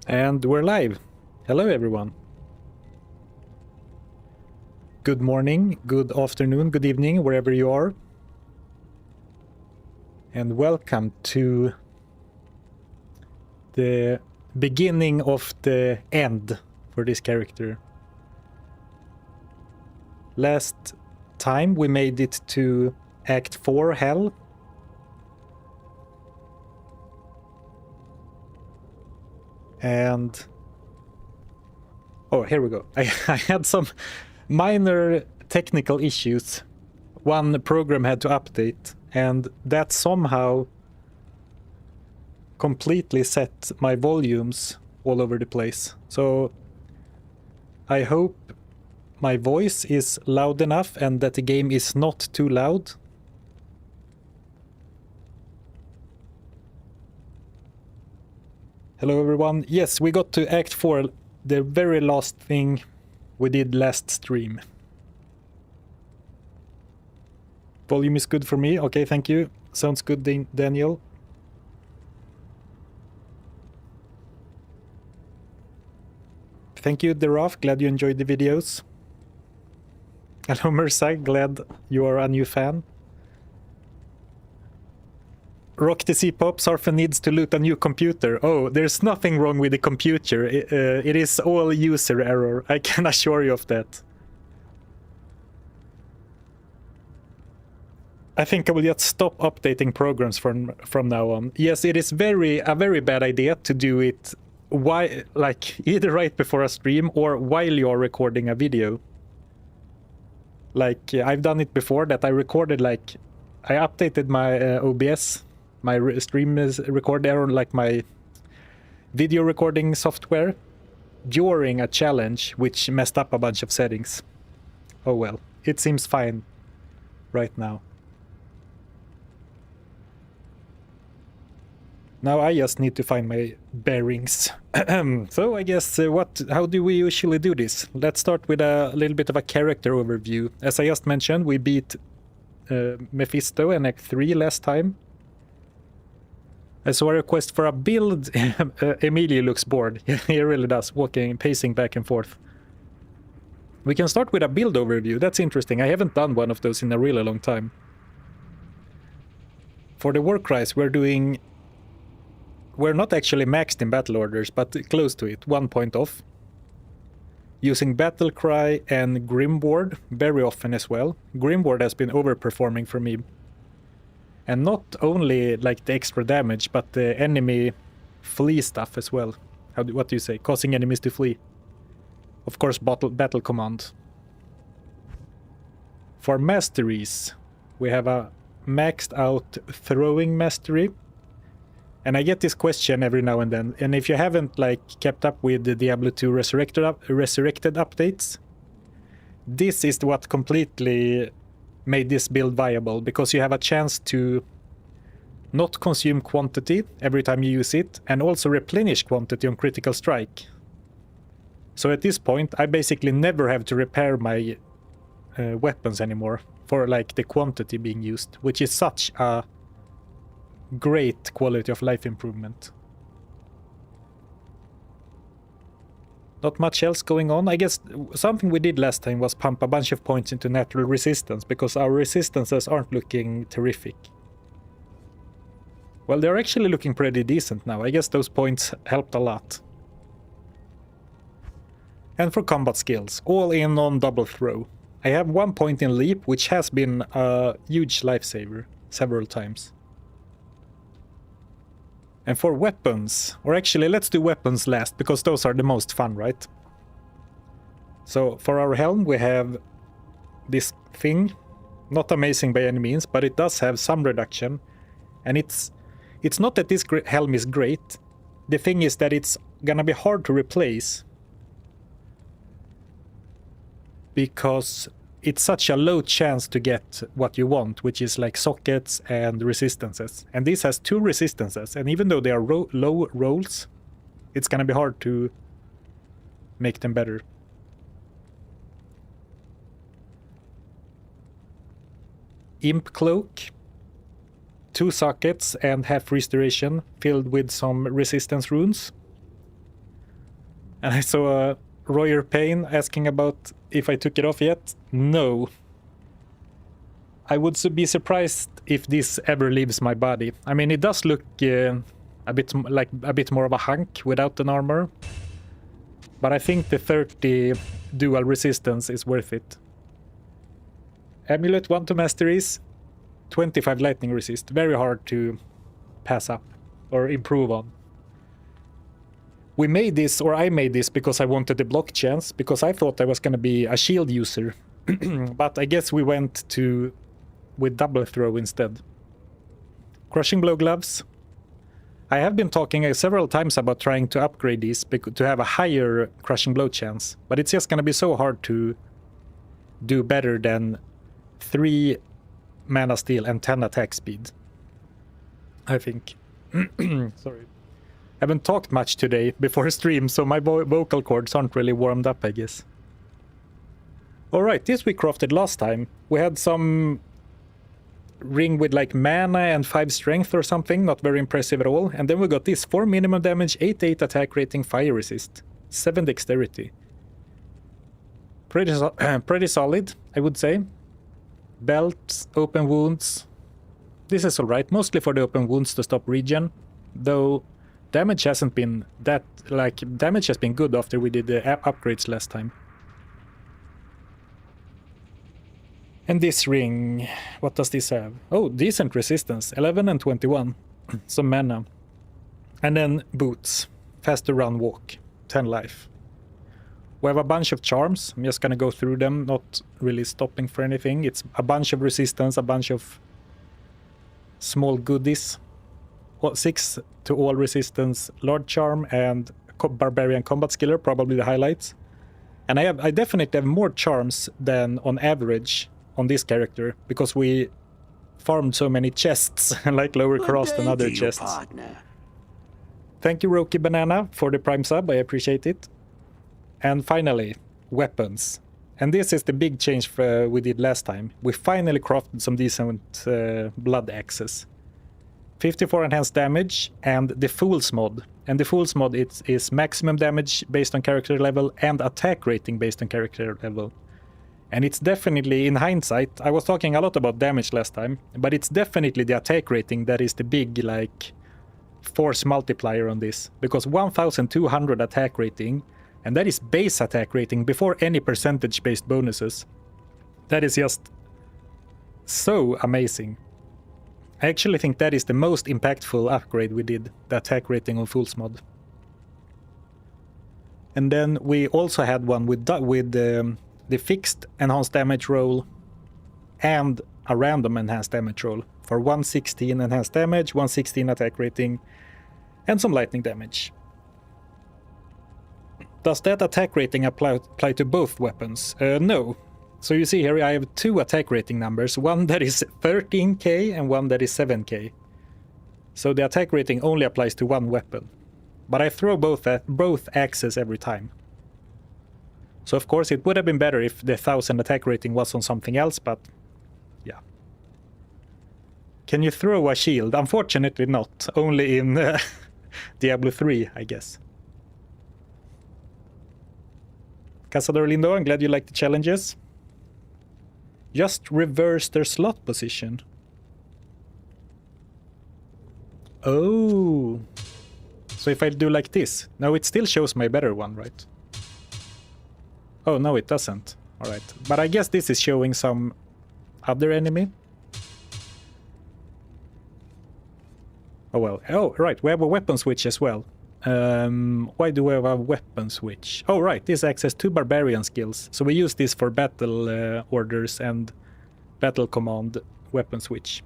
And we're live. Hello everyone. Good morning, good afternoon, good evening, wherever you are. And welcome to the beginning of the end for this character. Last time we made it to Act 4 Hell. And oh, here we go. I had some minor technical issues. One program had to update, and that somehow completely set my volumes all over the place. So I hope my voice is loud enough and that the game is not too loud. Hello everyone. Yes, we got to Act 4, the very last thing we did last stream. Volume is good for me. Okay, thank you. Sounds good, Daniel. Thank you, Deraf. Glad you enjoyed the videos. Hello, Mirza. Glad you are a new fan. Rock the C-pop. Zarfen needs to loot a new computer. Oh, there's nothing wrong with the computer. It is all user error. I can assure you of that. I think I will just stop updating programs from now on. Yes, it is a very bad idea to do it either right before a stream or while you're recording a video. Like I've done it before that I recorded I updated my OBS, my stream recorder, on my video recording software during a challenge which messed up a bunch of settings. Oh well, it seems fine right now. Now I just need to find my bearings. So I guess how do we usually do this? Let's start with a little bit of a character overview. As I just mentioned, we beat Mephisto in Act 3 last time. I saw a request for a build. Emilio looks bored. He really does, pacing back and forth. We can start with a build overview. That's interesting. I haven't done one of those in a really long time. For the war cries, we're not actually maxed in battle orders, but close to it, 1 point off. Using Battle Cry and Grimward very often as well. Grimward has been overperforming for me. And not only the extra damage, but the enemy flee stuff as well. What do you say? Causing enemies to flee. Of course, battle command. For masteries, we have a maxed out throwing mastery. And I get this question every now and then. And if you haven't kept up with the Diablo 2 Resurrected updates, this is what completely made this build viable, because you have a chance to not consume quantity every time you use it, and also replenish quantity on critical strike. So at this point, I basically never have to repair my weapons anymore for the quantity being used, which is such a great quality of life improvement. Not much else going on. I guess something we did last time was pump a bunch of points into natural resistance, because our resistances aren't looking terrific. Well, they're actually looking pretty decent now. I guess those points helped a lot. And for combat skills, all in on double throw. I have 1 point in leap, which has been a huge lifesaver several times. And for weapons, or actually let's do weapons last, because those are the most fun, right? So for our helm we have this thing, not amazing by any means, but it does have some reduction. And it's not that this helm is great, the thing is that it's gonna be hard to replace. Because it's such a low chance to get what you want, which is sockets and resistances. And this has 2 resistances, and even though they are low rolls, it's gonna be hard to make them better. Imp Cloak, 2 sockets and half restoration, filled with some resistance runes. And I saw Royer Payne asking about if I took it off yet. No. I would be surprised if this ever leaves my body. I mean, it does look a bit more of a hunk without an armor. But I think the 30 dual resistance is worth it. Amulet 1 to masteries, 25 lightning resist. Very hard to pass up or improve on. We made this, or I made this, because I wanted the block chance, because I thought I was going to be a shield user. But I guess we went with double throw instead. Crushing blow gloves. I have been talking several times about trying to upgrade these to have a higher crushing blow chance, but it's just going to be so hard to do better than 3 mana steal and 10 attack speed, I think. Sorry. I haven't talked much today before stream, so my vocal cords aren't really warmed up, I guess. Alright, this we crafted last time. We had some ring with like mana and 5 strength or something, not very impressive at all. And then we got this, 4 minimum damage, 8 attack rating, fire resist, 7 dexterity. Pretty solid, I would say. Belt, open wounds. This is alright, mostly for the open wounds to stop regen, though damage hasn't been that, like, damage has been good after we did the upgrades last time. And this ring, what does this have? Oh, decent resistance, 11 and 21, some mana. And then boots, faster run walk, 10 life. We have a bunch of charms, I'm just gonna go through them, not really stopping for anything. It's a bunch of resistance, a bunch of small goodies. 6 to all resistance, Lord Charm, and Barbarian Combat Skiller, probably the highlights. And I definitely have more charms than on average on this character, because we farmed so many chests, like lower cross and other chests. Partner. Thank you, Roki Banana, for the Prime sub, I appreciate it. And finally, weapons. And this is the big change we did last time. We finally crafted some decent blood axes. 54 enhanced damage and the Fool's mod. And the Fool's mod is maximum damage based on character level and attack rating based on character level. And it's definitely, in hindsight, I was talking a lot about damage last time, but it's definitely the attack rating that is the big, like, force multiplier on this. Because 1200 attack rating, and that is base attack rating before any percentage-based bonuses. That is just so amazing. I actually think that is the most impactful upgrade we did, the attack rating on Fool's mod. And then we also had one with the fixed enhanced damage roll and a random enhanced damage roll for 116 enhanced damage, 116 attack rating, and some lightning damage. Does that attack rating apply to both weapons? No. So you see here I have 2 attack rating numbers, one that is 13k and one that is 7k. So the attack rating only applies to one weapon. But I throw both axes every time. So of course it would have been better if the 1000 attack rating was on something else, but yeah. Can you throw a shield? Unfortunately not, only in Diablo 3, I guess. Cazador Lindo, I'm glad you like the challenges. Just reverse their slot position. Oh. So if I do like this, no, it still shows my better one, right? Oh, no, it doesn't. Alright. But I guess this is showing some other enemy. Oh, well. Oh, right. We have a weapon switch as well. Why do we have a weapon switch? Oh, right. This access 2 barbarian skills. So we use this for battle orders and battle command weapon switch.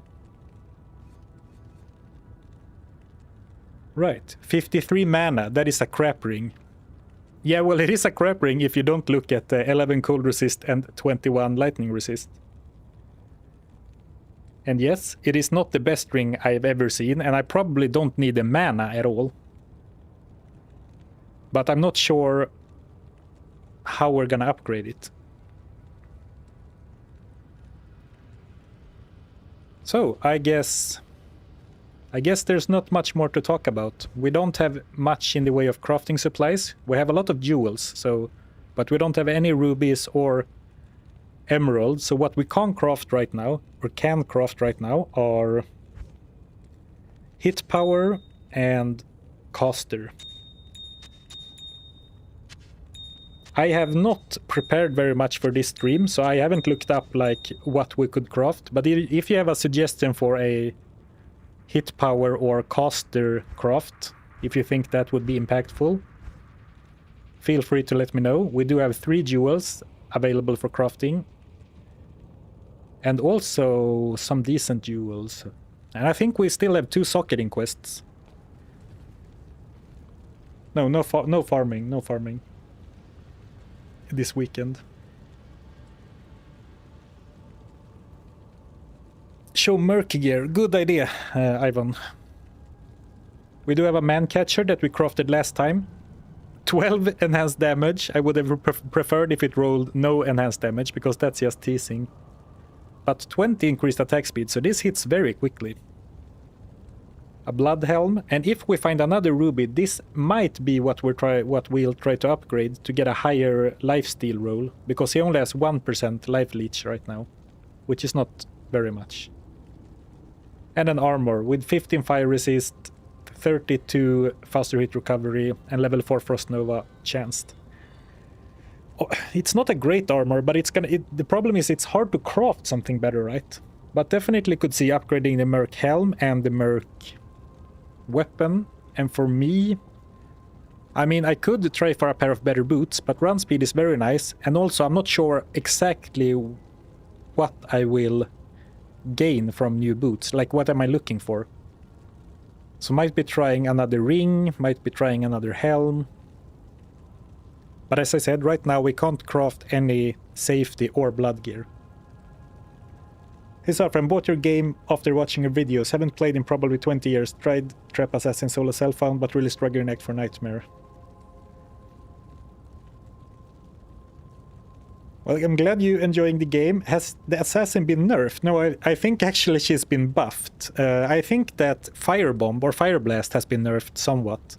Right. 53 mana. That is a crap ring. Yeah, well, it is a crap ring if you don't look at 11 cold resist and 21 lightning resist. And yes, it is not the best ring I've ever seen, and I probably don't need the mana at all. But I'm not sure how we're gonna upgrade it. So, I guess I guess there's not much more to talk about. We don't have much in the way of crafting supplies. We have a lot of jewels, but we don't have any rubies or emeralds. So what we can craft right now, are hit power and caster. I have not prepared very much for this stream, so I haven't looked up like what we could craft. But if you have a suggestion for a hit power or caster craft, if you think that would be impactful, feel free to let me know. We do have 3 jewels available for crafting, and also some decent jewels. And I think we still have 2 socketing quests. No farming this weekend. Show Murky Gear. Good idea, Ivan. We do have a man catcher that we crafted last time. 12 enhanced damage. I would have preferred if it rolled no enhanced damage, because that's just teasing. But 20 increased attack speed, so this hits very quickly. A blood helm, and if we find another ruby, this might be what we'll try to upgrade to get a higher lifesteal roll, because he only has 1% life leech right now, which is not very much. And an armor with 15 fire resist, 32 faster hit recovery, and level 4 Frost Nova chanced. Oh, it's not a great armor, but the problem is it's hard to craft something better, right? But definitely could see upgrading the Merc helm and the Merc weapon. And for me, I mean, I could try for a pair of better boots, but run speed is very nice. And also, I'm not sure exactly what I will gain from new boots. Like, what am I looking for? So might be trying another ring, might be trying another helm. But as I said, right now we can't craft any safety or blood gear. Hey Zarfen, bought your game after watching your videos. Haven't played in probably 20 years. Tried Trap Assassin Solo Self-Found, but really struggling Act for Nightmare. Well, I'm glad you're enjoying the game. Has the assassin been nerfed? No, I think actually she's been buffed. I think that Firebomb or Fire Blast has been nerfed somewhat.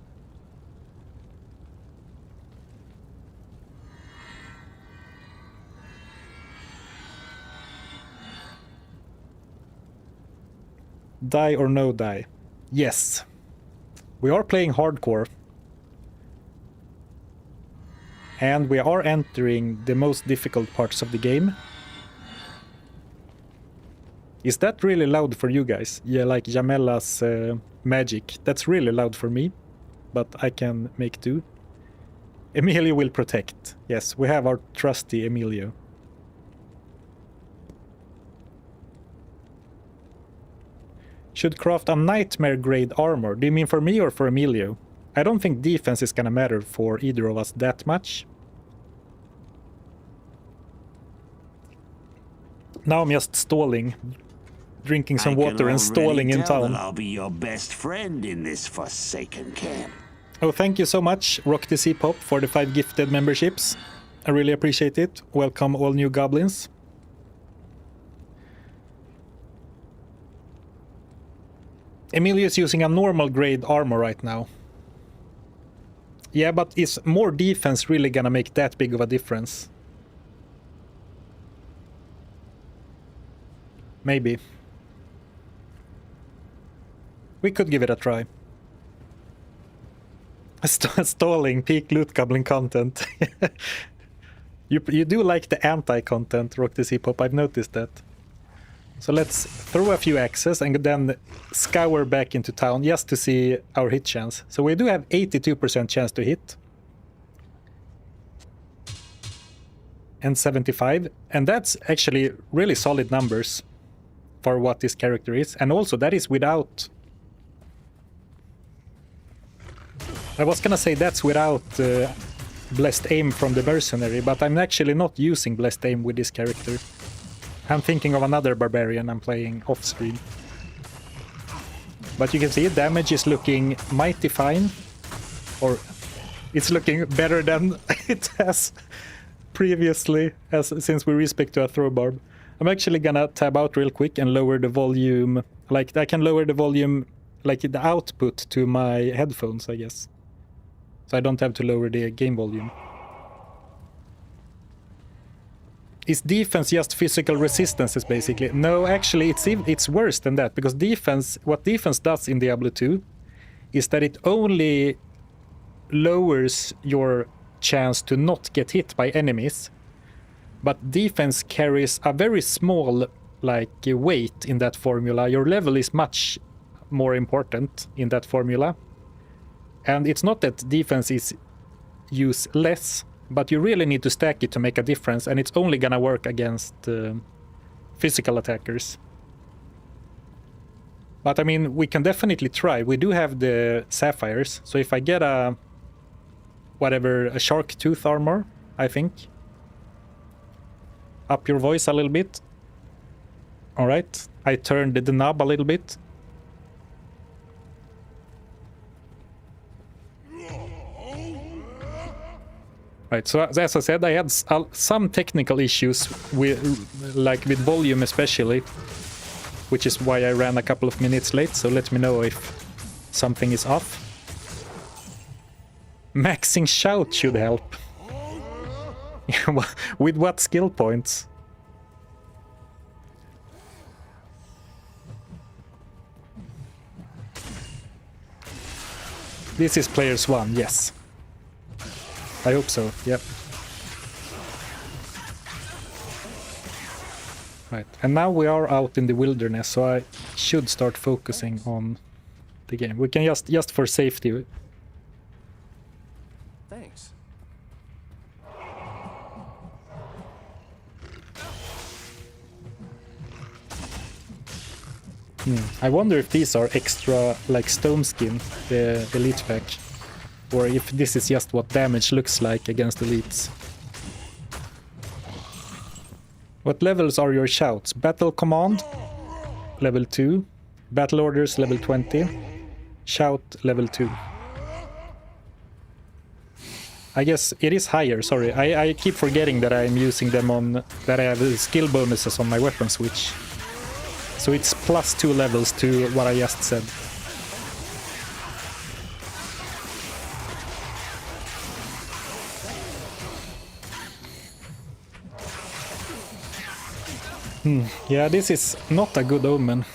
Die or no die? Yes. We are playing hardcore. And we are entering the most difficult parts of the game. Is that really loud for you guys? Yeah, like Jamella's magic. That's really loud for me. But I can make do. Emilio will protect. Yes, we have our trusty Emilio. Should craft a nightmare grade armor. Do you mean for me or for Emilio? I don't think defense is gonna matter for either of us that much. Now I'm just stalling, drinking some water and stalling in town. I'll be your best friend in this forsaken camp. Oh, thank you so much, Rock the Sea Pop, for the 5 gifted memberships. I really appreciate it. Welcome all new goblins. Emilio is using a normal grade armor right now. Yeah, but is more defense really gonna make that big of a difference? Maybe. We could give it a try. Stalling, peak loot goblin content. You do like the anti-content, Rock the Sea Pop, I've noticed that. So let's throw a few axes and then scour back into town just to see our hit chance. So we do have 82% chance to hit. And 75. And that's actually really solid numbers for what this character is. And also that is without... I was gonna say that's without Blessed Aim from the Mercenary, but I'm actually not using Blessed Aim with this character. I'm thinking of another barbarian I'm playing off stream. But you can see damage is looking mighty fine. Or it's looking better than it has previously, since we respec to a throw barb. I'm actually gonna tab out real quick and lower the volume. Like, I can lower the volume like the output to my headphones, I guess. So I don't have to lower the game volume. Is defense just physical resistances, basically? No, actually, it's worse than that, because what defense does in Diablo 2 is that it only lowers your chance to not get hit by enemies, but defense carries a very small weight in that formula. Your level is much more important in that formula, and it's not that defense is used less, but you really need to stack it to make a difference, and it's only gonna work against physical attackers. But I mean, we can definitely try. We do have the sapphires, so if I get a shark tooth armor, I think. Up your voice a little bit. Alright, I turned the knob a little bit. Right, so as I said, I had some technical issues with volume especially, which is why I ran a couple of minutes late, so let me know if something is off. Maxing shout should help. With what skill points? This is players 1, yes. I hope so, yep. Right, and now we are out in the wilderness, so I should start focusing on the game. We can just for safety. Thanks. I wonder if these are extra, like stone skin, the elite pack, or if this is just what damage looks like against elites. What levels are your shouts? Battle command, level 2. Battle orders, level 20. Shout, level 2. I guess it is higher, sorry. I keep forgetting that I'm using them on... that I have skill bonuses on my weapon switch. So it's plus 2 levels to what I just said. Yeah, this is not a good omen.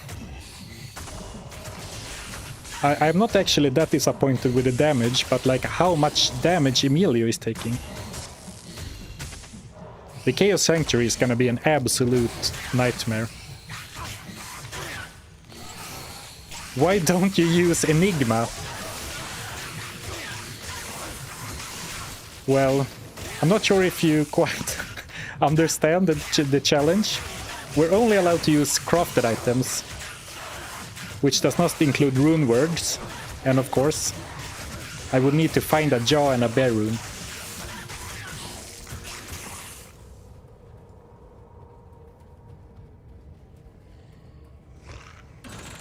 I'm not actually that disappointed with the damage, but like how much damage Emilio is taking. The Chaos Sanctuary is gonna be an absolute nightmare. Why don't you use Enigma? Well, I'm not sure if you quite understand the challenge. We're only allowed to use crafted items, which does not include rune words, and of course, I would need to find a jaw and a bear rune.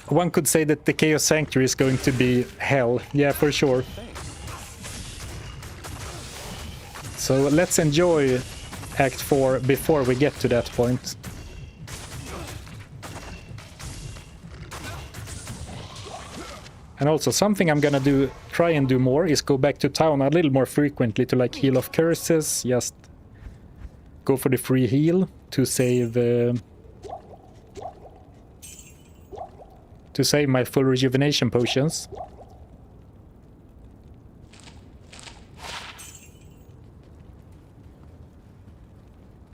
One could say that the Chaos Sanctuary is going to be hell, yeah, for sure. So let's enjoy Act 4 before we get to that point. And also something I'm gonna try and do more is go back to town a little more frequently to like heal off curses, just go for the free heal to save my full rejuvenation potions.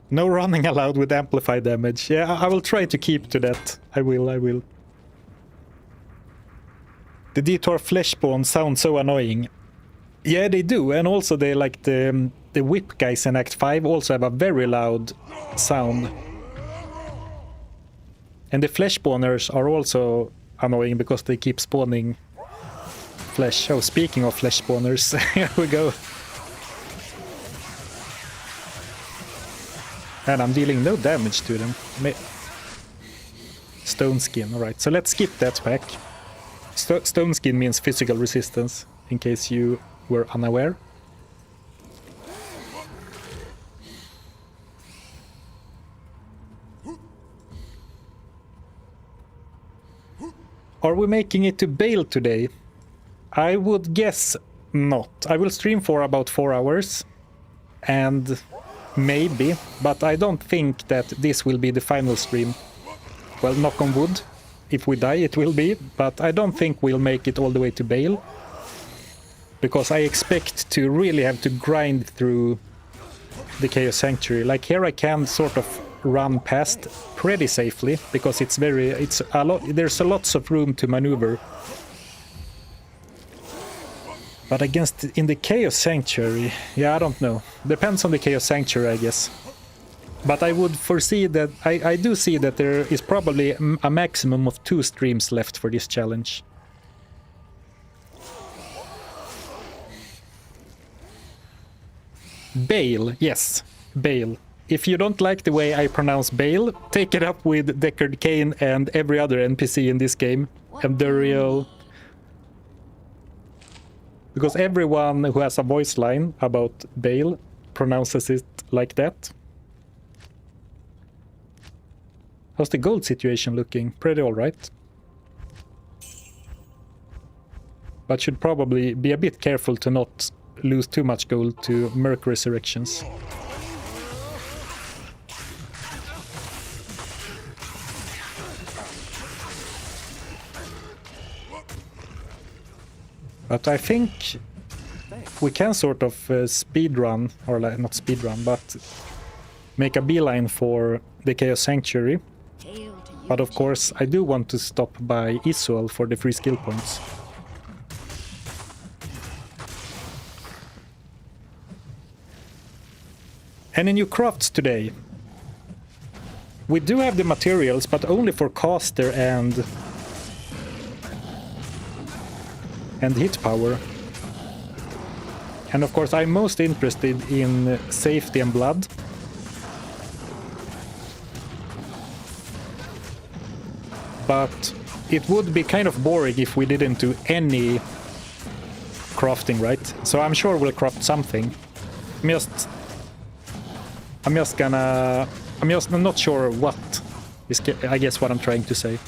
No running allowed with amplified damage. Yeah, I will try to keep to that. I will. The D2R Fleshbone sound so annoying. Yeah, they do, and also they like the whip guys in Act 5 also have a very loud sound. And the Fleshboners are also annoying because they keep spawning flesh. Oh, speaking of Fleshboners, here we go. And I'm dealing no damage to them. Stone skin, alright. So let's skip that pack. Stone skin means physical resistance, in case you were unaware. Are we making it to Bale today? I would guess not. I will stream for about 4 hours. And maybe, but I don't think that this will be the final stream. Well, knock on wood. If we die, it will be. But I don't think we'll make it all the way to Bale. Because I expect to really have to grind through the Chaos Sanctuary. Like here I can sort of run past pretty safely because there's a lots of room to maneuver. But in the Chaos Sanctuary, yeah, I don't know. Depends on the Chaos Sanctuary, I guess. But I would foresee that I do see that there is probably a maximum of 2 streams left for this challenge. Bale, yes, Bale. If you don't like the way I pronounce Bale, take it up with Deckard Cain and every other NPC in this game. Endurial. Because everyone who has a voice line about Bale pronounces it like that. How's the gold situation looking? Pretty alright. But should probably be a bit careful to not lose too much gold to Merc Resurrections. But I think we can sort of speedrun, or like, not speedrun, but make a beeline for the Chaos Sanctuary. But of course, I do want to stop by Isuel for the free skill points. Any new crafts today? We do have the materials, but only for caster and hit power. And of course I'm most interested in safety and blood. But it would be kind of boring if we didn't do any crafting, right? So I'm sure we'll craft something. I'm not sure what is, I guess, what I'm trying to say.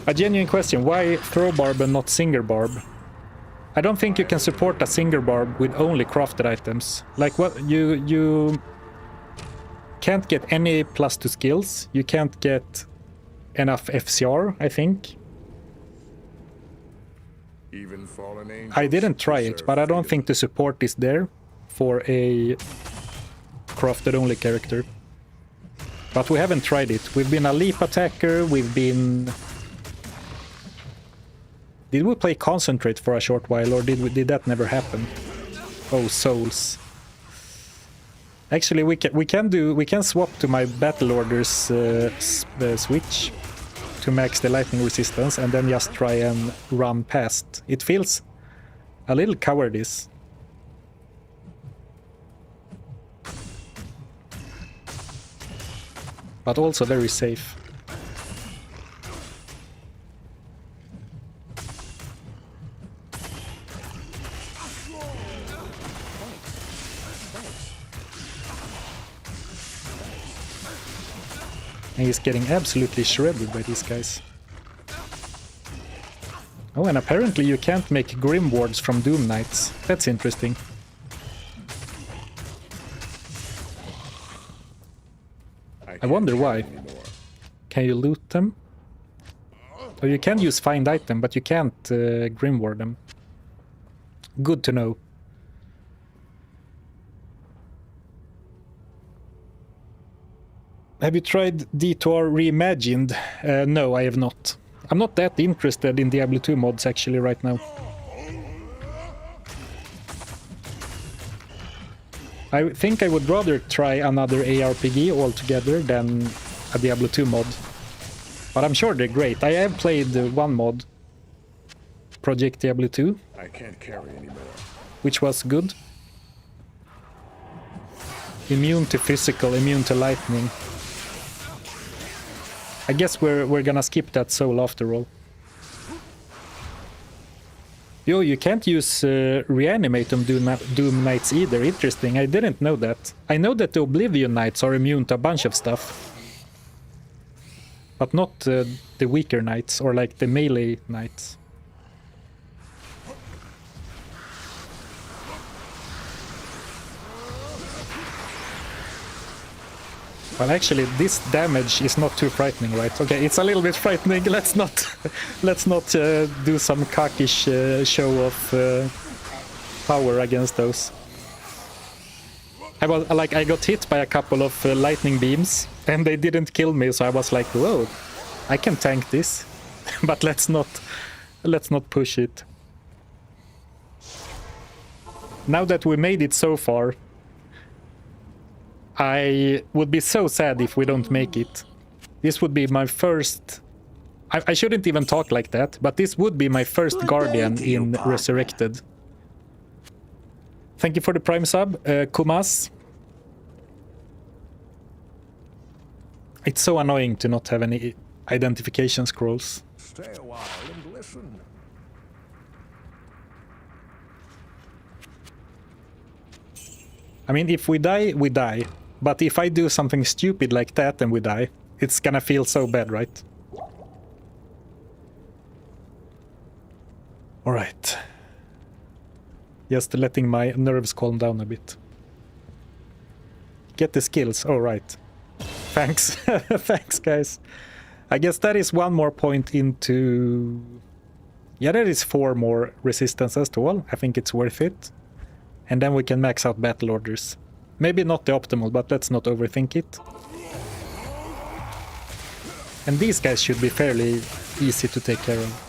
A genuine question, why throw barb and not singer barb? I don't think you can support a singer barb with only crafted items. Like what, you can't get any plus to skills, you can't get enough FCR, I think. I didn't try it, but I don't think the support is there for a crafted only character. But we haven't tried it. We've been a leap attacker, we've been... Did we play Concentrate for a short while, or did that never happen? Oh, souls. Actually, we can swap to my battle orders switch to max the lightning resistance, and then just try and run past. It feels a little cowardice. But also very safe. And he's getting absolutely shredded by these guys. Oh, and apparently you can't make Grim Wards from Doom Knights. That's interesting. I wonder why. Can you loot them? Or you can use find item, but you can't Grim Ward them. Good to know. Have you tried D2R Reimagined? No, I have not. I'm not that interested in Diablo 2 mods actually right now. I think I would rather try another ARPG altogether than a Diablo 2 mod. But I'm sure they're great. I have played one mod, Project Diablo 2, I can't carry anymore. which was good. Immune to physical, immune to lightning. I guess we're gonna skip that soul after all. Yo, you can't use reanimate on Doom Knights either. Interesting, I didn't know that. I know that the Oblivion Knights are immune to a bunch of stuff. But not the weaker knights, or like the melee knights. Well, actually, this damage is not too frightening, right? Okay, it's a little bit frightening. Let's not do some cockish show of power against those. I got hit by a couple of lightning beams, and they didn't kill me, so I was like, whoa, I can tank this. But let's not push it. Now that we made it so far, I would be so sad if we don't make it. This would be my first... I shouldn't even talk like that, but this would be my first Guardian in Resurrected. Thank you for the Prime sub, Kumas. It's so annoying to not have any identification scrolls. Stay a while and listen. I mean, if we die, we die. But if I do something stupid like that and we die, it's gonna feel so bad, right? Alright. Just letting my nerves calm down a bit. Get the skills, alright. Thanks. Thanks, guys. I guess that is one more point into... Yeah, there is 4 more resistances to all. I think it's worth it. And then we can max out battle orders. Maybe not the optimal, but let's not overthink it. And these guys should be fairly easy to take care of.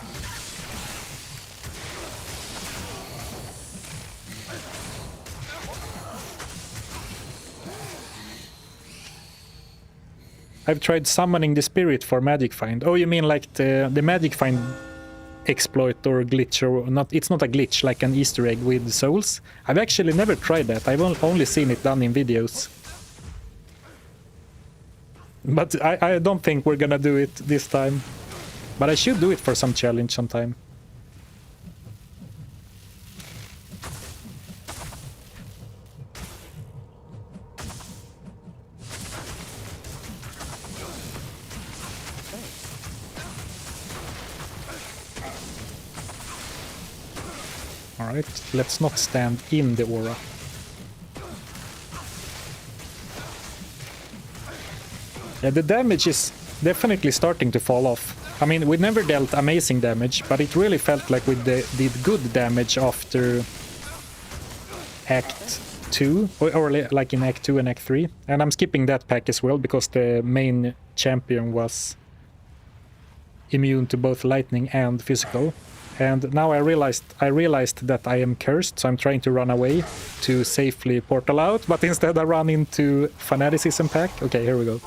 I've tried summoning the spirit for Magic Find. Oh, you mean like the Magic Find exploit or glitch, or not? It's not a glitch, like an Easter egg with souls. I've actually never tried that. I've only seen it done in videos. But I don't think we're gonna do it this time. But I should do it for some challenge sometime. Alright, let's not stand in the aura. Yeah, the damage is definitely starting to fall off. I mean, we never dealt amazing damage, but it really felt like we did good damage after Act 2, or like in Act 2 and Act 3. And I'm skipping that pack as well, because the main champion was immune to both lightning and physical. And now I realized that I am cursed, so I'm trying to run away to safely portal out, but instead I run into Fanaticism pack. Okay, here we go.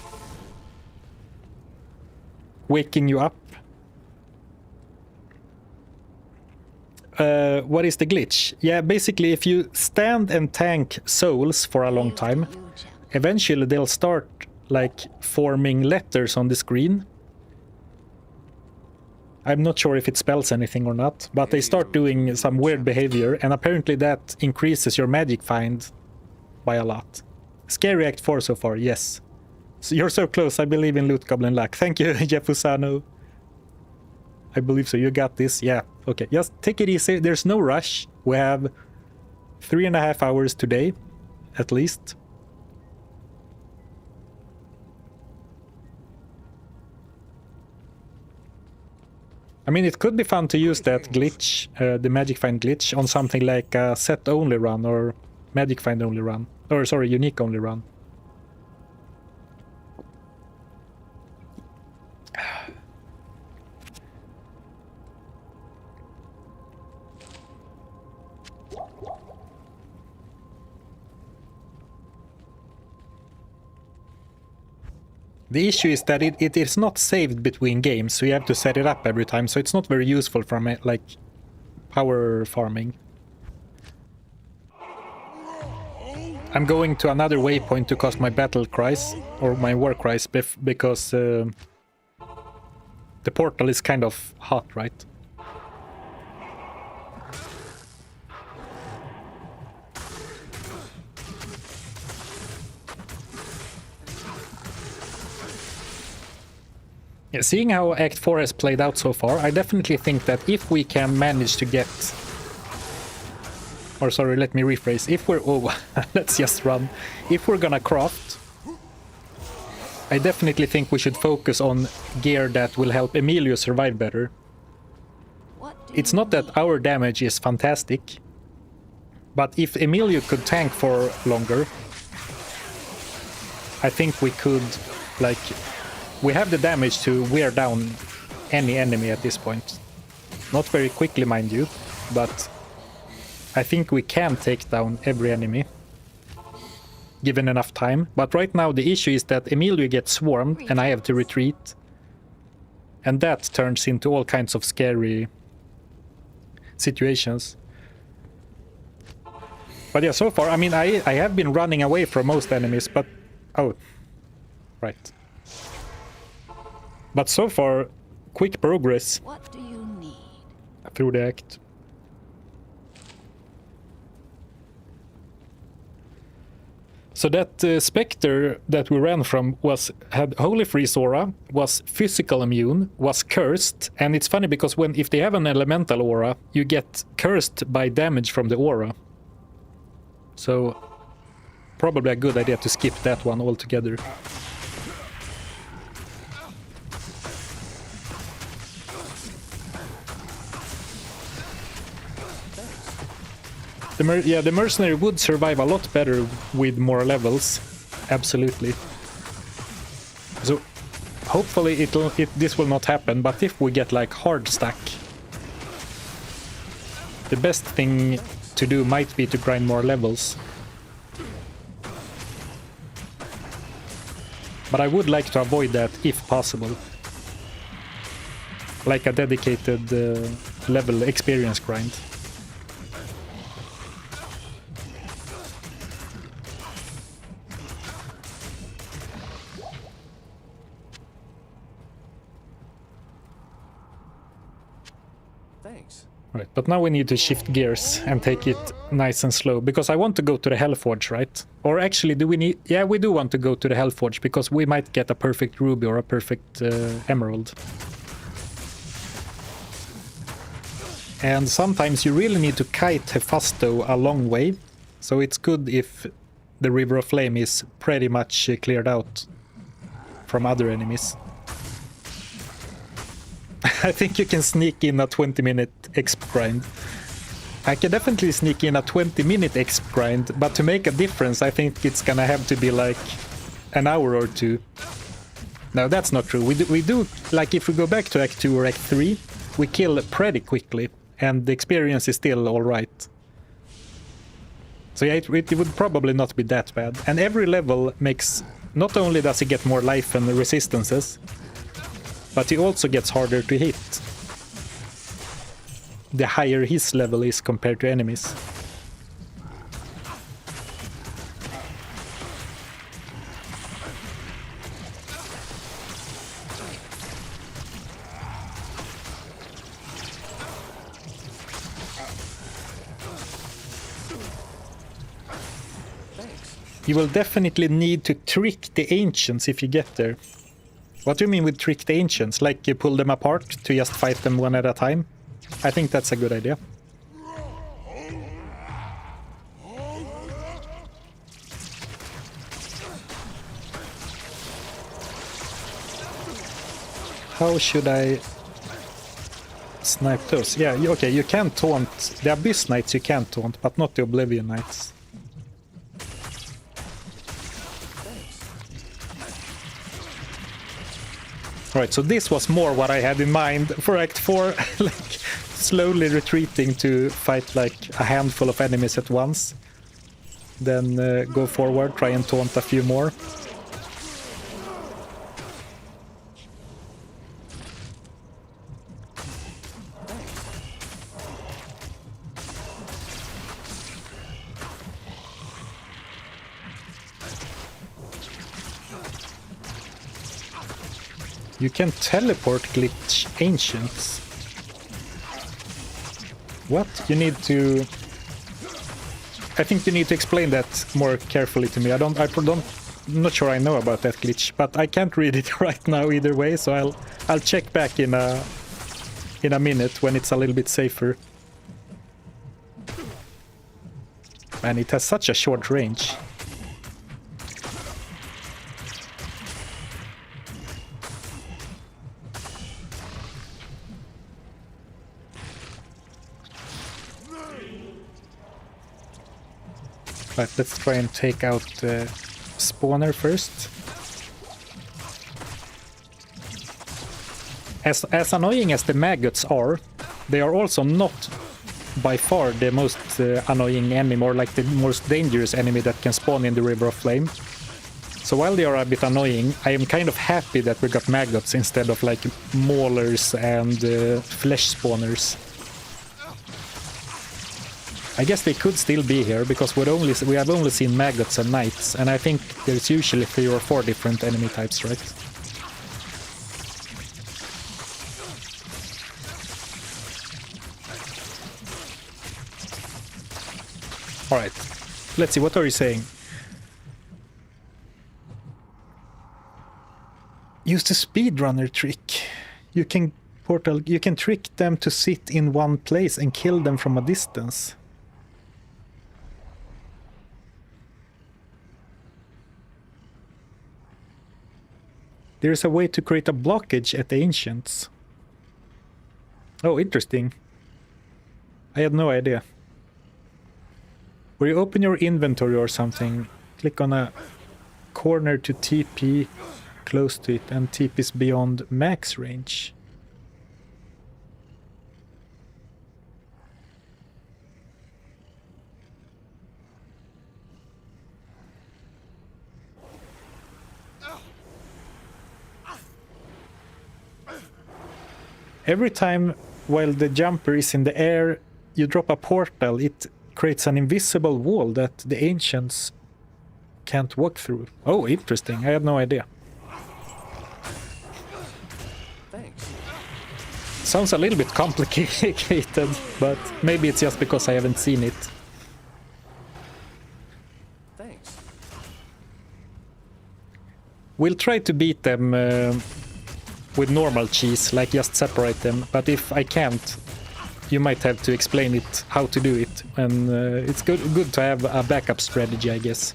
Waking you up. What is the glitch? Yeah, basically if you stand and tank souls for a long time, eventually they'll start like forming letters on the screen. I'm not sure if it spells anything or not, but they start doing some weird behavior, and apparently that increases your magic find by a lot. Scary Act 4 so far, yes. So you're so close, I believe in Loot Goblin luck. Thank you, Jeffusano. I believe so, you got this, yeah. Okay, just take it easy, there's no rush. We have 3.5 hours today, at least. I mean, it could be fun to use that glitch, the Magic Find glitch, on something like a set-only run or Magic Find only run. Or, sorry, unique only run. The issue is that it is not saved between games, so you have to set it up every time, so it's not very useful from like power farming. I'm going to another waypoint to cast my battle cries, or my war cries, because the portal is kind of hot, right? Yeah, seeing how Act 4 has played out so far, I definitely think that if we can manage to get... Or sorry, let me rephrase. If we're... Oh, let's just run. If we're gonna craft, I definitely think we should focus on gear that will help Emilio survive better. It's not that our damage is fantastic, but if Emilio could tank for longer, I think we could, like... We have the damage to wear down any enemy at this point. Not very quickly, mind you, but I think we can take down every enemy, given enough time. But right now the issue is that Emilio gets swarmed and I have to retreat. And that turns into all kinds of scary situations. But yeah, so far, I mean, I have been running away from most enemies, but... Oh, right. But so far, quick progress. What do you need? Through the act. So that Spectre that we ran from had Holy Freeze aura, was physical immune, was cursed, and it's funny because if they have an elemental aura, you get cursed by damage from the aura. So probably a good idea to skip that one altogether. The mercenary would survive a lot better with more levels, absolutely. So hopefully this will not happen, but if we get like hard stack, the best thing to do might be to grind more levels. But I would like to avoid that if possible. Like a dedicated level experience grind. Right, but now we need to shift gears and take it nice and slow, because I want to go to the Hellforge, right? Or actually, do we need... Yeah, we do want to go to the Hellforge, because we might get a perfect ruby or a perfect emerald. And sometimes you really need to kite Hefasto a long way, so it's good if the River of Flame is pretty much cleared out from other enemies. I think you can sneak in a 20-minute exp grind. I can definitely sneak in a 20-minute exp grind, but to make a difference, I think it's gonna have to be like an hour or two. No, that's not true. We do like if we go back to Act 2 or Act 3, we kill pretty quickly, and the experience is still alright. So yeah, it would probably not be that bad. And every level makes... Not only does it get more life and resistances, but he also gets harder to hit. The higher his level is compared to enemies. You will definitely need to trick the ancients if you get there. What do you mean with trick the ancients? Like you pull them apart to just fight them one at a time? I think that's a good idea. How should I snipe those? Yeah, okay, you can taunt. The Abyss Knights you can taunt, but not the Oblivion Knights. Alright, so this was more what I had in mind for Act 4, like slowly retreating to fight like a handful of enemies at once. Then go forward, try and taunt a few more. You can teleport glitch ancients. What? You need to... I think you need to explain that more carefully to me. I don't not sure I know about that glitch, but I can't read it right now either way, so I'll check back in a minute when it's a little bit safer. Man, it has such a short range. Right, let's try and take out the spawner first. As annoying as the maggots are, they are also not by far the most annoying enemy, or like the most dangerous enemy that can spawn in the River of Flame. So while they are a bit annoying, I am kind of happy that we got maggots instead of like maulers and flesh spawners. I guess they could still be here because we have only seen maggots and knights, and I think there's usually 3 or 4 different enemy types, right? Alright, let's see, what are you saying? Use the speedrunner trick. You can trick them to sit in one place and kill them from a distance. There is a way to create a blockage at the Ancients. Oh, interesting. I had no idea. Where you open your inventory or something, click on a corner to TP close to it, and TP is beyond max range. Every time while the jumper is in the air, you drop a portal, it creates an invisible wall that the Ancients can't walk through. Oh, interesting. I had no idea. Thanks. Sounds a little bit complicated, but maybe it's just because I haven't seen it. Thanks. We'll try to beat them with normal cheese, like just separate them, but if I can't, you might have to explain it how to do it, and it's good to have a backup strategy, I guess.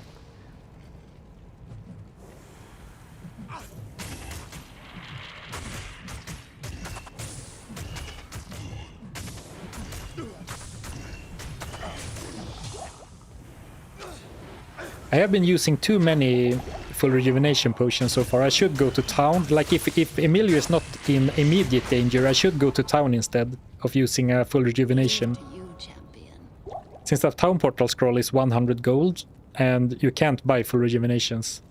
I have been using too many full rejuvenation potions so far. I should go to town. Like if Emilio is not in immediate danger, I should go to town instead of using a full rejuvenation. Since that town portal scroll is 100 gold and you can't buy full rejuvenations.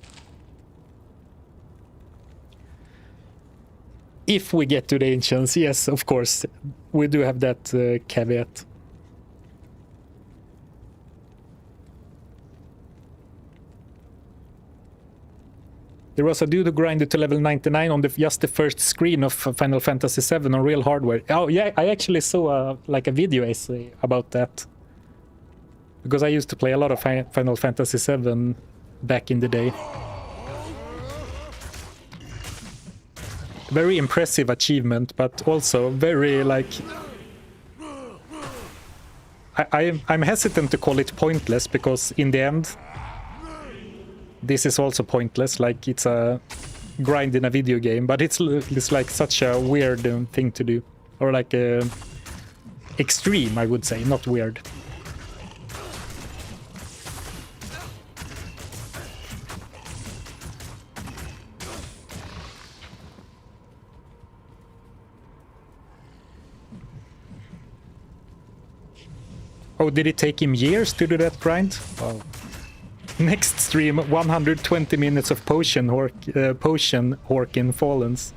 If we get to the Ancients, yes, of course, we do have that caveat. There was a dude who grinded to level 99 on just the first screen of Final Fantasy VII on real hardware. Oh yeah, I actually saw like a video essay about that. Because I used to play a lot of Final Fantasy VII back in the day. Very impressive achievement, but also very like... I'm hesitant to call it pointless, because in the end... This is also pointless, like it's a grind in a video game, but it's like such a weird thing to do. Or like extreme, I would say, not weird. Oh, did it take him years to do that grind? Oh. Next stream, 120 minutes of potion hork in Fallens.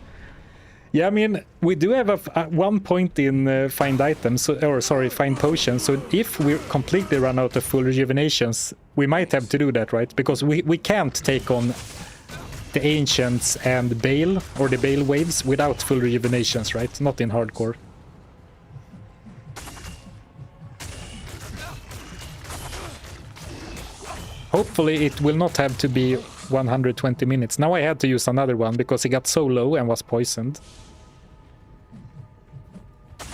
Yeah, I mean, we do have one point in find items, or sorry, find potions. So if we completely run out of full rejuvenations, we might have to do that, right? Because we can't take on the Ancients and Bale, or the Bale waves, without full rejuvenations, right? Not in hardcore. Hopefully it will not have to be 120 minutes. Now I had to use another one because he got so low and was poisoned.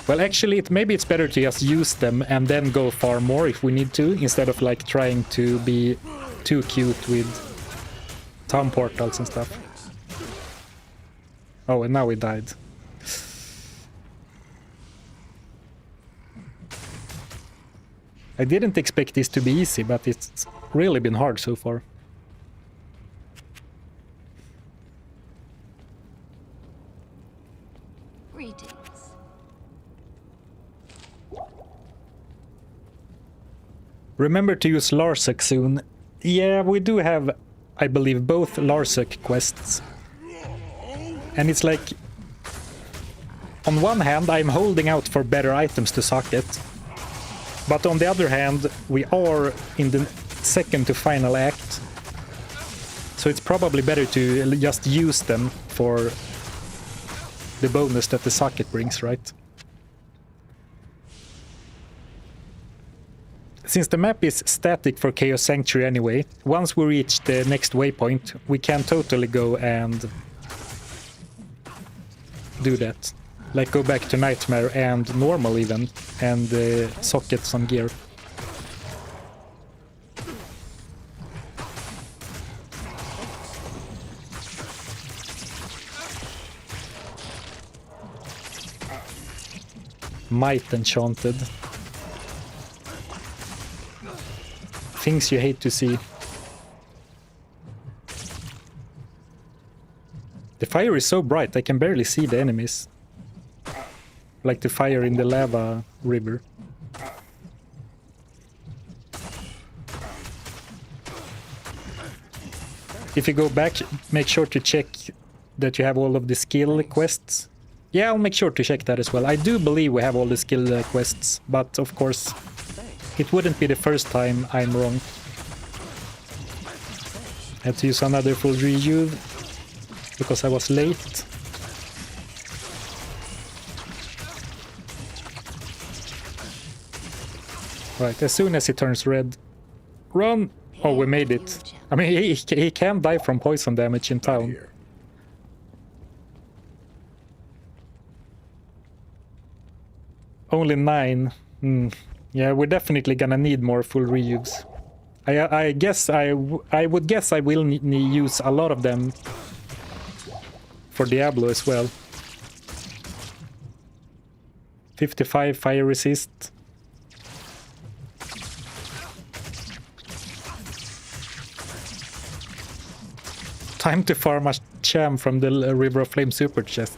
Well, actually, maybe it's better to just use them and then go far more if we need to, instead of like trying to be too cute with town portals and stuff. Oh, and now he died. I didn't expect this to be easy, but it's really been hard so far. Greetings. Remember to use Larsek soon. Yeah, we do have, I believe, both Larsek quests. And it's like, on one hand, I'm holding out for better items to socket. But on the other hand, we are in the second to final act. So it's probably better to just use them for the bonus that the socket brings, right? Since the map is static for Chaos Sanctuary anyway, once we reach the next waypoint, we can totally go and do that. Like go back to Nightmare and normal even, and socket some gear. Might Enchanted. Things you hate to see. The fire is so bright I can barely see the enemies. Like the fire in the lava river. If you go back, make sure to check that you have all of the skill quests. Yeah, I'll make sure to check that as well. I do believe we have all the skill quests, but of course it wouldn't be the first time I'm wrong. I had to use another full rejuve because I was late. Right, as soon as he turns red, run! Oh, we made it. I mean, he can die from poison damage in town. Only 9. Yeah, we're definitely gonna need more full reuse. I guess I would guess I will use a lot of them for Diablo as well. 55 fire resist. Time to farm a cham from the River of Flame super chest.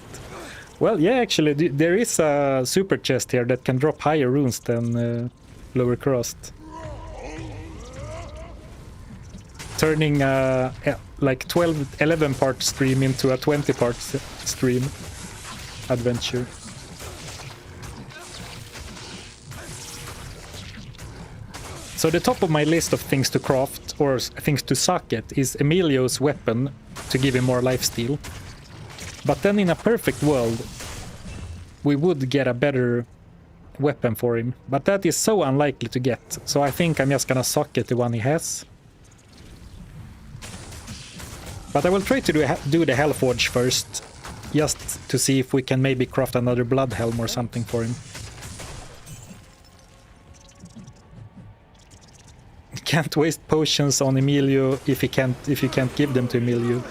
Well, yeah, actually, there is a super chest here that can drop higher runes than lower crust. Turning like 11 part stream into a 20 part stream adventure. So the top of my list of things to craft, or things to socket, is Emilio's weapon to give him more lifesteal. But then in a perfect world, we would get a better weapon for him. But that is so unlikely to get, so I think I'm just gonna socket the one he has. But I will try to do the Hellforge first, just to see if we can maybe craft another Blood Helm or something for him. Can't waste potions on Emilio if you can't give them to Emilio.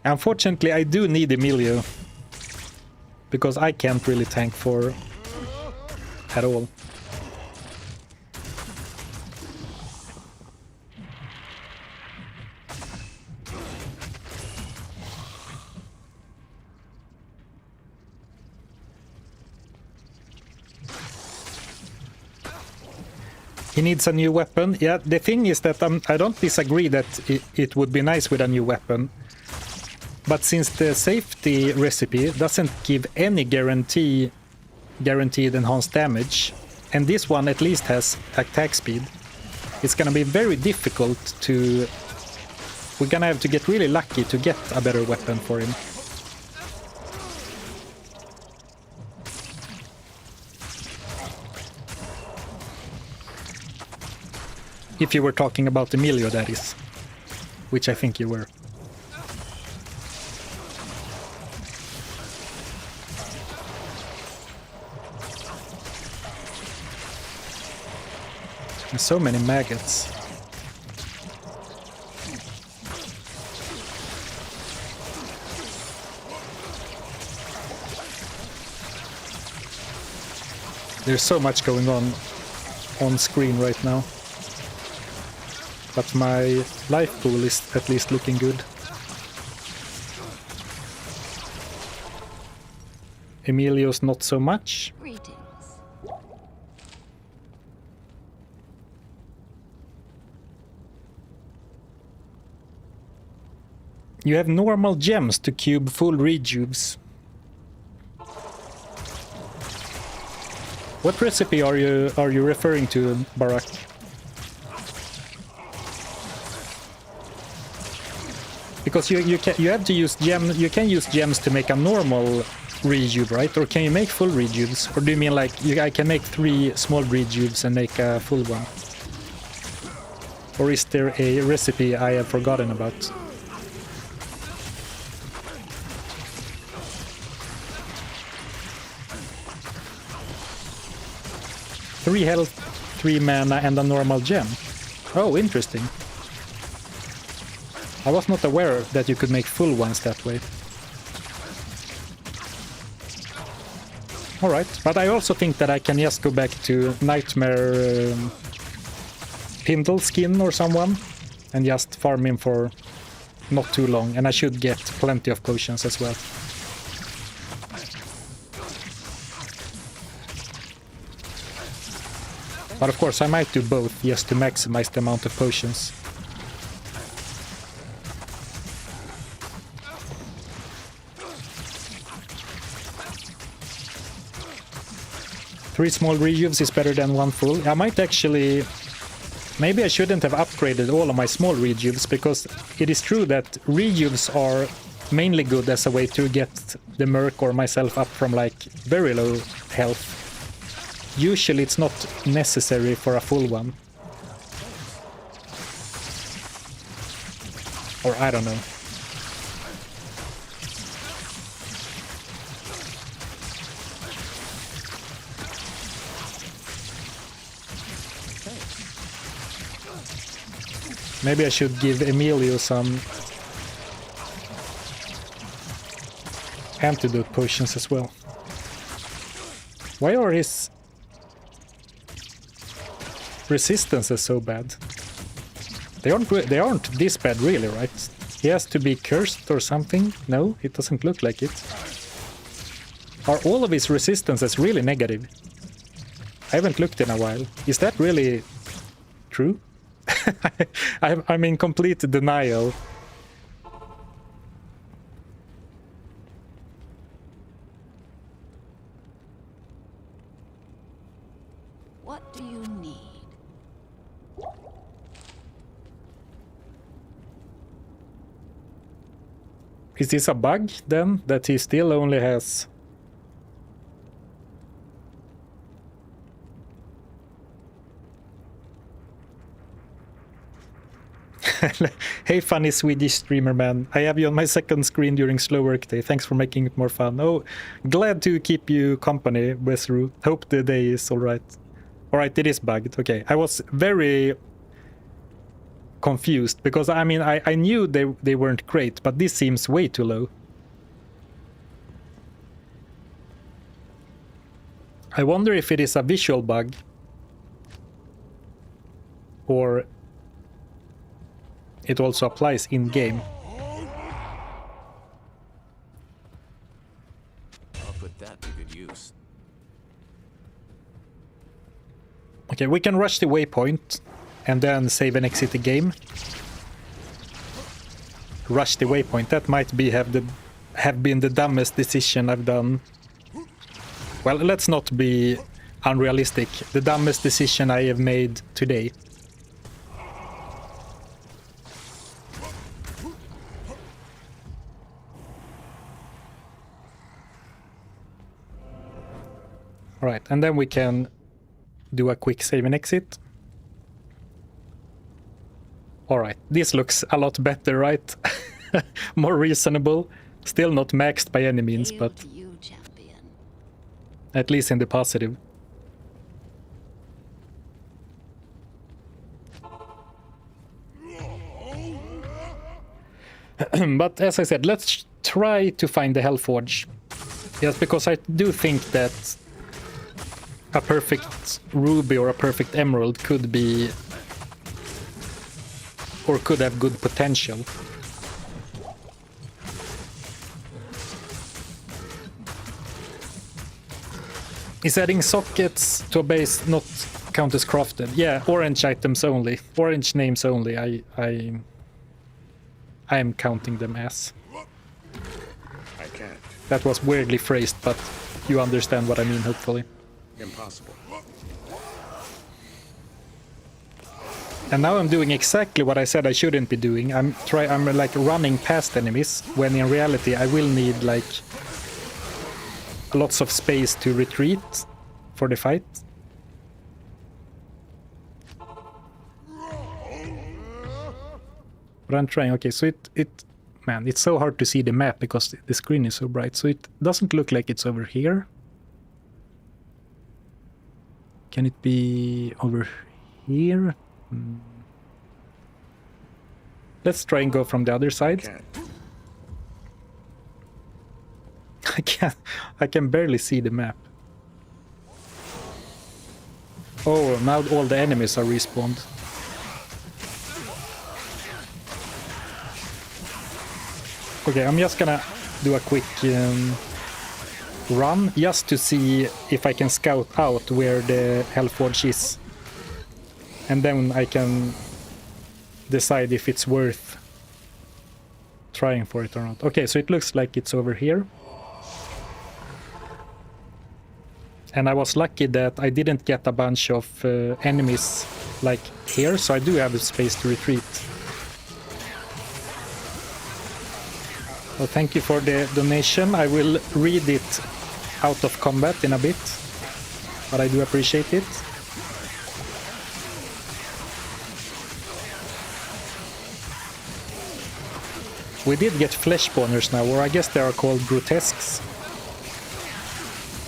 Unfortunately, I do need Emilio, because I can't really tank for at all. He needs a new weapon. Yeah, the thing is that I don't disagree that it would be nice with a new weapon. But since the safety recipe doesn't give any guaranteed enhanced damage, and this one at least has attack speed, it's gonna be very difficult to... We're gonna have to get really lucky to get a better weapon for him. If you were talking about Emilio, that is. Which I think you were. There's so many maggots. There's so much going on screen right now. But my life pool is at least looking good. Emilio's not so much. Greetings. You have normal gems to cube full rejuves. What recipe are you referring to, Barak? Because you have to use you can use gems to make a normal rejuve, right? Or can you make full rejuves? Or do you mean like I can make 3 small rejuves and make a full one? Or is there a recipe I have forgotten about? Three health, 3 mana, and a normal gem. Oh, interesting. I was not aware that you could make full ones that way. Alright, but I also think that I can just go back to Nightmare Pindle skin or someone and just farm him for not too long, and I should get plenty of potions as well. But of course I might do both just to maximize the amount of potions. Three small rejuves is better than 1 full. I might actually... Maybe I shouldn't have upgraded all of my small rejuves, because it is true that rejuves are mainly good as a way to get the merc or myself up from like very low health. Usually it's not necessary for a full one. Or I don't know. Maybe I should give Emilio some antidote potions as well. Why are his resistances so bad? They aren't this bad really, right? He has to be cursed or something? No, it doesn't look like it. Are all of his resistances really negative? I haven't looked in a while. Is that really true? I'm in complete denial. What do you need? Is this a bug then, that he still only has... Hey funny Swedish streamer man, I have you on my second screen during slow work day. Thanks for making it more fun. Oh, glad to keep you company, Wesru. Hope the day is alright. Alright, it is bugged. Okay, I was very confused because I mean I knew they weren't great, but this seems way too low. I wonder if it is a visual bug or it also applies in-game. I'll put that to good use. Okay, we can rush the waypoint and then save and exit the game. Rush the waypoint, that might be have been the dumbest decision I've done. Well, let's not be unrealistic. The dumbest decision I have made today. Alright, and then we can do a quick save and exit. Alright, this looks a lot better, right? More reasonable. Still not maxed by any means, Hail but to you, champion. at least in the positive. But as I said, let's try to find the Hellforge. Yes, because I do think that a perfect ruby or a perfect emerald could be, or could have good potential. Is adding sockets to a base not count as crafted? Yeah, orange items only. Orange names only. I am counting them as. I can't. That was weirdly phrased, but you understand what I mean, hopefully. Impossible. And now I'm doing exactly what I said I shouldn't be doing. I'm like running past enemies, when in reality I will need like lots of space to retreat for the fight. But I'm trying. Okay, so man, it's so hard to see the map because the screen is so bright. So it doesn't look like it's over here. Can it be over here? Let's try and go from the other side. I can barely see the map. Oh, now all the enemies are respawned. Okay, I'm just gonna do a quick run just to see if I can scout out where the Hellforge is. And then I can decide if it's worth trying for it or not. Okay, so it looks like it's over here. And I was lucky that I didn't get a bunch of enemies like here, so I do have a space to retreat. Well, thank you for the donation. I will read it out of combat in a bit, but I do appreciate it. We did get flesh spawners now, or I guess they are called grotesques,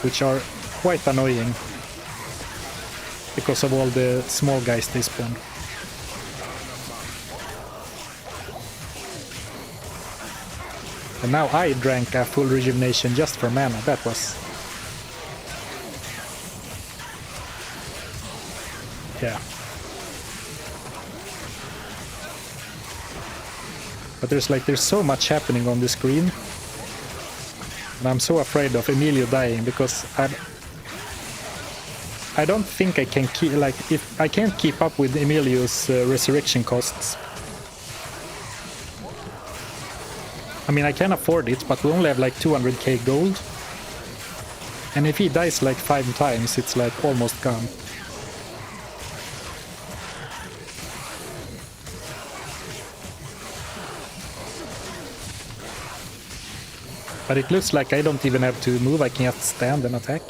which are quite annoying because of all the small guys they spawn. And now I drank a full rejuvenation just for mana. That was... yeah. But there's so much happening on the screen. And I'm so afraid of Emilio dying because I don't think I can keep, like, if I can't keep up with Emilio's resurrection costs. I mean, I can afford it, but we only have like 200k gold. And if he dies like 5 times, it's like almost gone. But it looks like I don't even have to move, I can just stand and attack.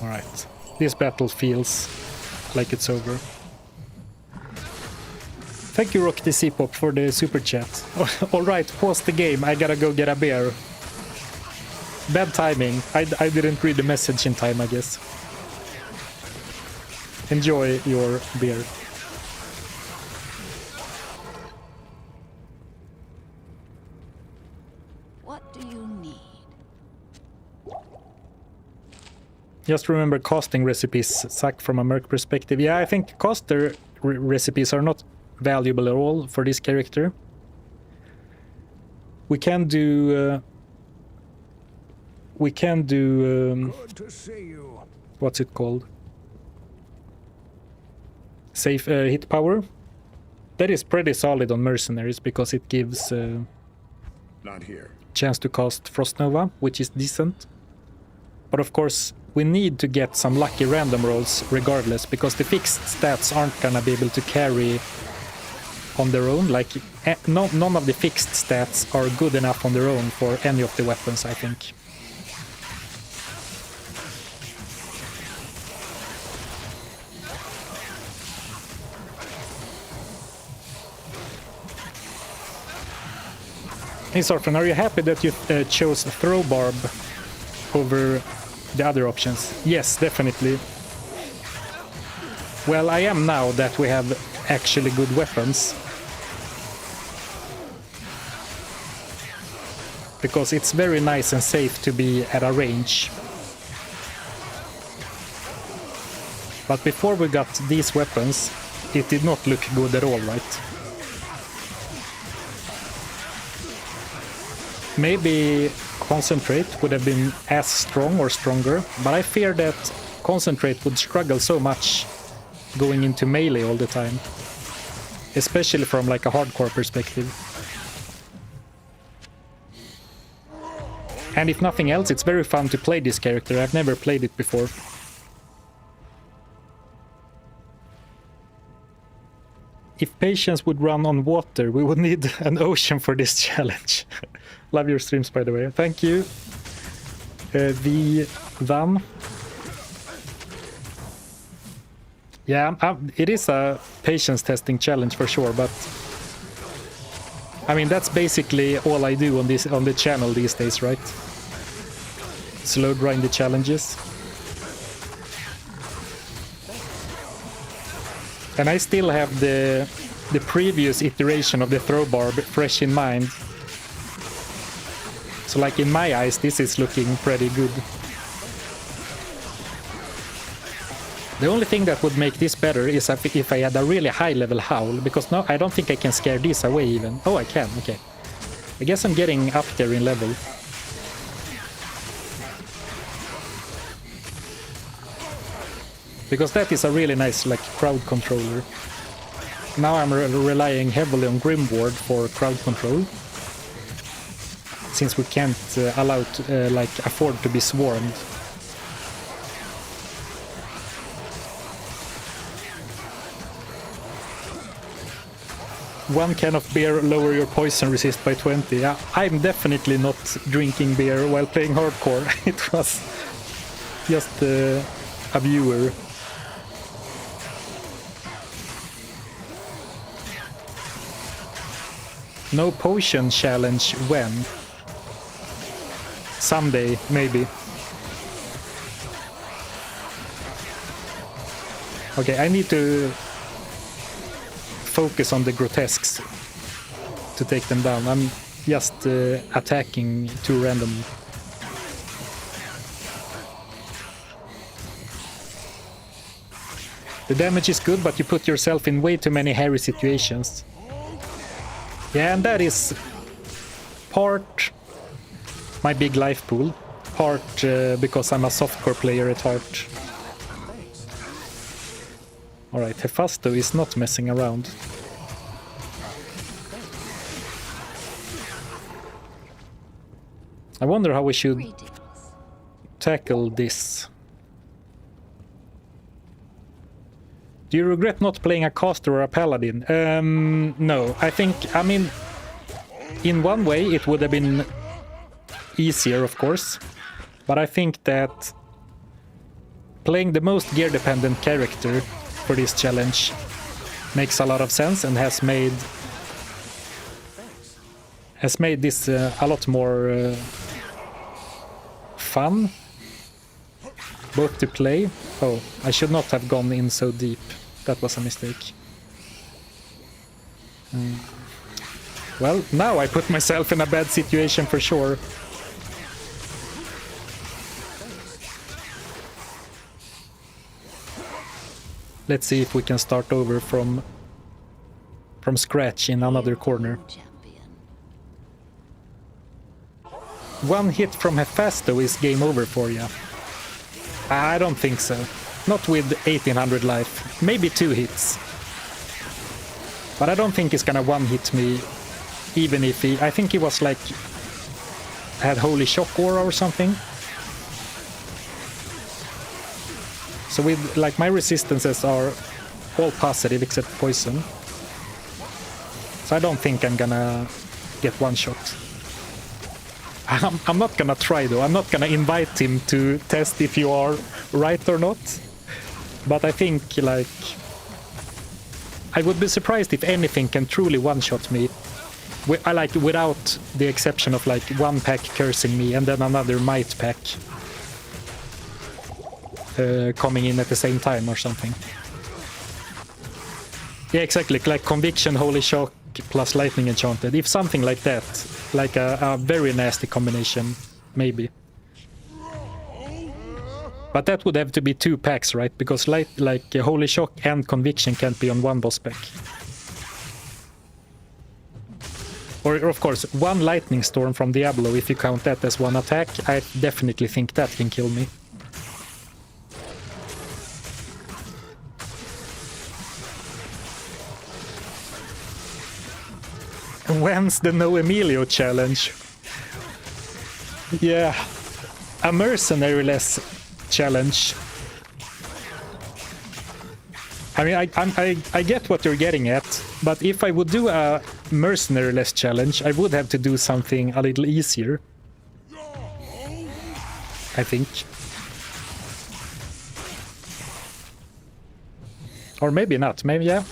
Alright, this battle feels like it's over. Thank you, Rock the C-Pop, for the super chat. Alright, pause the game, I gotta go get a beer. Bad timing, I didn't read the message in time, I guess. Enjoy your beer. What do you need? Just remember, casting recipes suck from a merc perspective. Yeah, I think caster recipes are not valuable at all for this character. We can do Good to see you. what's it called? Safe hit power. That is pretty solid on mercenaries because it gives Not here. chance to cast Frost Nova, which is decent. But of course, we need to get some lucky random rolls regardless, because the fixed stats aren't gonna be able to carry on their own. Like, none of the fixed stats are good enough on their own for any of the weapons, I think. Hey Zarfen, are you happy that you chose Throw Barb over the other options? Yes, definitely. Well, I am now that we have actually good weapons. Because it's very nice and safe to be at a range. But before we got these weapons, it did not look good at all, right? Maybe Concentrate would have been as strong or stronger, but I fear that Concentrate would struggle so much going into melee all the time. Especially from like a hardcore perspective. And if nothing else, it's very fun to play this character. I've never played it before. If Patience would run on water, we would need an ocean for this challenge. Love your streams, by the way. Thank you. The Van. Yeah, it is a patience testing challenge for sure, but I mean that's basically all I do on the channel these days, right? Slow grind the challenges. And I still have the previous iteration of the Throw Barb fresh in mind. So like in my eyes, this is looking pretty good. The only thing that would make this better is if I had a really high level howl, because now I don't think I can scare this away even. Oh, I can, okay. I guess I'm getting up there in level. Because that is a really nice like crowd controller. Now I'm relying heavily on Grimward for crowd control. Since we can't afford to be swarmed. One can of beer lower your poison resist by 20. Yeah, I'm definitely not drinking beer while playing hardcore. It was just a viewer. No potion challenge when? Someday, maybe. Okay, I need to focus on the grotesques to take them down. I'm just attacking too randomly. The damage is good, but you put yourself in way too many hairy situations. Yeah, and that is part my big life pool, part because I'm a softcore player at heart. Alright, Hephasto is not messing around. I wonder how we should tackle this. Do you regret not playing a caster or a paladin? No, I mean, in one way it would have been easier, of course, but I think that playing the most gear-dependent character for this challenge makes a lot of sense and has made this a lot more fun, both to play. Oh, I should not have gone in so deep. That was a mistake. Well, now I put myself in a bad situation for sure. Let's see if we can start over from scratch in another corner. One hit from Hephasto is game over for you. I don't think so. Not with 1800 life. Maybe 2 hits. But I don't think he's gonna one-hit me, even if he... I think he was like... had Holy Shock Aura or something. So with like my resistances are all positive except poison. So I don't think I'm gonna get one shot. I'm not gonna try though. I'm not gonna invite him to test if you are right or not. But I think like I would be surprised if anything can truly one-shot me. I like without the exception of like one pack cursing me and then another might pack coming in at the same time or something. Yeah, exactly. Like Conviction, Holy Shock plus Lightning Enchanted. If something like that, like a very nasty combination, maybe. But that would have to be 2 packs, right? Because Holy Shock and Conviction can't be on one boss pack. Or of course, one Lightning Storm from Diablo, if you count that as one attack, I definitely think that can kill me. When's the No Emilio challenge? Yeah, a mercenary-less challenge. I mean, I get what you're getting at, but if I would do a mercenary-less challenge, I would have to do something a little easier. I think. Or maybe not, maybe yeah.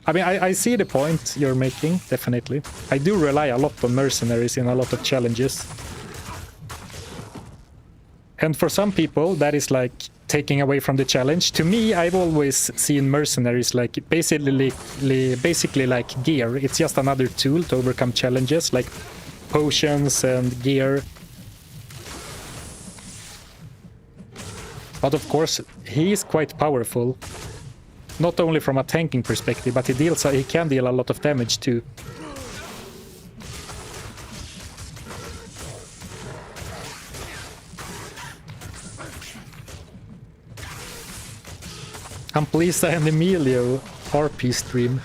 I mean, I see the point you're making, definitely. I do rely a lot on mercenaries in a lot of challenges. And for some people, that is like taking away from the challenge. To me, I've always seen mercenaries like basically like gear. It's just another tool to overcome challenges, like potions and gear. But of course, he is quite powerful. Not only from a tanking perspective, but he can deal a lot of damage too. Amplisa and Emilio RP stream.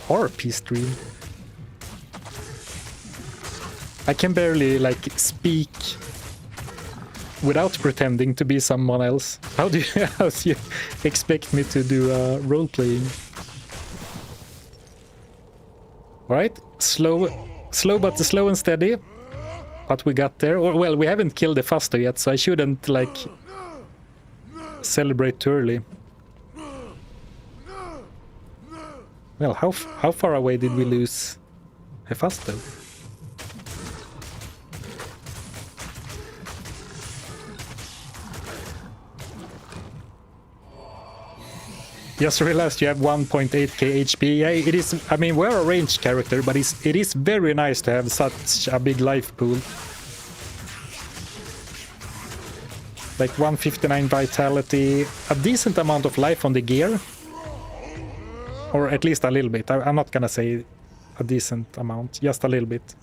RP stream? I can barely like speak without pretending to be someone else. How do you expect me to do role playing? Alright, slow and steady. But we got there. Or well, we haven't killed the Fasto yet, so I shouldn't like celebrate too early. Well, how far away did we lose Hephasto? Just realized you have 1.8k HP. Yeah, it is. I mean, we're a ranged character, but it is very nice to have such a big life pool. Like 159 vitality, a decent amount of life on the gear. Or at least a little bit. I'm not gonna say a decent amount, just a little bit.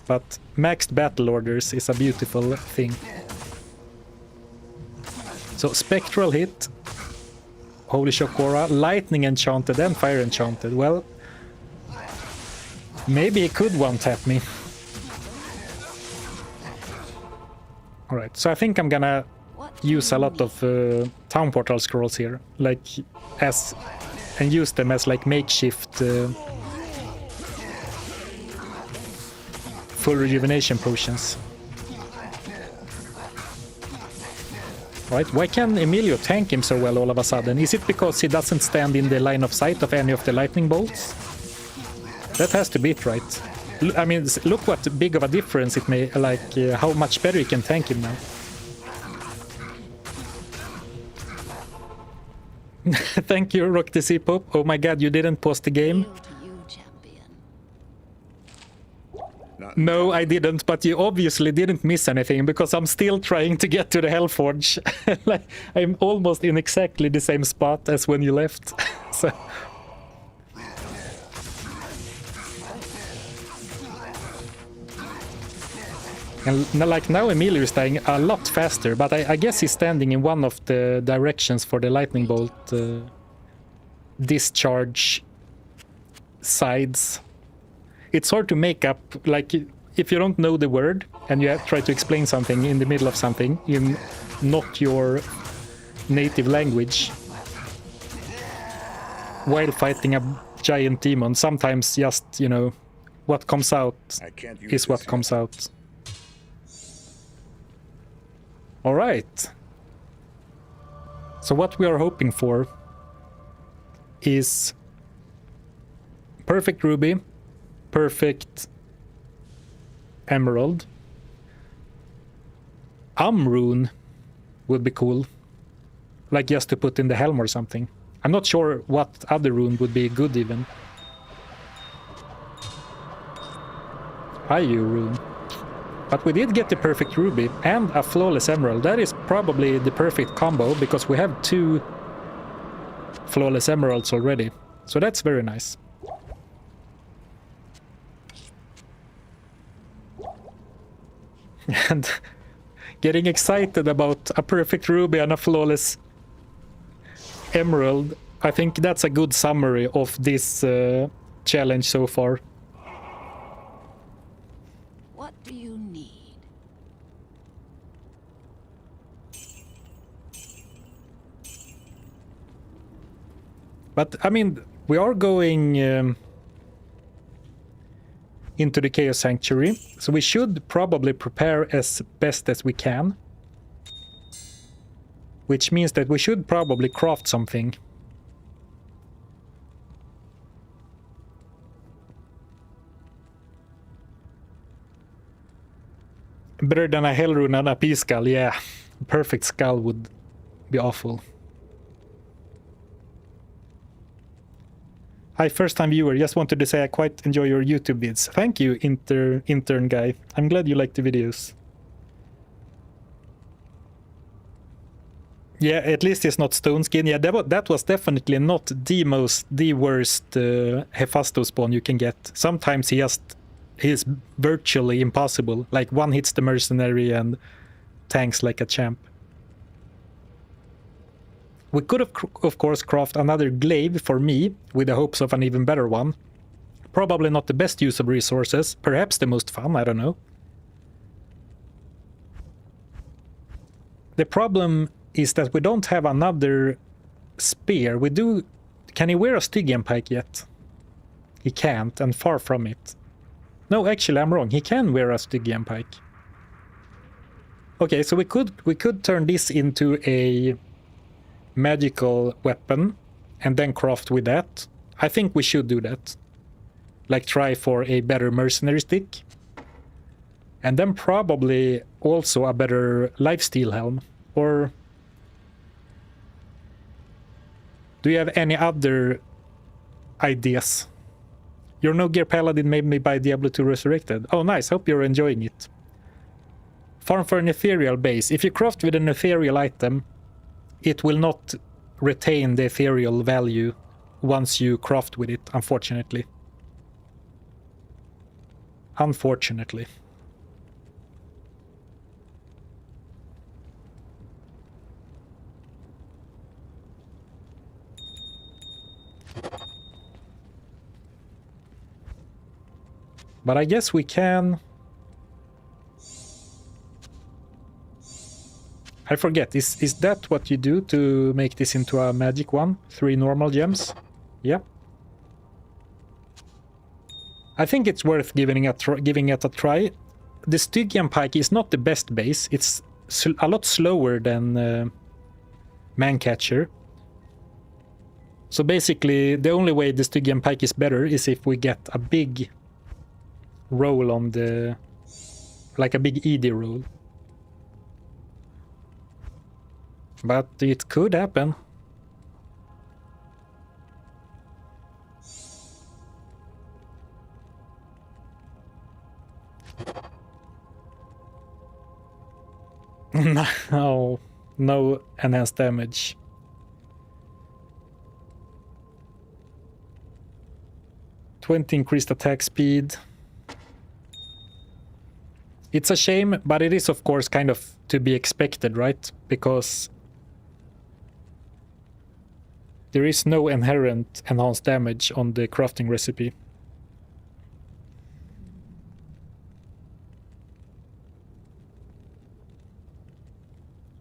But maxed battle orders is a beautiful thing. So Spectral hit, Holy Shock Aura, Lightning Enchanted and Fire Enchanted. Well, maybe he could one-tap me. Alright, so I think I'm gonna use a lot of Town Portal Scrolls here. Like, and use them as like makeshift full rejuvenation potions. Right, why can Emilio tank him so well all of a sudden? Is it because he doesn't stand in the line of sight of any of the lightning bolts? That has to be it, right? I mean, look what big of a difference it made, like how much better he can tank him now. Thank you, Rock the C-Pop. Oh my god, you didn't pause the game? No, I didn't, but you obviously didn't miss anything, because I'm still trying to get to the Hellforge. Like, I'm almost in exactly the same spot as when you left. So. And like now Emilio is dying a lot faster, but I guess he's standing in one of the directions for the lightning bolt discharge sides. It's hard to make up, like if you don't know the word and you try to explain something in the middle of something in not your native language while fighting a giant demon. Sometimes just, you know, what comes out I can't use is what this comes yet. out. All right. So what we are hoping for is perfect ruby, perfect emerald. Rune would be cool. Like just to put in the helm or something. I'm not sure what other rune would be good even. IU rune. But we did get the perfect ruby and a flawless emerald. That is probably the perfect combo because we have 2 flawless emeralds already. So that's very nice. And getting excited about a perfect ruby and a flawless emerald, I think that's a good summary of this challenge so far. What do you need? But I mean, we are going into the Chaos Sanctuary, so we should probably prepare as best as we can. Which means that we should probably craft something. Better than a Hell Rune and a Peace Skull, yeah. Perfect skull would be awful. Hi, first time viewer. Just wanted to say I quite enjoy your YouTube vids. Thank you, intern guy. I'm glad you like the videos. Yeah, at least it's not stone skin. Yeah, that was definitely not the worst Hephasto spawn you can get. Sometimes he's virtually impossible. Like one hits the mercenary and tanks like a champ. We could have, of course, craft another glaive for me with the hopes of an even better one. Probably not the best use of resources. Perhaps the most fun, I don't know. The problem is that we don't have another spear. We do... Can he wear a Stygian pike yet? He can't, and far from it. No, actually, I'm wrong. He can wear a Stygian pike. Okay, so we could turn this into a magical weapon and then craft with that. I think we should do that. Like try for a better mercenary stick. And then probably also a better lifesteal helm. Or do you have any other ideas? Your No Gear Paladin made me buy Diablo 2 Resurrected. Oh nice, hope you're enjoying it. Farm for an ethereal base. If you craft with an ethereal item, it will not retain the ethereal value once you craft with it, unfortunately. Unfortunately. But I guess we can... I forget, is that what you do to make this into a magic one? 3 normal gems? Yeah. I think it's worth giving it a try. The Stygian pike is not the best base. It's a lot slower than Mancatcher. So basically, the only way the Stygian pike is better is if we get a big roll on the... like a big ED roll. But it could happen. No, no enhanced damage. $20 increased attack speed. It's a shame, but it is of course kind of to be expected, right? Because there is no inherent enhanced damage on the crafting recipe.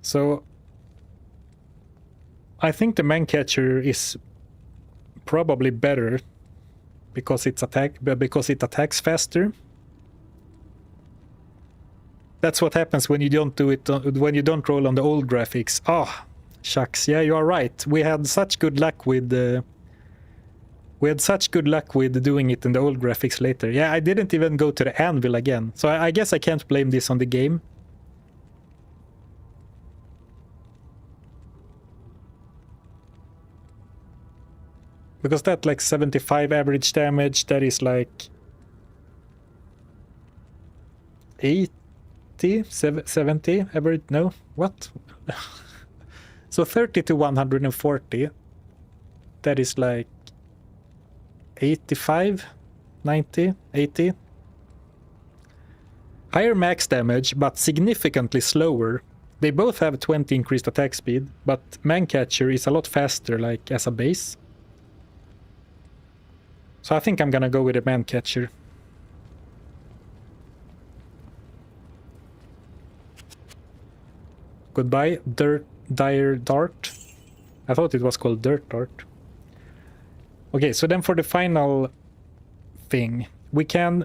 So I think the man-catcher is probably better because it attacks faster. That's what happens when you don't do it when you don't roll on the old graphics. Ah, shucks. Yeah, you are right. We had such good luck with doing it in the old graphics later. Yeah, I didn't even go to the anvil again. So I guess I can't blame this on the game. Because that like 75 average damage, that is like 80, 70 average, no, what? So 30 to 140, that is like 85, 90, 80. Higher max damage, but significantly slower. They both have 20 increased attack speed, but Man-Catcher is a lot faster, like as a base. So I think I'm gonna go with a Man-Catcher. Goodbye, Dire Dart. I thought it was called Dirt Dart. Okay, so then for the final thing, we can...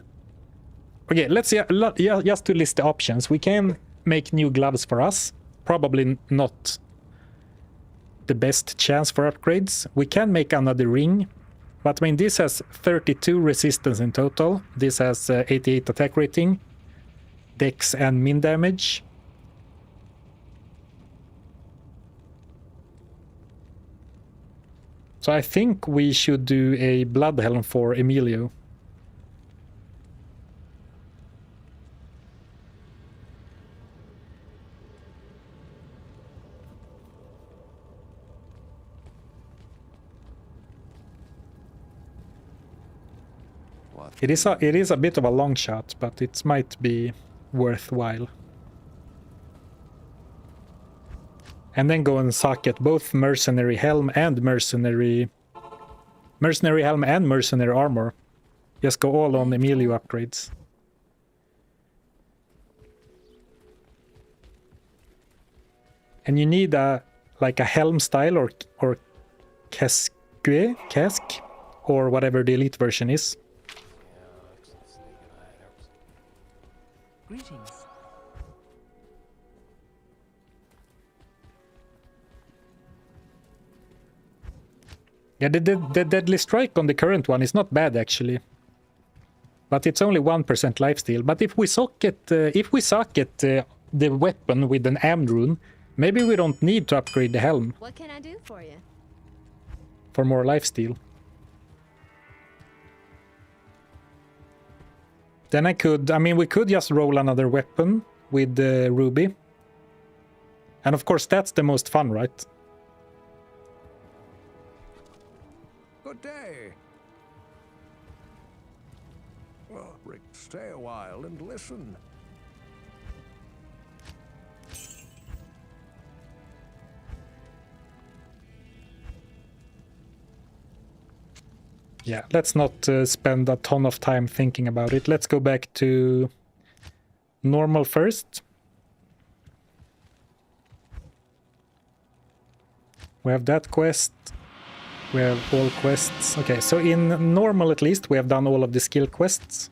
Okay, let's see, just to list the options. We can make new gloves for us. Probably not the best chance for upgrades. We can make another ring. But I mean, this has 32 resistance in total. This has 88 attack rating, dex and min damage. So I think we should do a blood helm for Emilio. It is a bit of a long shot, but it might be worthwhile. And then go and socket both mercenary helm and mercenary helm and mercenary armor. Just go all on Emilio upgrades. And you need a like a helm style or casque or whatever the elite version is. Greetings. Yeah, the deadly strike on the current one is not bad actually, but it's only 1% lifesteal. But if we socket the weapon with an Amd rune, maybe we don't need to upgrade the helm. What can I do for you? For more lifesteal. Then we could just roll another weapon with the ruby. And of course that's the most fun, right? Good day. Well, Rick, stay a while and listen. Yeah, let's not spend a ton of time thinking about it. Let's go back to normal first. We have that quest. We have all quests. Okay, so in normal at least we have done all of the skill quests.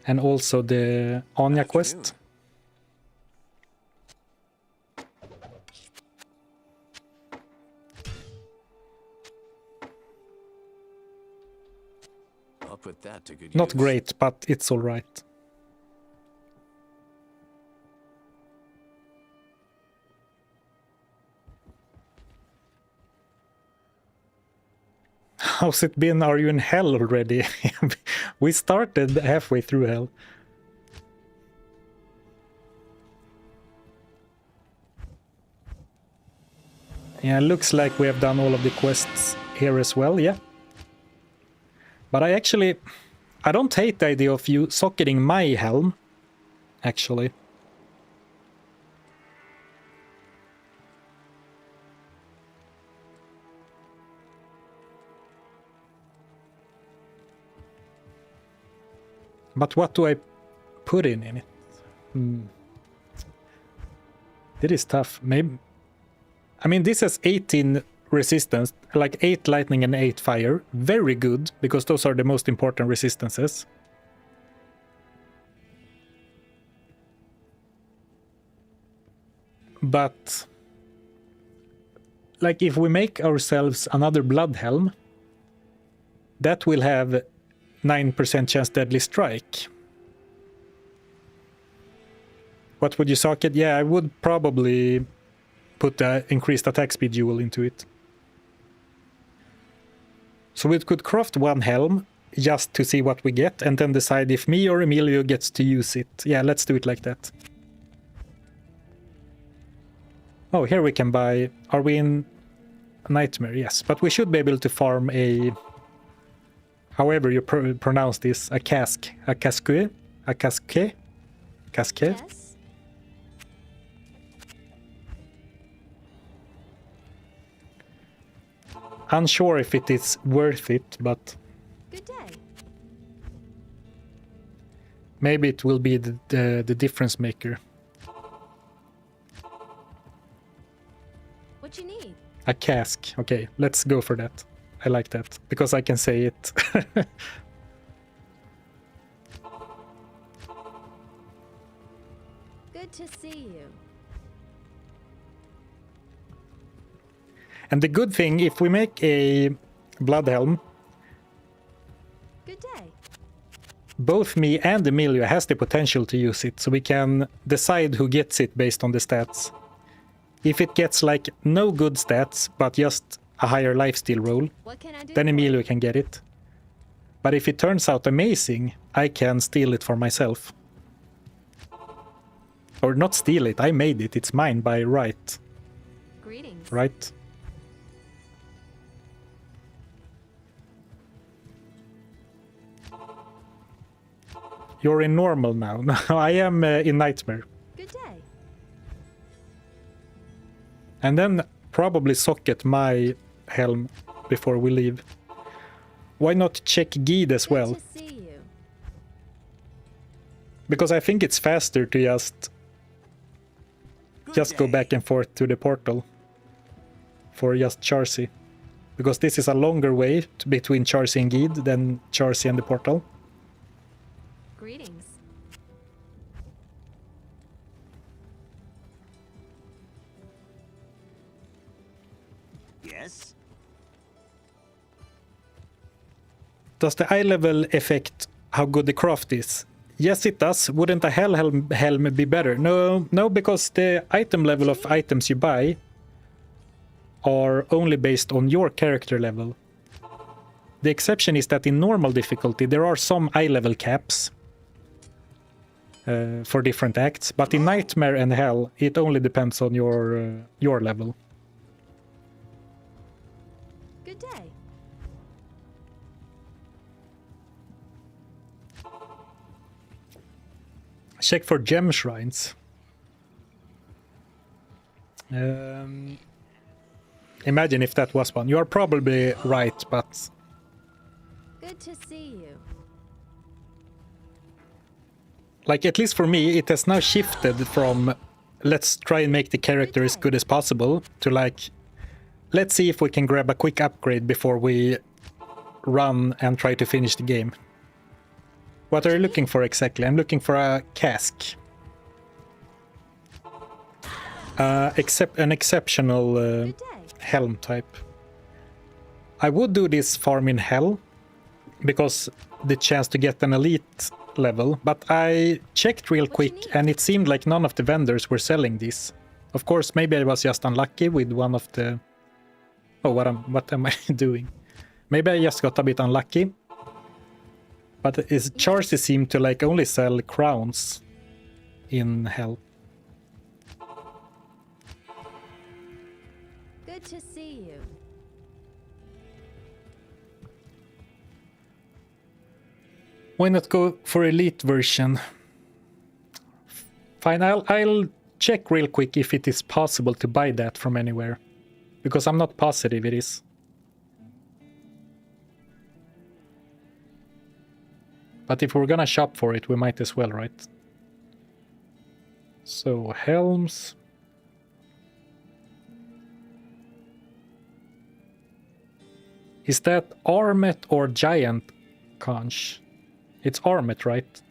And also the Anya quest. I'll put that to good use. Not great, but it's all right. How's it been? Are you in hell already? We started halfway through hell. Yeah, looks like we have done all of the quests here as well, yeah. But I don't hate the idea of you socketing my helm, actually. But what do I put in it? It is tough. Maybe. I mean, this has 18 resistance, like 8 lightning and 8 fire. Very good, because those are the most important resistances. But like if we make ourselves another blood helm, that will have 9% chance deadly strike. What would you socket? Yeah, I would probably put the increased attack speed jewel into it. So we could craft one helm just to see what we get and then decide if me or Emilio gets to use it. Yeah, let's do it like that. Oh, here we can buy... Are we in Nightmare? Yes, but we should be able to farm a... However you pronounce this, a cask. A casque? A casque? Casque? Yes. Unsure if it is worth it, but... Good day. Maybe it will be the difference maker. What you need? A cask. Okay, let's go for that. I like that, because I can say it. Good to see you. And the good thing, if we make a blood helm, Good day. both me and Emilio has the potential to use it, so we can decide who gets it based on the stats. If it gets like no good stats, but just a higher lifesteal roll, What can I do? then for you? Emilio can get it. But if it turns out amazing, I can steal it for myself. Or not steal it, I made it, it's mine by right. Greetings. Right? You're in normal now. No, I am in Nightmare. Good day. And then probably socket my helm before we leave. Why not check Guide as well? Good to see you. Because I think it's faster to just go back and forth to the portal for just Charcy. Because this is a longer way between Charcy and Guide than Charcy and the portal. Greetings. Yes? Does the eye level affect how good the craft is? Yes, it does. Wouldn't a helm be better? No, because the item level of items you buy are only based on your character level. The exception is that in normal difficulty there are some eye level caps for different acts, but in Nightmare and Hell it only depends on your level. Good day. Check for gem shrines. Imagine if that was one. You are probably right, but Good to see you. like at least for me, it has now shifted from let's try and make the character as good as possible to like let's see if we can grab a quick upgrade before we run and try to finish the game. What are you looking for exactly? I'm looking for a cask. An exceptional Good day. helm type. I would do this farm in Hell because the chance to get an elite level, but I checked real quick and it seemed like none of the vendors were selling this. Of course, maybe I was just unlucky with one of the... Oh, what am I doing? Maybe I just got a bit unlucky. But Charcy seemed to like only sell crowns in Hell. Good to see you. Why not go for elite version? Fine, I'll check real quick if it is possible to buy that from anywhere. Because I'm not positive it is. But if we're gonna shop for it, we might as well, right? So, helms. Is that Armet or Giant Conch? It's Armet, right?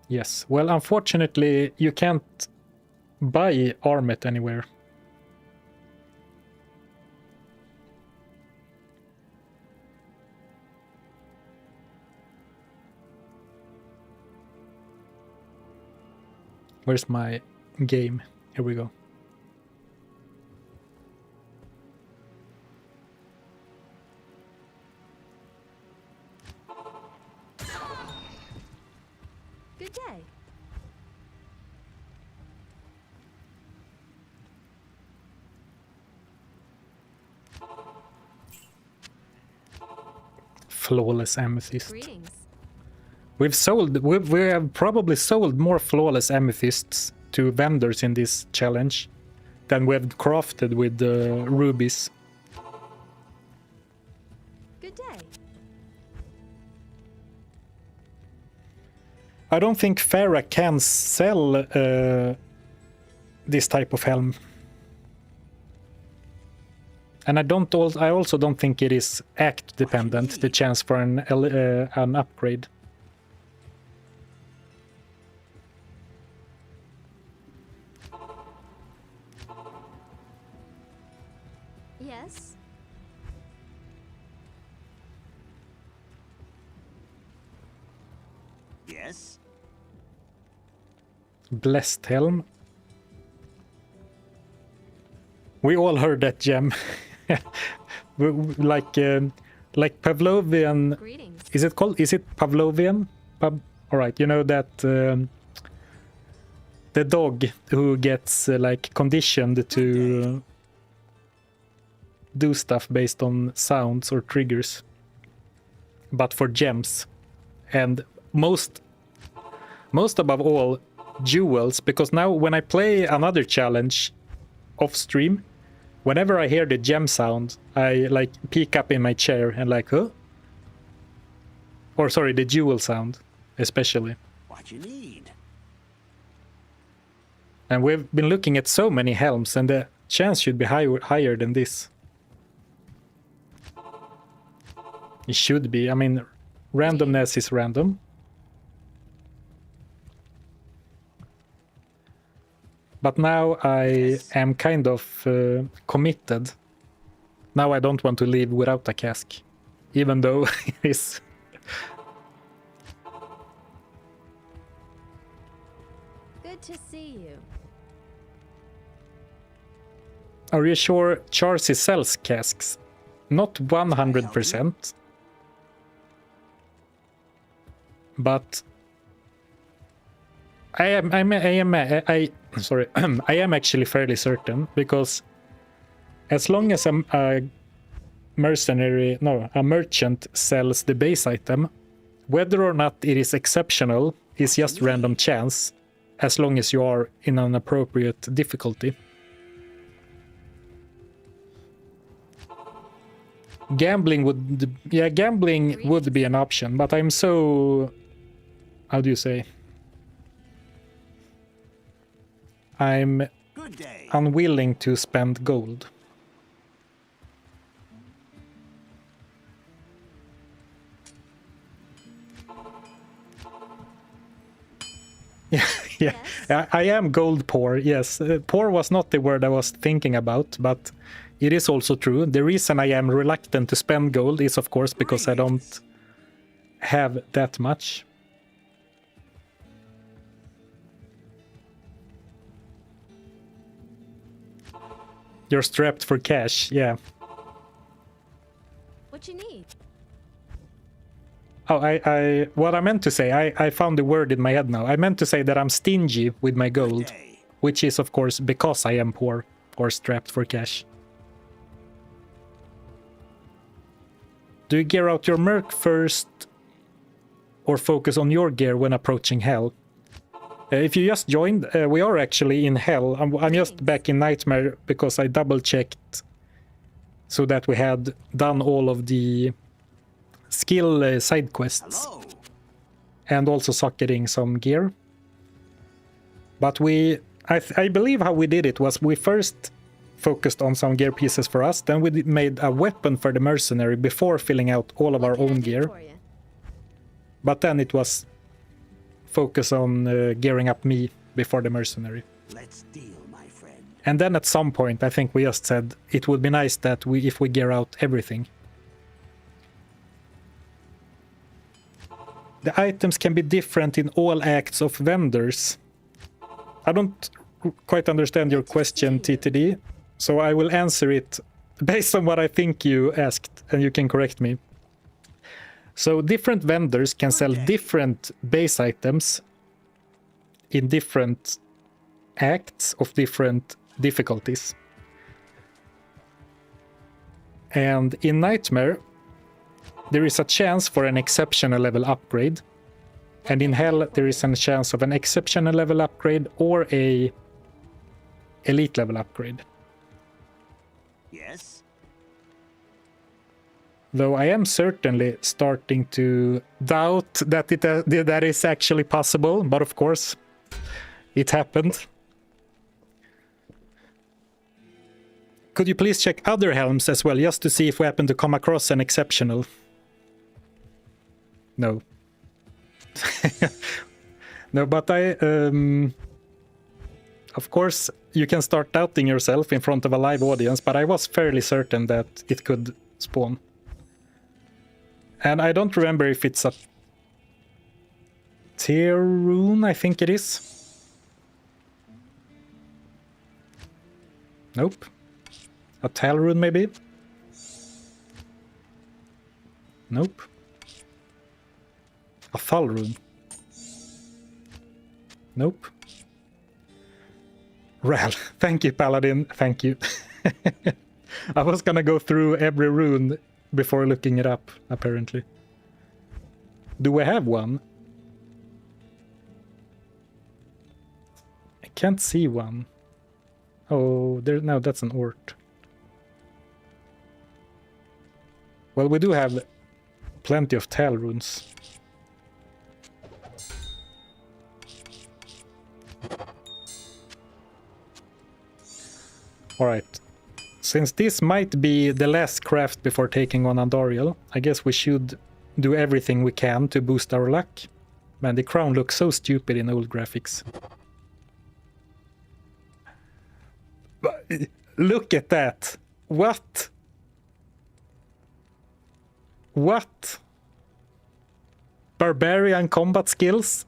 Yes. Well, unfortunately, you can't buy Armet anywhere. Where's my game? Here we go. Good day. Flawless amethyst. Greetings. We have probably sold more flawless amethysts to vendors in this challenge than we have crafted with rubies. Good day. I don't think Farah can sell this type of helm. And I also don't think it is act dependent, the chance for an upgrade. Yes. Yes? Blessed helm. We all heard that gem. like Pavlovian. Greetings. Is it Pavlovian? All right, you know that the dog who gets like conditioned to do stuff based on sounds or triggers, but for gems, and most above all jewels, because now when I play another challenge off stream, whenever I hear the gem sound, I like peek up in my chair and like, huh? Or sorry, the jewel sound, especially. What you need? And we've been looking at so many helms, and the chance should be higher than this. It should be. I mean, randomness is random. But now I am kind of committed. Now I don't want to leave without a cask, even though it is. Good to see you. Are you sure Charcy sells casks? Not 100%. But I am actually fairly certain, because as long as a merchant sells the base item, whether or not it is exceptional is just random chance, as long as you are in an appropriate difficulty. Gambling would be an option, but I'm so, how do you say? I'm unwilling to spend gold. Yeah, I am gold poor, yes. Poor was not the word I was thinking about, but it is also true. The reason I am reluctant to spend gold is, of course, because I don't have that much. You're strapped for cash, yeah. What you need? Oh, what I meant to say, I found the word in my head now. I meant to say that I'm stingy with my gold, which is, of course, because I am poor or strapped for cash. Do you gear out your merc first or focus on your gear when approaching hell? If you just joined, we are actually in hell. I'm just back in Nightmare because I double-checked so that we had done all of the skill side quests. Hello. And also socketing some gear. But I believe how we did it was we first focused on some gear pieces for us, then we made a weapon for the mercenary before filling out all of our own gear. But then it was focus on gearing up me before the mercenary. Let's deal, my friend. And then at some point, I think we just said it would be nice that if we gear out everything. The items can be different in all acts of vendors. I don't quite understand your question, TTD, so I will answer it based on what I think you asked, and you can correct me. So different vendors can sell different base items in different acts of different difficulties. And in Nightmare, there is a chance for an exceptional level upgrade. And in Hell, there is a chance of an exceptional level upgrade or a elite level upgrade. Yes? Though I am certainly starting to doubt that that is actually possible, but of course, it happened. Could you please check other helms as well, just to see if we happen to come across an exceptional? No. No, but of course, you can start doubting yourself in front of a live audience, but I was fairly certain that it could spawn. And I don't remember if it's a tier rune, I think it is. Nope. A Tal rune, maybe? Nope. A Thal rune? Nope. Ral, thank you, Paladin, thank you. I was gonna go through every rune before looking it up, apparently. Do we have one? I can't see one. Oh, no, that's an Ort. Well, we do have plenty of Tal runes. Alright. Since this might be the last craft before taking on Andariel, I guess we should do everything we can to boost our luck. Man, the crown looks so stupid in old graphics. But look at that! What? What? Barbarian combat skills?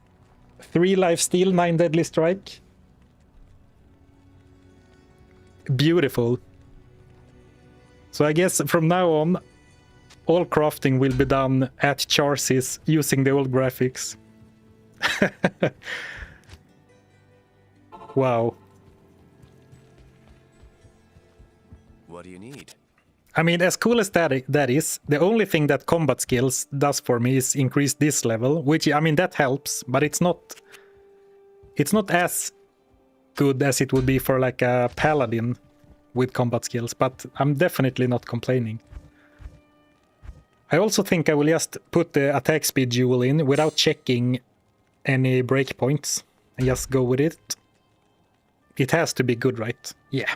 3 lifesteal, 9 deadly strike? Beautiful. So I guess from now on, all crafting will be done at Charsy's using the old graphics. Wow. What do you need? I mean, as cool as that is, the only thing that combat skills does for me is increase this level, which, I mean, that helps, but it's not as good as it would be for like a paladin with combat skills, but I'm definitely not complaining. I also think I will just put the attack speed jewel in without checking any breakpoints and just go with it. It has to be good, right? Yeah.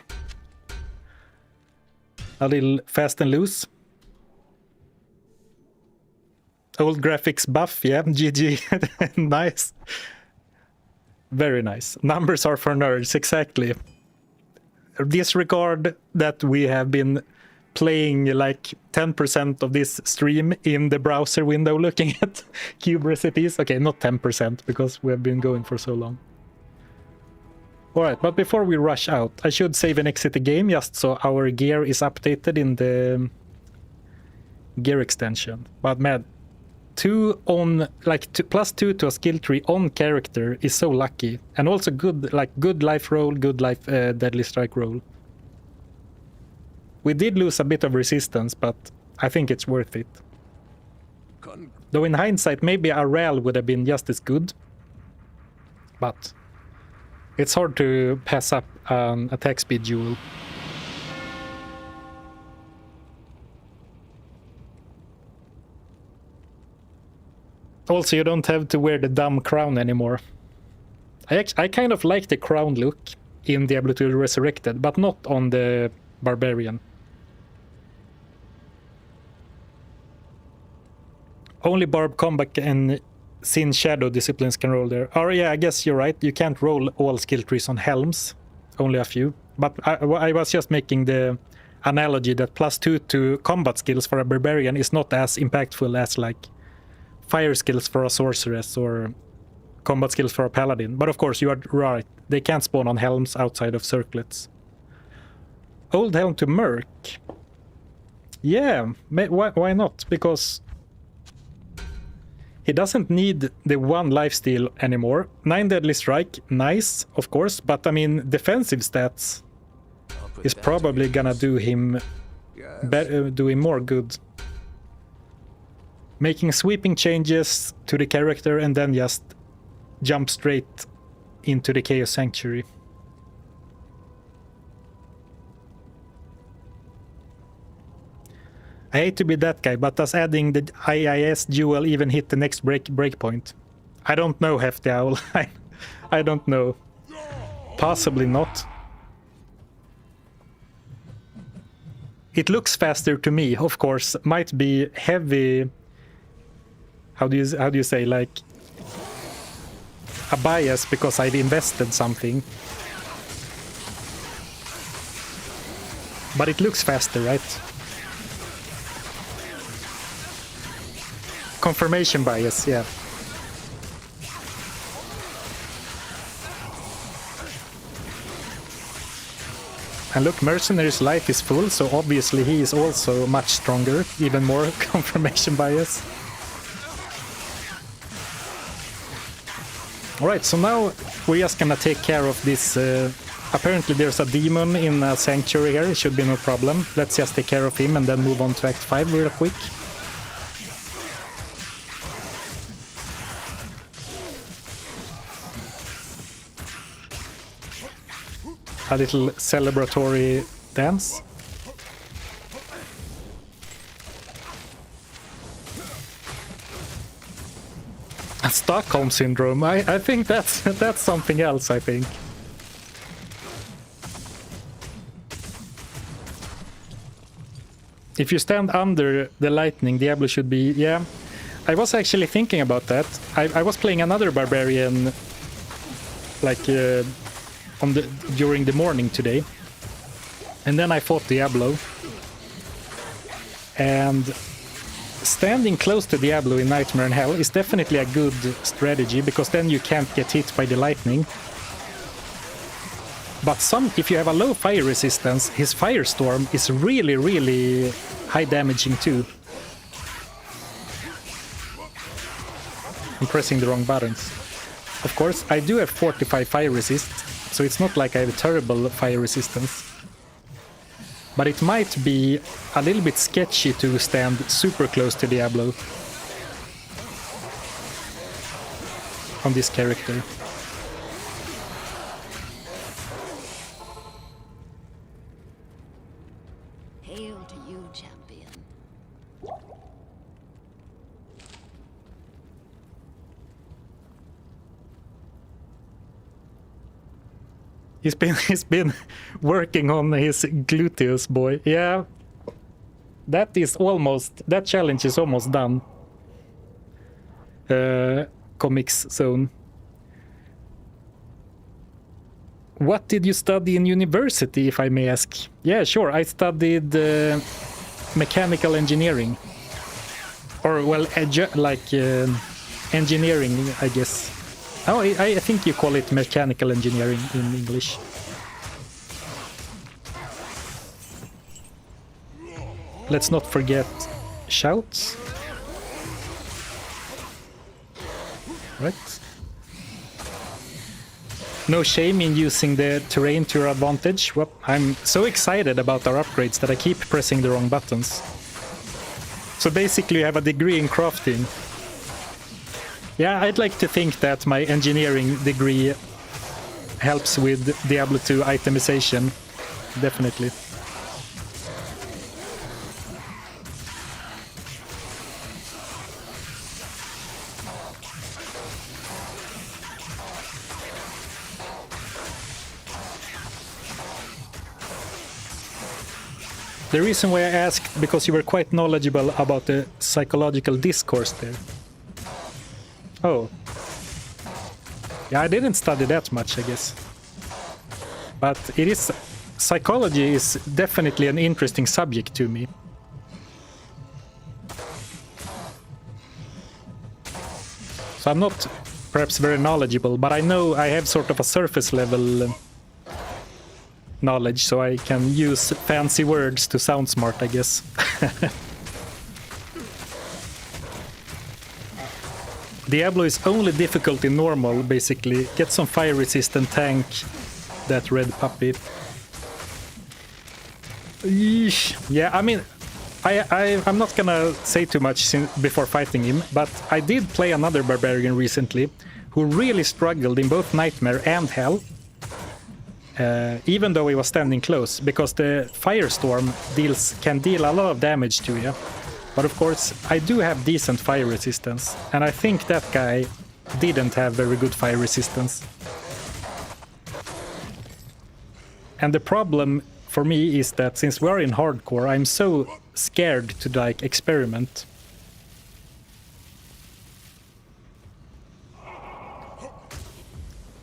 A little fast and loose. Old graphics buff, yeah, GG. Nice. Very nice. Numbers are for nerds, exactly. Disregard that we have been playing like 10% of this stream in the browser window looking at cube recipes. Okay, not 10% because we have been going for so long. Alright, but before we rush out, I should save and exit the game just so our gear is updated in the gear extension. But man, +2 to a skill tree on character is so lucky, and also good life roll, good life deadly strike roll. We did lose a bit of resistance, but I think it's worth it. Though in hindsight, maybe a Ral would have been just as good, but it's hard to pass up an attack speed jewel. Also, you don't have to wear the dumb crown anymore. I kind of like the crown look in Diablo 2 Resurrected, but not on the Barbarian. Only Barb Combat and Sin Shadow disciplines can roll there. Oh yeah, I guess you're right. You can't roll all skill trees on helms, only a few. But I was just making the analogy that +2 to combat skills for a Barbarian is not as impactful as like fire skills for a Sorceress or combat skills for a Paladin. But of course, you are right. They can't spawn on helms outside of circlets. Old Helm to Merc. Yeah, why not? Because he doesn't need the 1 lifesteal anymore. 9 Deadly Strike, nice, of course. But I mean, defensive stats is probably gonna do him more good. Making sweeping changes to the character and then just jump straight into the Chaos Sanctuary. I hate to be that guy, but does adding the IIS duel even hit the next breakpoint? I don't know, Hefty Owl. I don't know. Possibly not. It looks faster to me, of course. Might be heavy. How do you say, like a bias because I've invested something. But it looks faster, right? Confirmation bias, yeah. And look, Mercenary's life is full, so obviously he is also much stronger, even more confirmation bias. Alright, so now we're just gonna take care of this. Apparently there's a demon in a sanctuary here, it should be no problem. Let's just take care of him and then move on to Act 5 real quick. A little celebratory dance. Stockholm Syndrome, I think that's something else, I think. If you stand under the lightning, Diablo should be... Yeah, I was actually thinking about that. I was playing another Barbarian like during the morning today. And then I fought Diablo. And standing close to Diablo in Nightmare in Hell is definitely a good strategy, because then you can't get hit by the lightning. But if you have a low fire resistance, his Firestorm is really, really high damaging too. I'm pressing the wrong buttons. Of course, I do have 45 fire resist, so it's not like I have a terrible fire resistance. But it might be a little bit sketchy to stand super close to Diablo on this character. Hail to you, champion. He's been working on his gluteus, boy. Yeah, that challenge is almost done. Comics Zone. What did you study in university, if I may ask? Yeah, sure. I studied mechanical engineering, or well, engineering, I guess. Oh, I think you call it mechanical engineering in English. Let's not forget shouts. Right. No shame in using the terrain to your advantage. Well, I'm so excited about our upgrades that I keep pressing the wrong buttons. So basically you have a degree in crafting. Yeah, I'd like to think that my engineering degree helps with Diablo 2 itemization. Definitely. The reason why I asked, because you were quite knowledgeable about the psychological discourse there. Oh. Yeah, I didn't study that much, I guess. But it is... Psychology is definitely an interesting subject to me. So I'm not perhaps very knowledgeable, but I know I have sort of a surface level knowledge, so I can use fancy words to sound smart, I guess. Diablo is only difficult in normal, basically. Get some fire resistant tank, that red puppy. Eesh. Yeah, I mean, I'm not gonna say too much before fighting him, but I did play another barbarian recently who really struggled in both Nightmare and Hell, even though he was standing close, because the Firestorm can deal a lot of damage to you. But of course, I do have decent fire resistance, and I think that guy didn't have very good fire resistance. And the problem for me is that since we're in hardcore, I'm so scared to like experiment.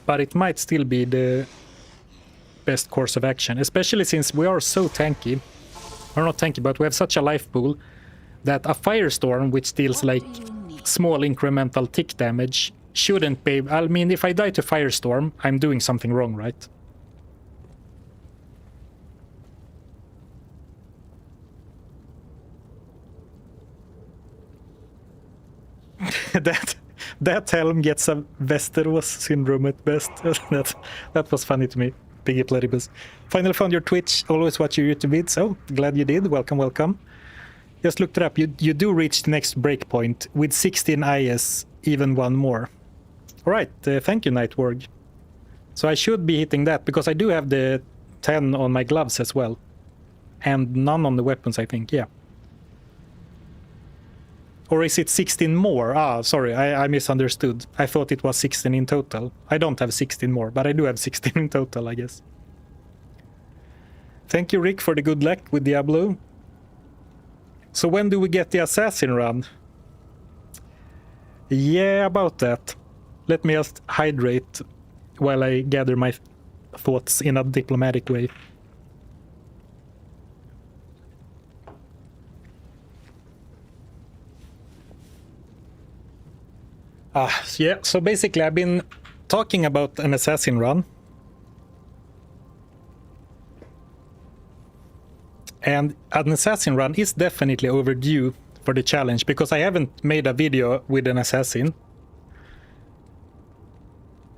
But it might still be the best course of action, especially since we are so tanky. Or not tanky, but we have such a life pool that a Firestorm, which deals like small incremental tick damage, shouldn't be... I mean, if I die to Firestorm, I'm doing something wrong, right? that helm gets a Westeros syndrome at best. that was funny to me. Piggy Platypus. Finally found your Twitch. Always watch your YouTube vids. Oh, glad you did. Welcome, welcome. Just looked it up. You do reach the next breakpoint with 16 IS, even one more. All right. Thank you, Nightwarg. So I should be hitting that because I do have the 10 on my gloves as well, and none on the weapons, I think. Yeah. Or is it 16 more? Ah, sorry, I misunderstood. I thought it was 16 in total. I don't have 16 more, but I do have 16 in total, I guess. Thank you, Rick, for the good luck with Diablo. So when do we get the assassin run? Yeah, about that. Let me just hydrate while I gather my thoughts in a diplomatic way. Yeah, so basically I've been talking about an assassin run. And an assassin run is definitely overdue for the challenge, because I haven't made a video with an assassin.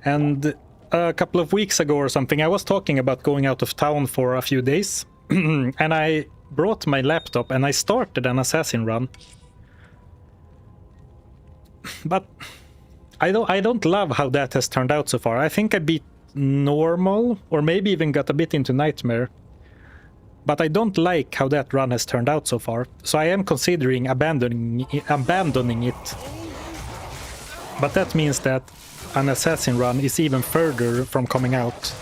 And a couple of weeks ago or something, I was talking about going out of town for a few days. And I brought my laptop and I started an assassin run. But I don't love how that has turned out so far. I think I beat normal, or maybe even got a bit into nightmare. But I don't like how that run has turned out so far. So I am considering abandoning it. But that means that an assassin run is even further from coming out.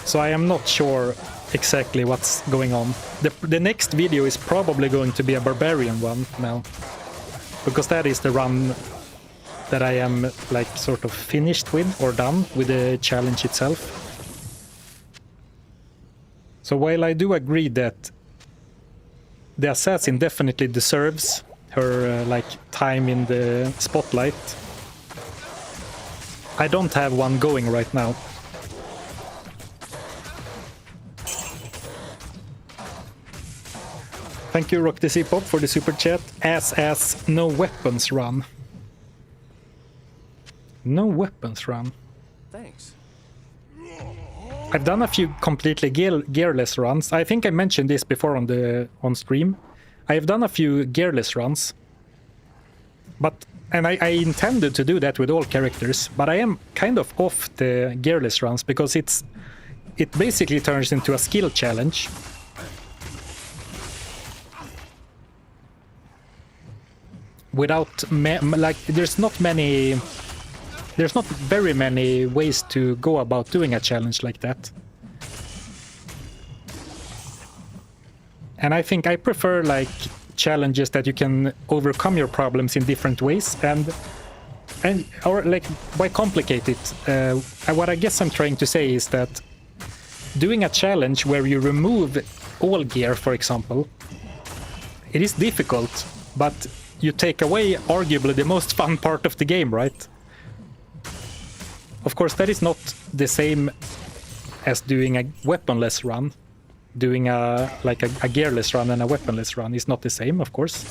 So I am not sure exactly what's going on. The next video is probably going to be a barbarian one now, because that is the run that I am like sort of finished with or done with the challenge itself. So while I do agree that the assassin definitely deserves her like time in the spotlight, I don't have one going right now. Thank you, Rock the C-Pop, for the super chat. Ass no weapons run. No weapons run. Thanks. I've done a few completely gearless runs. I think I mentioned this before on stream. I have done a few gearless runs. And I intended to do that with all characters, but I am kind of off the gearless runs because it basically turns into a skill challenge. Without there's not very many ways to go about doing a challenge like that. And I think I prefer like challenges that you can overcome your problems in different ways, and or like, why complicate it? What I guess I'm trying to say is that doing a challenge where you remove all gear, for example, it is difficult, but you take away arguably the most fun part of the game, right? Of course, that is not the same as doing a weaponless run. Doing a gearless run and a weaponless run is not the same, of course.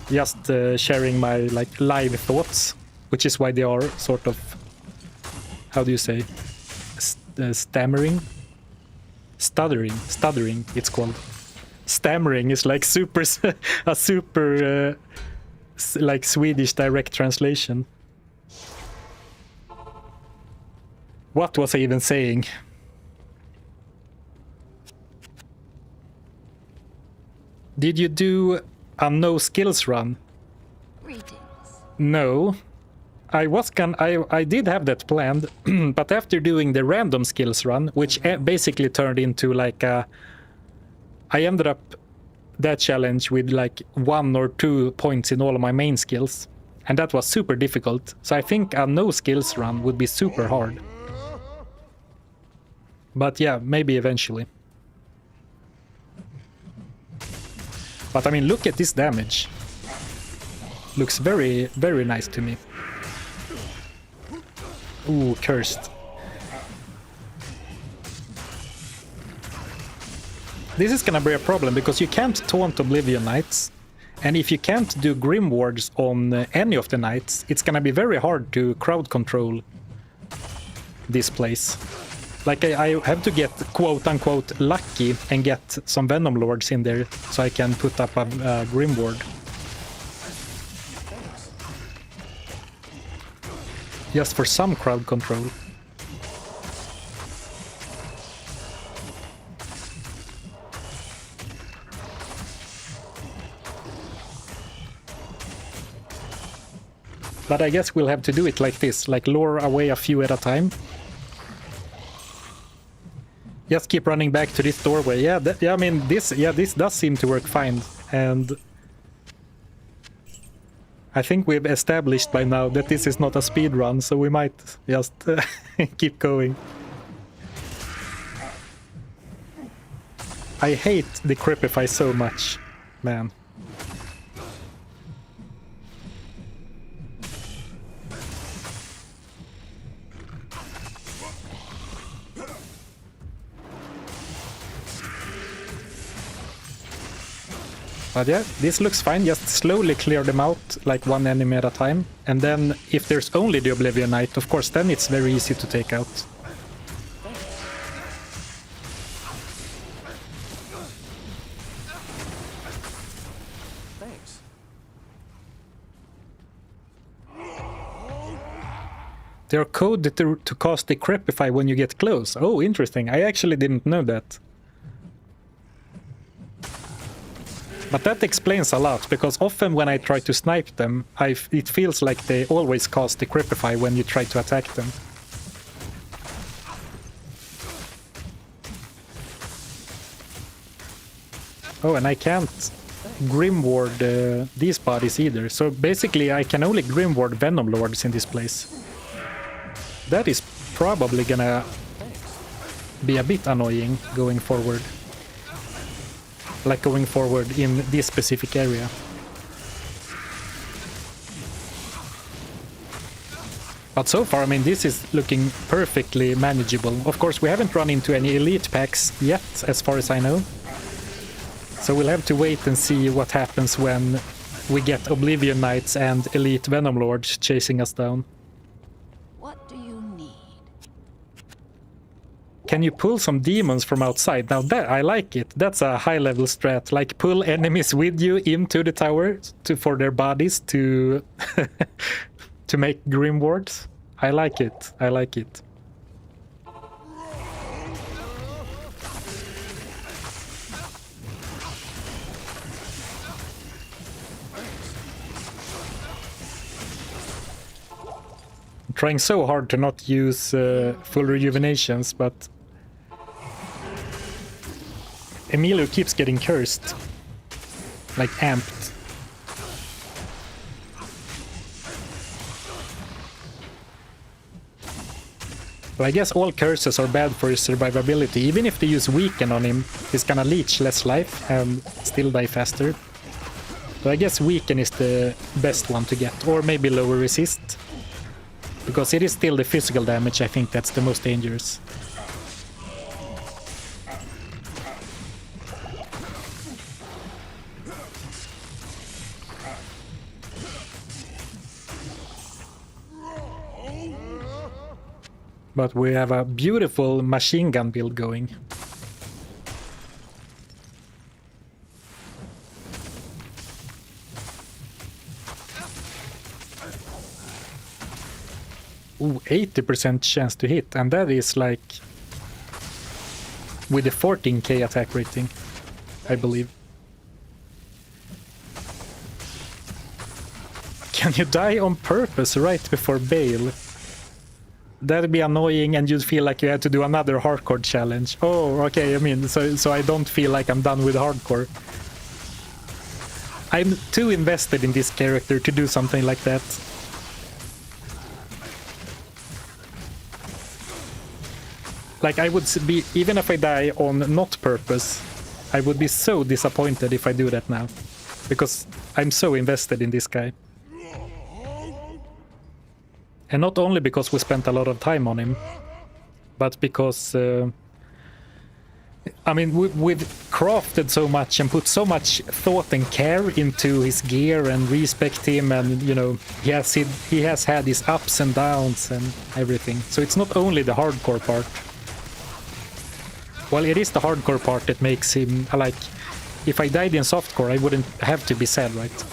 Just sharing my like live thoughts, which is why they are sort of, how do you say, stuttering, it's called. Stammering is like super a super like Swedish direct translation. What was I even saying? Did you do a no skills run? Greetings. No. I did have that planned, but after doing the random skills run, which basically turned into like a... I ended up that challenge with like 1 or 2 points in all of my main skills, and that was super difficult. So I think a no skills run would be super hard. But yeah, maybe eventually. But I mean, look at this damage. Looks very, very nice to me. Ooh, cursed. This is gonna be a problem because you can't taunt Oblivion Knights. And if you can't do Grim Wards on any of the knights, it's gonna be very hard to crowd control this place. Like, I have to get quote-unquote lucky and get some Venom Lords in there so I can put up a Grim Ward. Just for some crowd control. But I guess we'll have to do it like this, like lure away a few at a time. Just keep running back to this doorway. Yeah, yeah. I mean, this does seem to work fine, and I think we've established by now that this is not a speed run, so we might just keep going. I hate the Cripify so much, man. But yeah, this looks fine. Just slowly clear them out, like one enemy at a time. And then if there's only the Oblivion Knight, of course, then it's very easy to take out. Thanks. There are code to cast the Crepify when you get close. Oh, interesting. I actually didn't know that. But that explains a lot, because often when I try to snipe them, it feels like they always cast the Crepify when you try to attack them. Oh, and I can't Grim Ward these bodies either. So basically I can only Grim Ward Venom Lords in this place. That is probably gonna be a bit annoying going forward. Like going forward in this specific area. But so far, I mean, this is looking perfectly manageable. Of course, we haven't run into any elite packs yet, as far as I know. So we'll have to wait and see what happens when we get Oblivion Knights and elite Venom Lords chasing us down. What do you need? Can you pull some demons from outside? Now that I like it. That's a high level strat. Like pull enemies with you into the tower for their bodies to to make Grim Wards. I like it. I like it. I'm trying so hard to not use full rejuvenations, but Emilio keeps getting cursed. Like amped. Well, I guess all curses are bad for his survivability. Even if they use weaken on him, he's gonna leech less life and still die faster. So I guess weaken is the best one to get, or maybe lower resist. Because it is still the physical damage, I think that's the most dangerous. But we have a beautiful machine gun build going. Ooh, 80% chance to hit, and that is like with a 14k attack rating, I believe. Can you die on purpose right before bail? That'd be annoying, and you'd feel like you had to do another hardcore challenge. Oh, okay, I mean, so I don't feel like I'm done with hardcore. I'm too invested in this character to do something like that. Like, I would be, even if I die on not purpose, I would be so disappointed if I do that now. Because I'm so invested in this guy. And not only because we spent a lot of time on him, but because, I mean, we've crafted so much and put so much thought and care into his gear and respect him, and, you know, he has had his ups and downs and everything. So it's not only the hardcore part. Well, it is the hardcore part that makes him, like, if I died in softcore, I wouldn't have to be sad, right?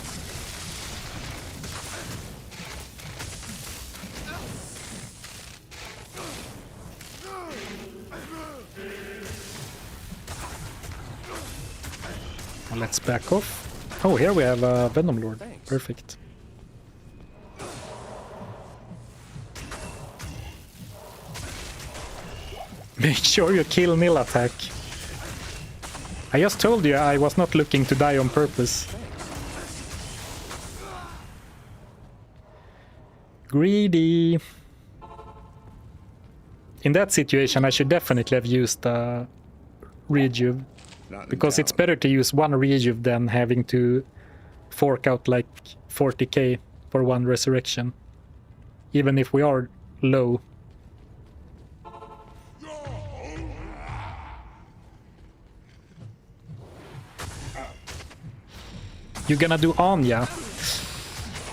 Let's back off. Oh, here we have a Venom Lord. Thanks. Perfect. Make sure you kill nil attack. I just told you I was not looking to die on purpose. Greedy. In that situation, I should definitely have used Rejuve. Because it's better to use one Rejuve than having to fork out like 40k for one resurrection. Even if we are low. You're gonna do Anya?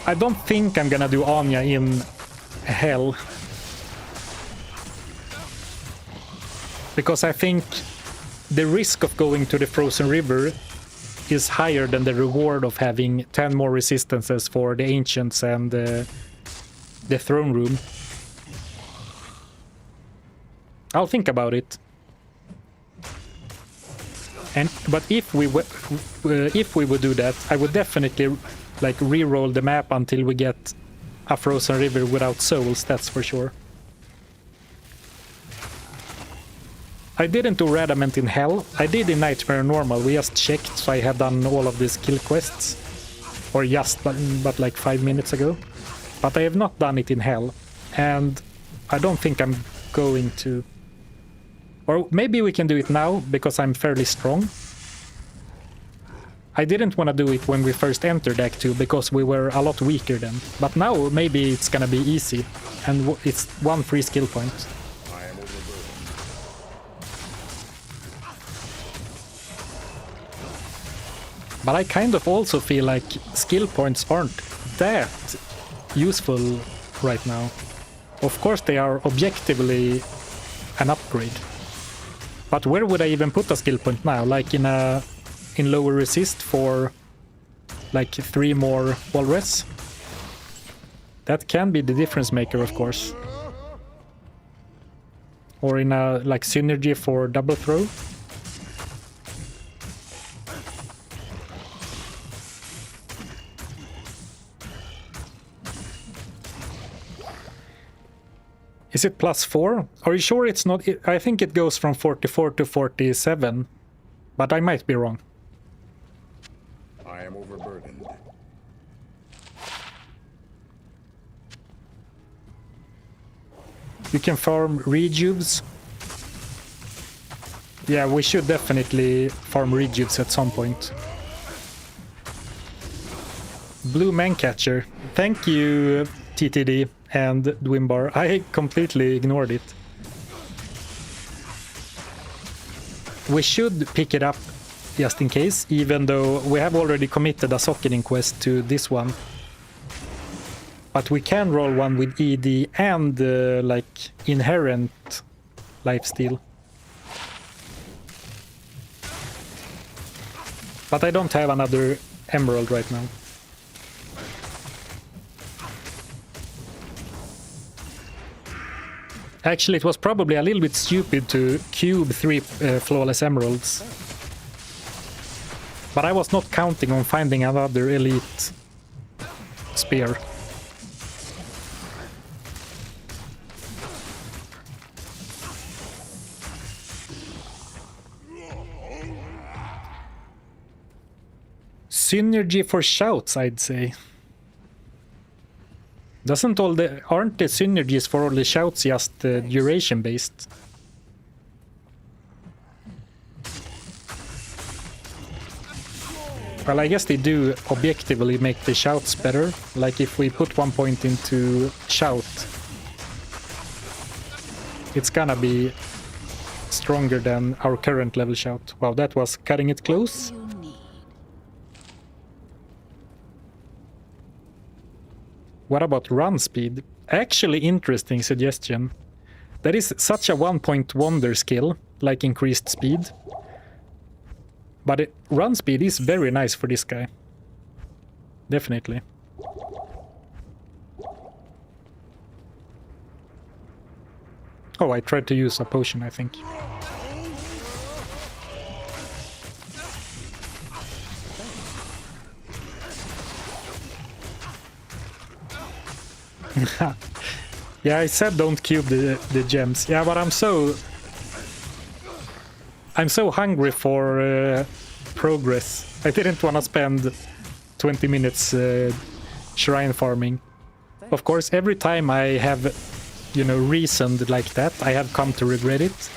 I don't think I'm gonna do Anya in Hell. Because I think the risk of going to the frozen river is higher than the reward of having 10 more resistances for the ancients and the throne room. I'll think about it. But if we would do that, I would definitely like re-roll the map until we get a frozen river without souls, that's for sure. I didn't do Radament in Hell. I did in Nightmare Normal. We just checked, so I have done all of these kill quests. Or just, but like 5 minutes ago. But I have not done it in Hell. And I don't think I'm going to. Or maybe we can do it now, because I'm fairly strong. I didn't want to do it when we first entered Act 2, because we were a lot weaker then. But now maybe it's gonna be easy. And it's one free skill point. But I kind of also feel like skill points aren't that useful right now. Of course they are objectively an upgrade. But where would I even put a skill point now? Like in lower resist for like 3 more wall res? That can be the difference maker, of course. Or in a like synergy for double throw. Is it +4? Are you sure it's not? I think it goes from 44 to 47. but I might be wrong. I am overburdened. You can farm rejuves. Yeah, we should definitely farm rejuves at some point. Blue Mancatcher. Thank you, TTD and Dwimbar. I completely ignored it. We should pick it up just in case, even though we have already committed a socketing quest to this one. But we can roll one with ED and like inherent lifesteal. But I don't have another emerald right now. Actually, it was probably a little bit stupid to cube 3 flawless emeralds. But I was not counting on finding another elite spear. Synergy for shouts, I'd say. Aren't the synergies for all the shouts just duration based? Well, I guess they do objectively make the shouts better. Like if we put 1 point into shout, it's gonna be stronger than our current level shout. Wow, that was cutting it close. What about run speed? Actually, interesting suggestion. That is such a 1-point wonder skill, like increased speed. But run speed is very nice for this guy. Definitely. Oh, I tried to use a potion, I think. Yeah, I said don't cube the gems. Yeah, but I'm so hungry for progress. I didn't want to spend 20 minutes shrine farming. Of course, every time I have, you know, reasoned like that, I have come to regret it.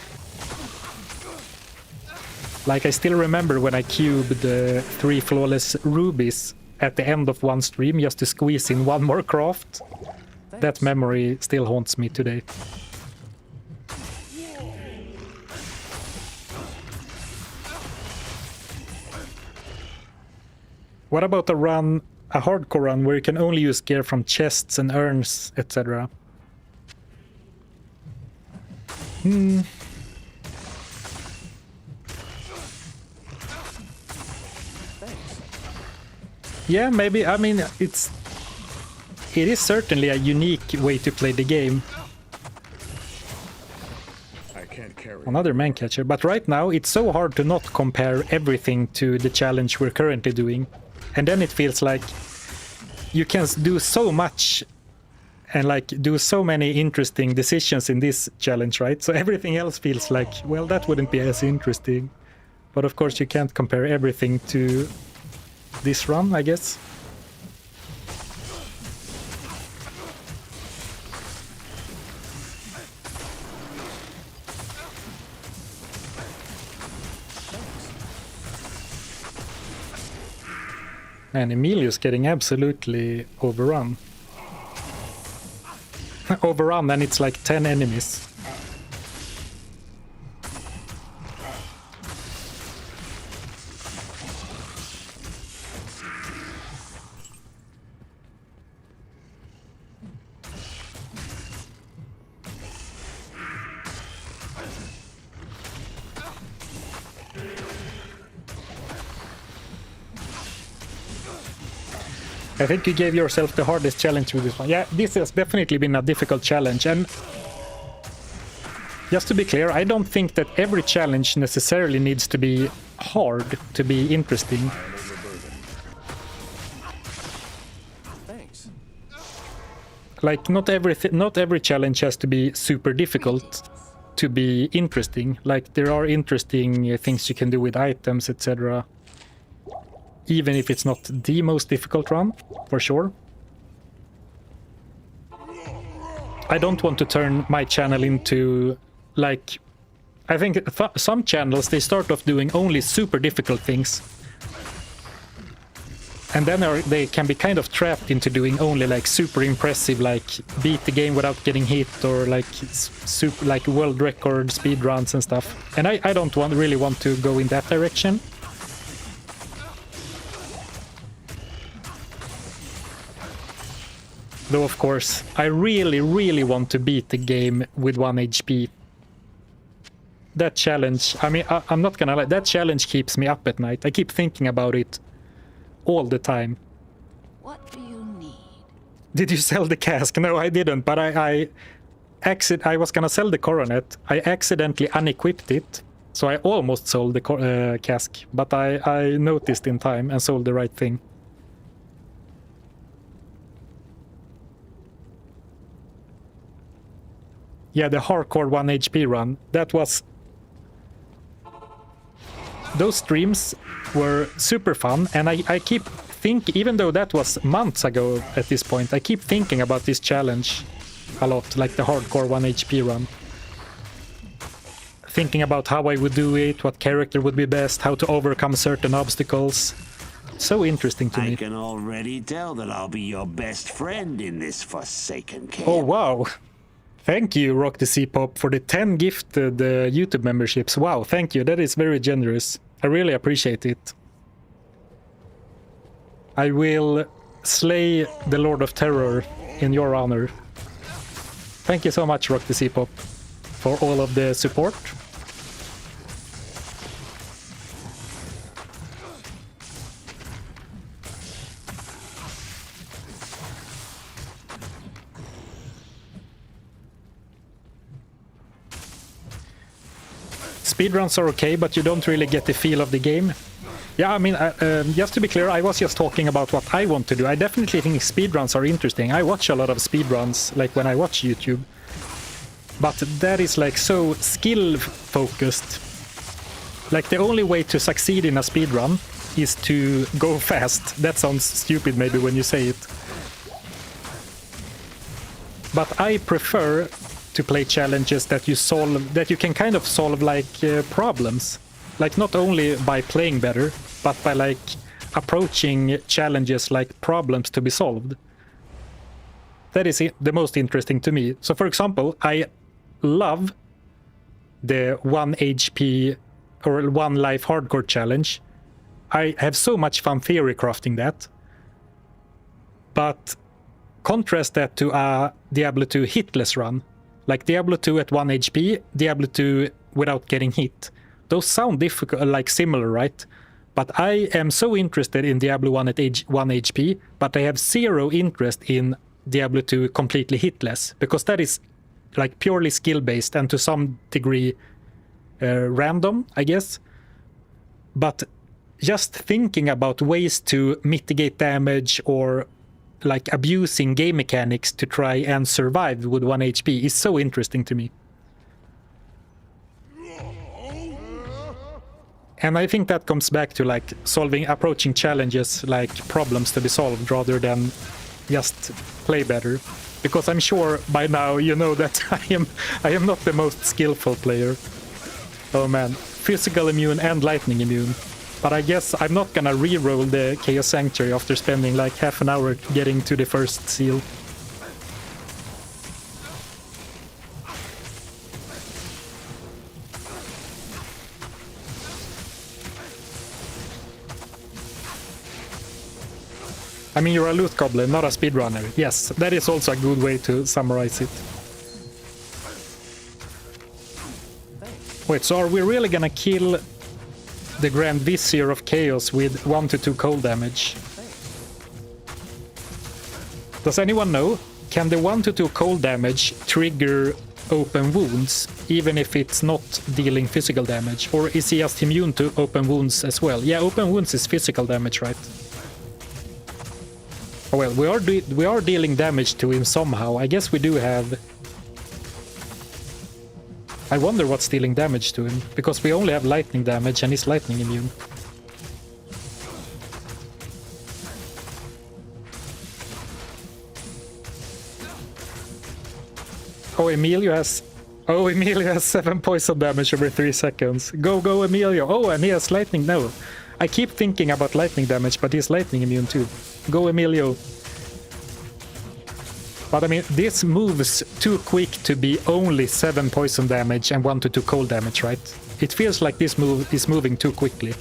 Like, I still remember when I cubed 3 flawless rubies at the end of one stream just to squeeze in one more craft. That memory still haunts me today. What about a hardcore run where you can only use gear from chests and urns, etc.? Yeah, maybe. I mean, it is certainly a unique way to play the game. I can't carry Another man catcher, but right now it's so hard to not compare everything to the challenge we're currently doing. And then it feels like you can do so much and like do so many interesting decisions in this challenge, right? So everything else feels like, well, that wouldn't be as interesting. But of course you can't compare everything to this run, I guess. And Emilio's getting absolutely overrun. Overrun, and it's like 10 enemies. I think you gave yourself the hardest challenge with this one. Yeah, this has definitely been a difficult challenge, and just to be clear, I don't think that every challenge necessarily needs to be hard to be interesting. Thanks. Like, not every challenge has to be super difficult. to be interesting. Like, there are interesting things you can do with items, etc. Even if it's not the most difficult run, for sure. I don't want to turn my channel into, like... I think some channels, they start off doing only super difficult things. And then they can be kind of trapped into doing only like super impressive, like beat the game without getting hit, or like super like world record speedruns and stuff. And I don't really want to go in that direction. Though of course, I really want to beat the game with 1 HP. That challenge, I mean, I'm not gonna lie, that challenge keeps me up at night. I keep thinking about it all the time. What do you need? Did you sell the cask? No, I didn't, but I was gonna sell the coronet. I accidentally unequipped it, so I almost sold the cask, but I noticed in time and sold the right thing. Yeah, the hardcore 1 HP run, that was... Those streams were super fun, and I keep thinking, even though that was months ago at this point, I keep thinking about this challenge a lot, like the hardcore 1 HP run. Thinking about how I would do it, what character would be best, how to overcome certain obstacles. So interesting to me. I can already tell that I'll be your best friend in this forsaken camp. Oh wow! Thank you, Rock the C-Pop, for the 10 gifted YouTube memberships. Wow, thank you. That is very generous. I really appreciate it. I will slay the Lord of Terror in your honor. Thank you so much, Rock the C-Pop, for all of the support. Speedruns are okay, but you don't really get the feel of the game. Yeah, I mean, just to be clear, I was just talking about what I want to do. I definitely think speedruns are interesting. I watch a lot of speedruns, like when I watch YouTube. But that is like so skill-focused. Like, the only way to succeed in a speedrun is to go fast. That sounds stupid maybe when you say it. But I prefer to play challenges that you solve, that you can kind of solve like problems. Like, not only by playing better, but by like approaching challenges like problems to be solved. That is the most interesting to me. So for example, I love the 1 HP or 1 life hardcore challenge. I have so much fun theory crafting that. But contrast that to a Diablo 2 hitless run. Like Diablo 2 at 1 HP, Diablo 2 without getting hit. Those sound difficult, like similar, right? But I am so interested in Diablo 1 at 1 HP, but I have zero interest in Diablo 2 completely hitless, because that is like purely skill-based and to some degree random, I guess. But just thinking about ways to mitigate damage or like abusing game mechanics to try and survive with 1 HP is so interesting to me. And I think that comes back to like approaching challenges like problems to be solved rather than just play better. Because I'm sure by now you know that I am not the most skillful player. Oh man, physical immune and lightning immune. But I guess I'm not gonna re-roll the Chaos Sanctuary after spending like half an hour getting to the first seal. I mean, you're a loot goblin, not a speedrunner. Yes, that is also a good way to summarize it. Wait, so are we really gonna kill the Grand Vizier of Chaos with 1 to 2 cold damage? Does anyone know? Can the 1 to 2 cold damage trigger open wounds, even if it's not dealing physical damage? Or is he just immune to open wounds as well? Yeah, open wounds is physical damage, right? Oh well, we are dealing damage to him somehow. I guess we do have... I wonder what's dealing damage to him, because we only have lightning damage and he's lightning immune. Oh, Emilio has 7 poison damage every 3 seconds. Go, Emilio. Oh, and he has lightning. No. I keep thinking about lightning damage, but he's lightning immune too. Go, Emilio. But I mean, this moves too quick to be only 7 poison damage and 1 to 2 cold damage, right? It feels like this move is moving too quickly.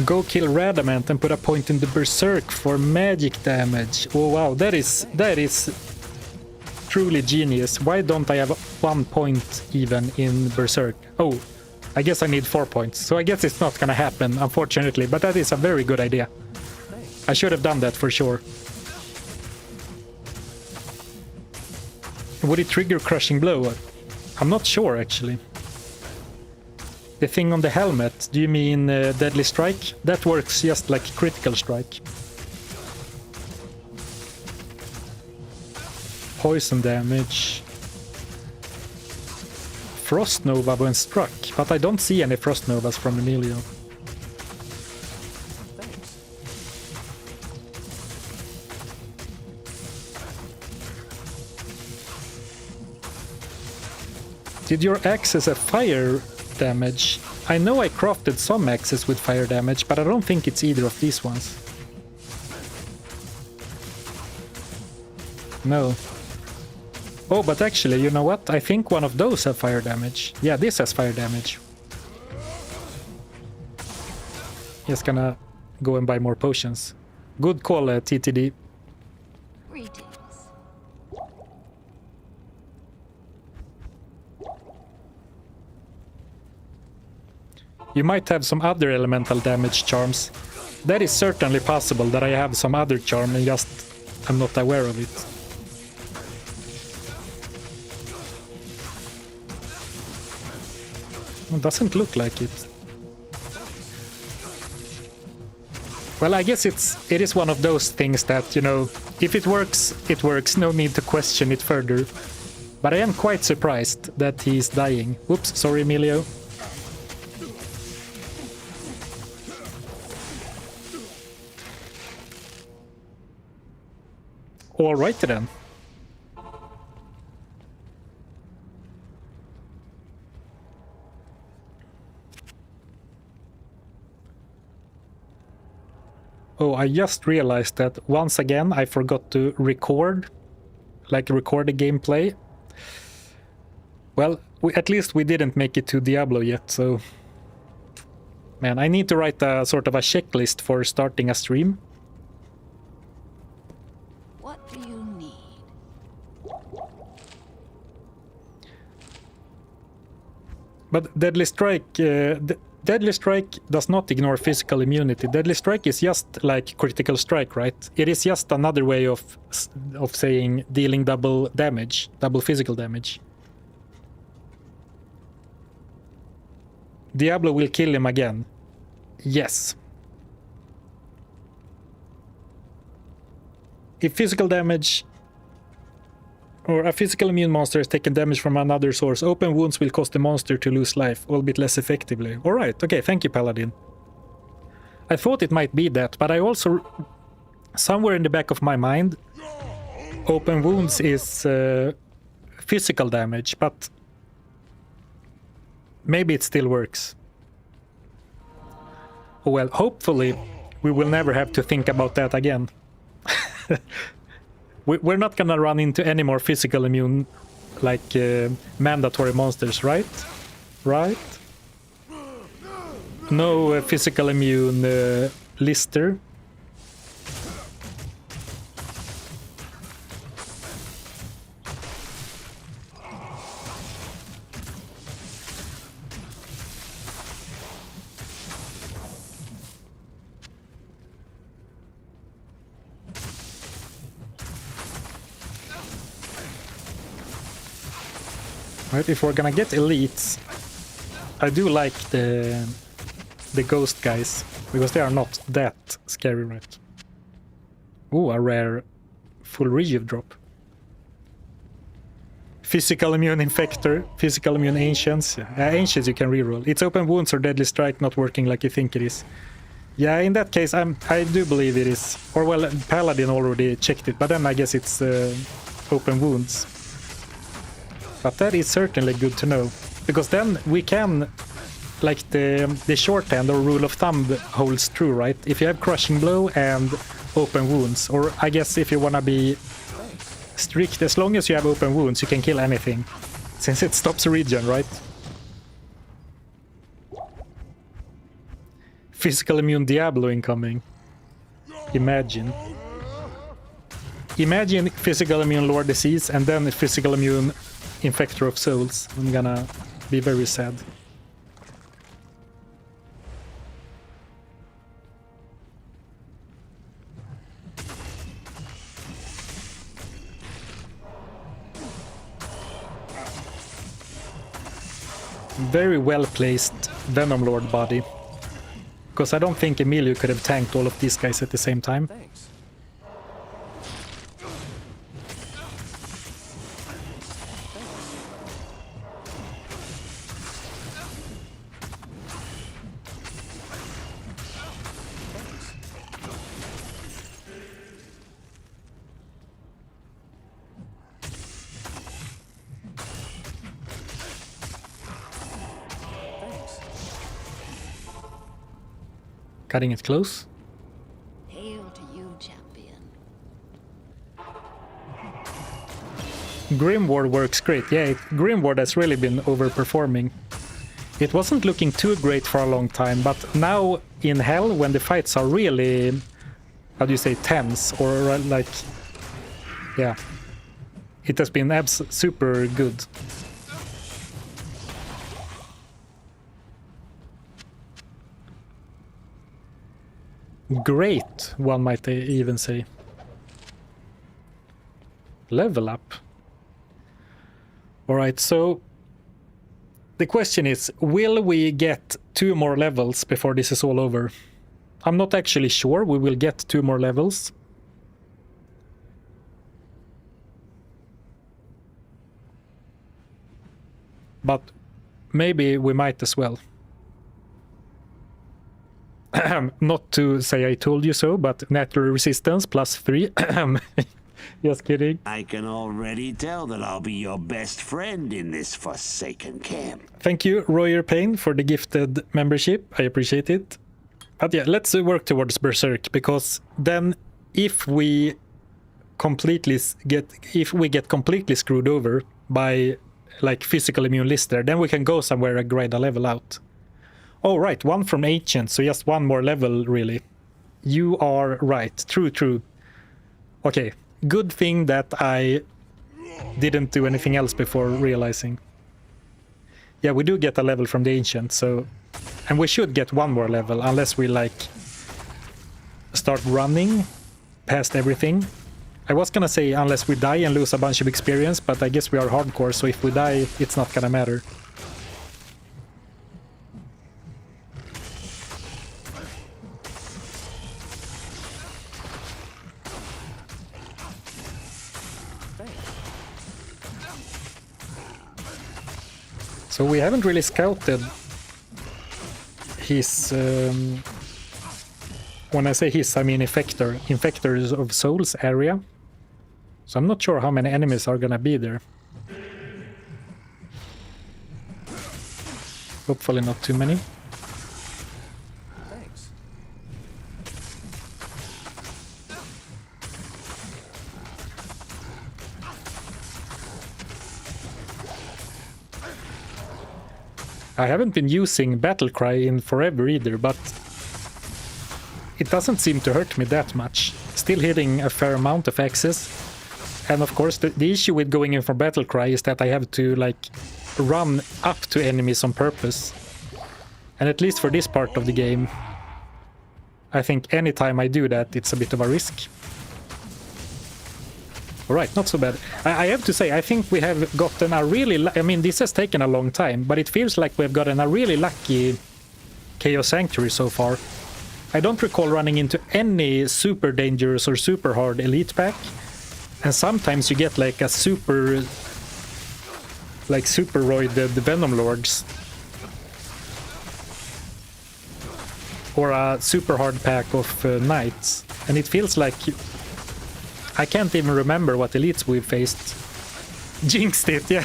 Go kill Radamant and put a point in the Berserk for magic damage. Oh wow, that is truly genius. Why don't I have 1 point even in Berserk? Oh, I guess I need 4 points. So I guess it's not gonna happen, unfortunately, but that is a very good idea. I should have done that for sure. Would it trigger Crushing Blow? I'm not sure, actually. The thing on the helmet, do you mean Deadly Strike? That works just like Critical Strike. Poison damage. Frost Nova when struck, but I don't see any Frost Novas from Emilio. Did your axes have fire damage? I know I crafted some axes with fire damage, but I don't think it's either of these ones. No. Oh, but actually, you know what? I think one of those have fire damage. Yeah, this has fire damage. Just gonna go and buy more potions. Good call, TTD. Greetings. You might have some other elemental damage charms. That is certainly possible that I have some other charm and just I'm not aware of it. It doesn't look like it. Well, I guess it is one of those things that, you know, if it works, it works. No need to question it further. But I am quite surprised that he's dying. Whoops, sorry, Emilio. Alrighty then. Oh, I just realized that once again I forgot to record the gameplay. Well, at least we didn't make it to Diablo yet, so... Man, I need to write a sort of a checklist for starting a stream. What do you need? But Deadly Strike... Deadly Strike does not ignore physical immunity. Deadly Strike is just like Critical Strike, right? It is just another way of saying dealing double damage, double physical damage. Diablo will kill him again. Yes. If physical damage or a physical immune monster has taken damage from another source, open wounds will cause the monster to lose life, albeit less effectively. Alright, okay, thank you, Paladin. I thought it might be that, but I also... Somewhere in the back of my mind, open wounds is physical damage, but... Maybe it still works. Well, hopefully we will never have to think about that again. We're not gonna run into any more physical immune, like mandatory monsters, right? Right? No physical immune Lister. Right, if we're gonna get elites, I do like the ghost guys, because they are not that scary, right? Ooh, a rare full rejuve drop. Physical immune infector, physical immune ancients. Ancients you can reroll. It's open wounds or deadly strike not working like you think it is. Yeah, in that case, I do believe it is. Or well, Paladin already checked it, but then I guess it's open wounds. But that is certainly good to know, because then we can, like the shorthand or rule of thumb holds true, right? If you have crushing blow and open wounds, or I guess if you wanna be strict, as long as you have open wounds, you can kill anything, since it stops regen, right? Physical immune Diablo incoming. Imagine. Imagine physical immune Lord Disease and then physical immune Infector of Souls. I'm gonna be very sad. Very well placed Venom Lord body. Because I don't think Emilio could have tanked all of these guys at the same time. Thanks. Cutting it close. Hail to you, champion. Grimward works great. Yeah, Grimward has really been overperforming. It wasn't looking too great for a long time, but now in Hell, when the fights are really, how do you say, tense, or like, yeah, it has been super good. Great, one might even say. Level up. Alright, so the question is, will we get 2 more levels before this is all over? I'm not actually sure we will get 2 more levels. But maybe we might as well. Not to say I told you so, but natural resistance +3. Just kidding. I can already tell that I'll be your best friend in this forsaken camp. Thank you, Royer Payne, for the gifted membership. I appreciate it. But yeah, let's work towards Berserk, because then if we get completely screwed over by like physical immune Lister, then we can go somewhere and grind a level out. Oh, right, 1 from Ancient, so just 1 more level, really. You are right. True. Okay, good thing that I didn't do anything else before realizing. Yeah, we do get a level from the Ancient, so... And we should get 1 more level, unless we, like, start running past everything. I was gonna say unless we die and lose a bunch of experience, but I guess we are hardcore, so if we die, it's not gonna matter. So we haven't really scouted his, when I say his, I mean Infectors of Souls area. So I'm not sure how many enemies are gonna be there. Hopefully not too many. Thanks. I haven't been using Battlecry in forever either, but it doesn't seem to hurt me that much. Still hitting a fair amount of axes. And of course the issue with going in for Battlecry is that I have to like run up to enemies on purpose. And at least for this part of the game, I think anytime I do that, it's a bit of a risk. Alright, not so bad. I have to say, I think we have gotten a really... I mean, this has taken a long time, but it feels like we've gotten a really lucky Chaos Sanctuary so far. I don't recall running into any super dangerous or super hard elite pack. And sometimes you get like a super like super-roided Venom Lords. Or a super hard pack of knights. And it feels like... I can't even remember what elites we've faced. Jinxed it, yeah.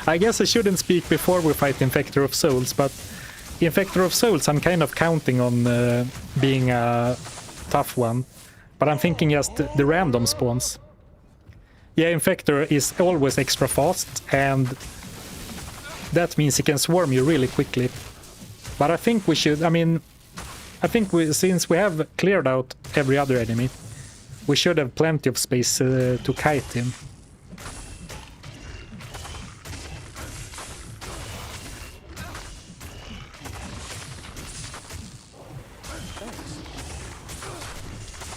I guess I shouldn't speak before we fight Infector of Souls, but Infector of Souls I'm kind of counting on being a tough one. But I'm thinking just the random spawns. Yeah, Infector is always extra fast, and that means he can swarm you really quickly. But I think we should, since we have cleared out every other enemy, we should have plenty of space to kite him.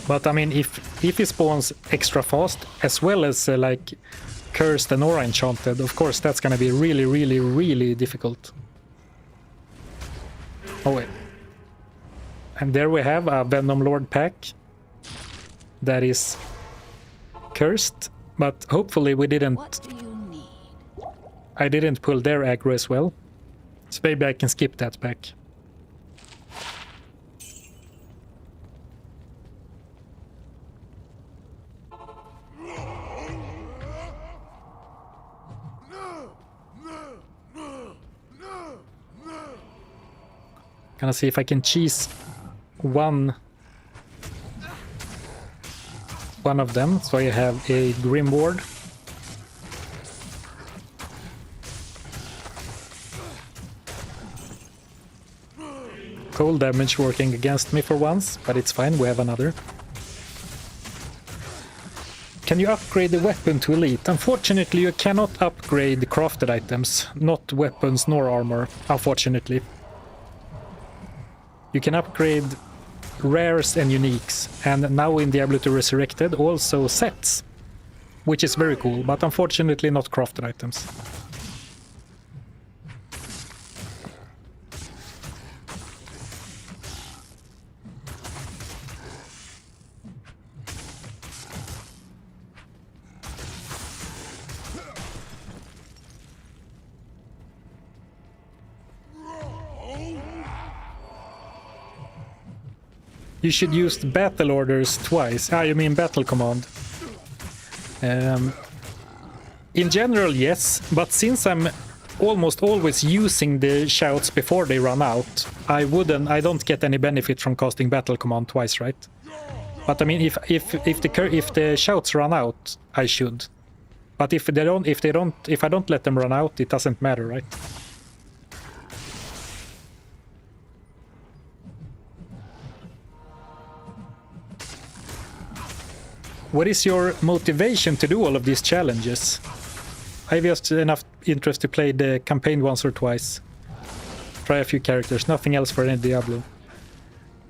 But I mean, if he spawns extra fast, as well as like cursed and aura enchanted, of course that's gonna be really, really, really difficult. Oh wait. And there we have a Venom Lord pack that is cursed, but hopefully we didn't... What do you need? I didn't pull their aggro as well, so maybe I can skip that pack. Gonna see if I can cheese one of them, so I have a Grim Ward. Cold damage working against me for once, but it's fine, we have another. Can you upgrade the weapon to elite? Unfortunately, you cannot upgrade the crafted items, not weapons nor armor, unfortunately. You can upgrade rares and uniques, and now in Diablo 2 Resurrected also sets, which is very cool, but unfortunately not crafted items. You should use the battle orders twice. Ah, you mean battle command. In general, yes, but since I'm almost always using the shouts before they run out, I don't get any benefit from casting battle command twice, right? But I mean, if the shouts run out, I should. But if I don't let them run out, it doesn't matter, right? What is your motivation to do all of these challenges? I have just enough interest to play the campaign once or twice. Try a few characters, nothing else for any Diablo.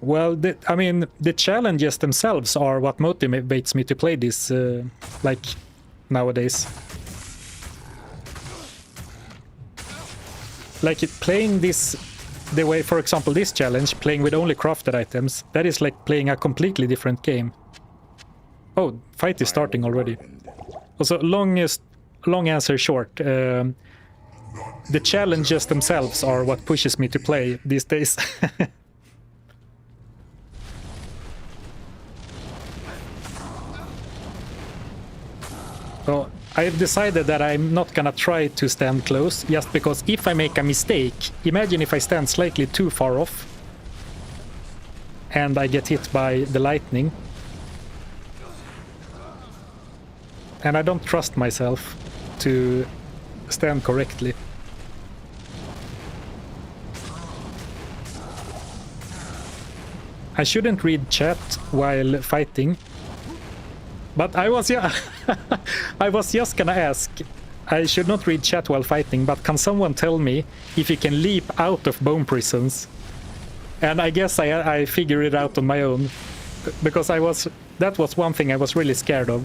Well, the challenges themselves are what motivates me to play this, like, nowadays. Like, playing this the way, for example, this challenge, playing with only crafted items, that is like playing a completely different game. Oh, fight is starting already. Also, long answer short. The challenges themselves are what pushes me to play these days. So, I've decided that I'm not gonna try to stand close, just because if I make a mistake, imagine if I stand slightly too far off and I get hit by the lightning. And I don't trust myself to stand correctly. I shouldn't read chat while fighting. But I was just gonna ask, I should not read chat while fighting, but can someone tell me if you can leap out of bone prisons? And I guess I figured it out on my own, because that was one thing I was really scared of.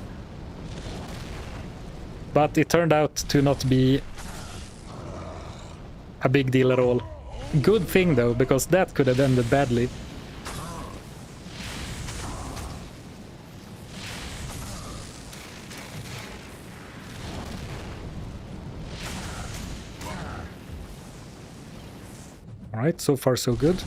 But it turned out to not be a big deal at all. Good thing though, because that could have ended badly. Alright, so far so good.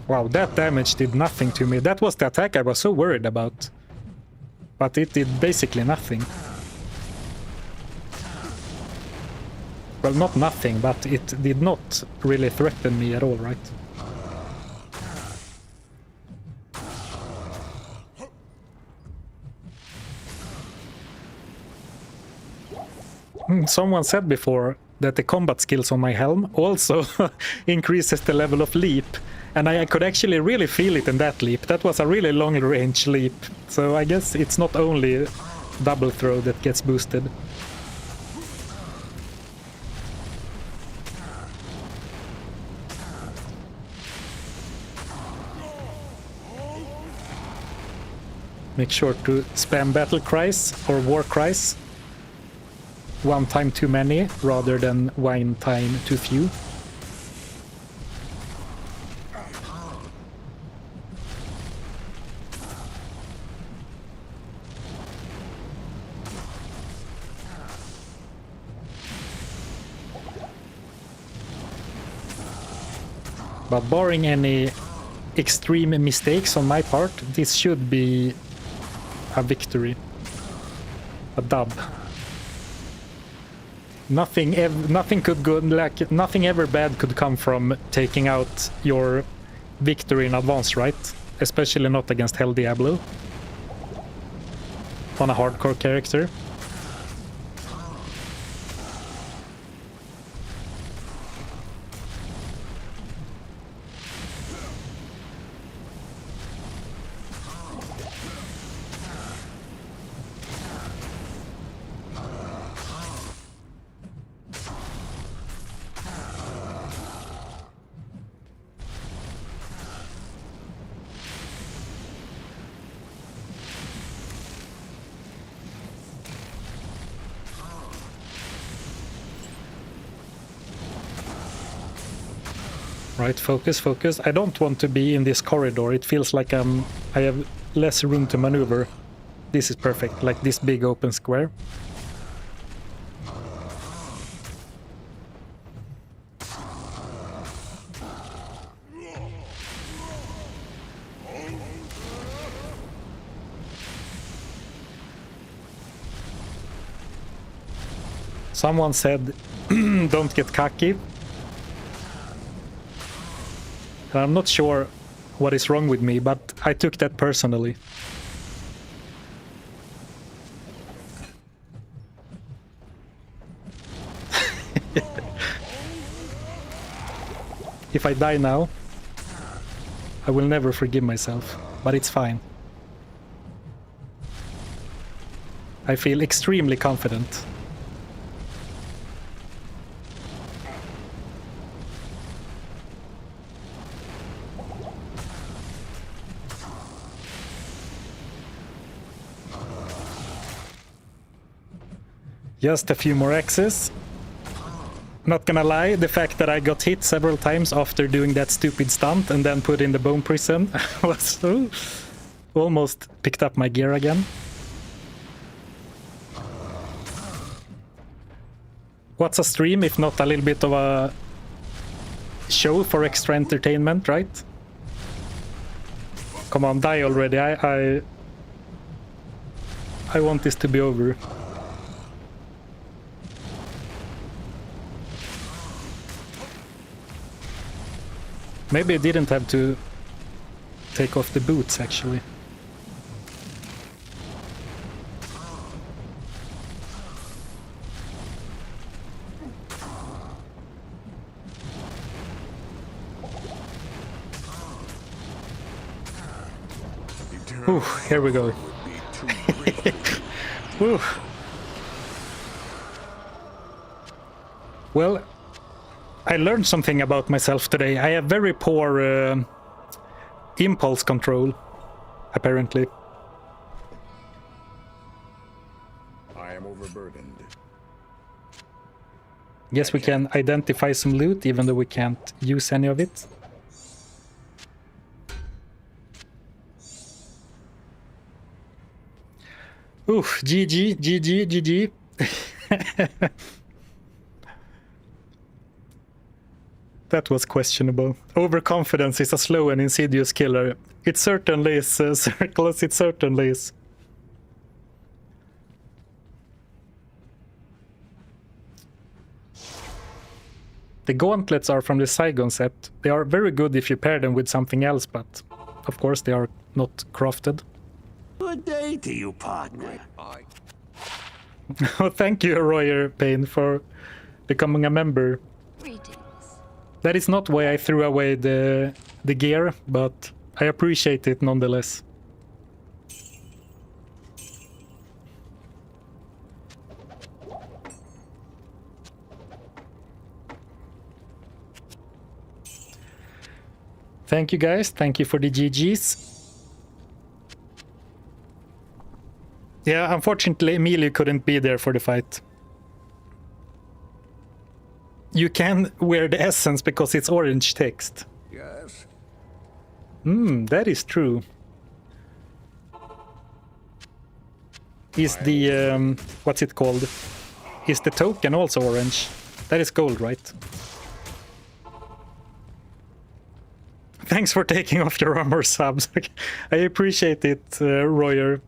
Wow, that damage did nothing to me. That was the attack I was so worried about. But it did basically nothing. Well, not nothing, but it did not really threaten me at all, right? Someone said before that the combat skills on my helm also increases the level of leap. And I could actually really feel it in that leap. That was a really long range leap. So I guess it's not only double throw that gets boosted. Make sure to spam battle cries or war cries. One time too many rather than one time too few. But barring any extreme mistakes on my part, this should be a victory. A dub. Nothing could go, like nothing ever bad could come from taking out your victory in advance, right? Especially not against Hell Diablo. On a hardcore character. Right, focus, focus. I don't want to be in this corridor. It feels like I have less room to maneuver. This is perfect, like this big open square. Someone said, don't get cocky. I'm not sure what is wrong with me, but I took that personally. If I die now, I will never forgive myself, but it's fine. I feel extremely confident. Just a few more X's. Not gonna lie, the fact that I got hit several times after doing that stupid stunt and then put in the bone prison was so... almost picked up my gear again. What's a stream if not a little bit of a show for extra entertainment, right? Come on, die already. I want this to be over. Maybe I didn't have to take off the boots, actually. Ooh, here we go. Ooh. Well, I learned something about myself today. I have very poor impulse control, apparently. I am overburdened. Guess we can identify some loot even though we can't use any of it. Ooh, GG, GG, GG. That was questionable. Overconfidence is a slow and insidious killer. It certainly is, Circles, it certainly is. The gauntlets are from the Saigon set. They are very good if you pair them with something else, but of course they are not crafted. Good day to you, partner. Oh, thank you, Royer Payne, for becoming a member. Greetings. That is not why I threw away the gear, but I appreciate it nonetheless. Thank you guys, thank you for the GGs. Yeah, unfortunately Emilio couldn't be there for the fight. You can wear the essence because it's orange text. Yes. That is true. Is the, what's it called? Is the token also orange? That is gold, right? Thanks for taking off your armor subs. I appreciate it, Royer.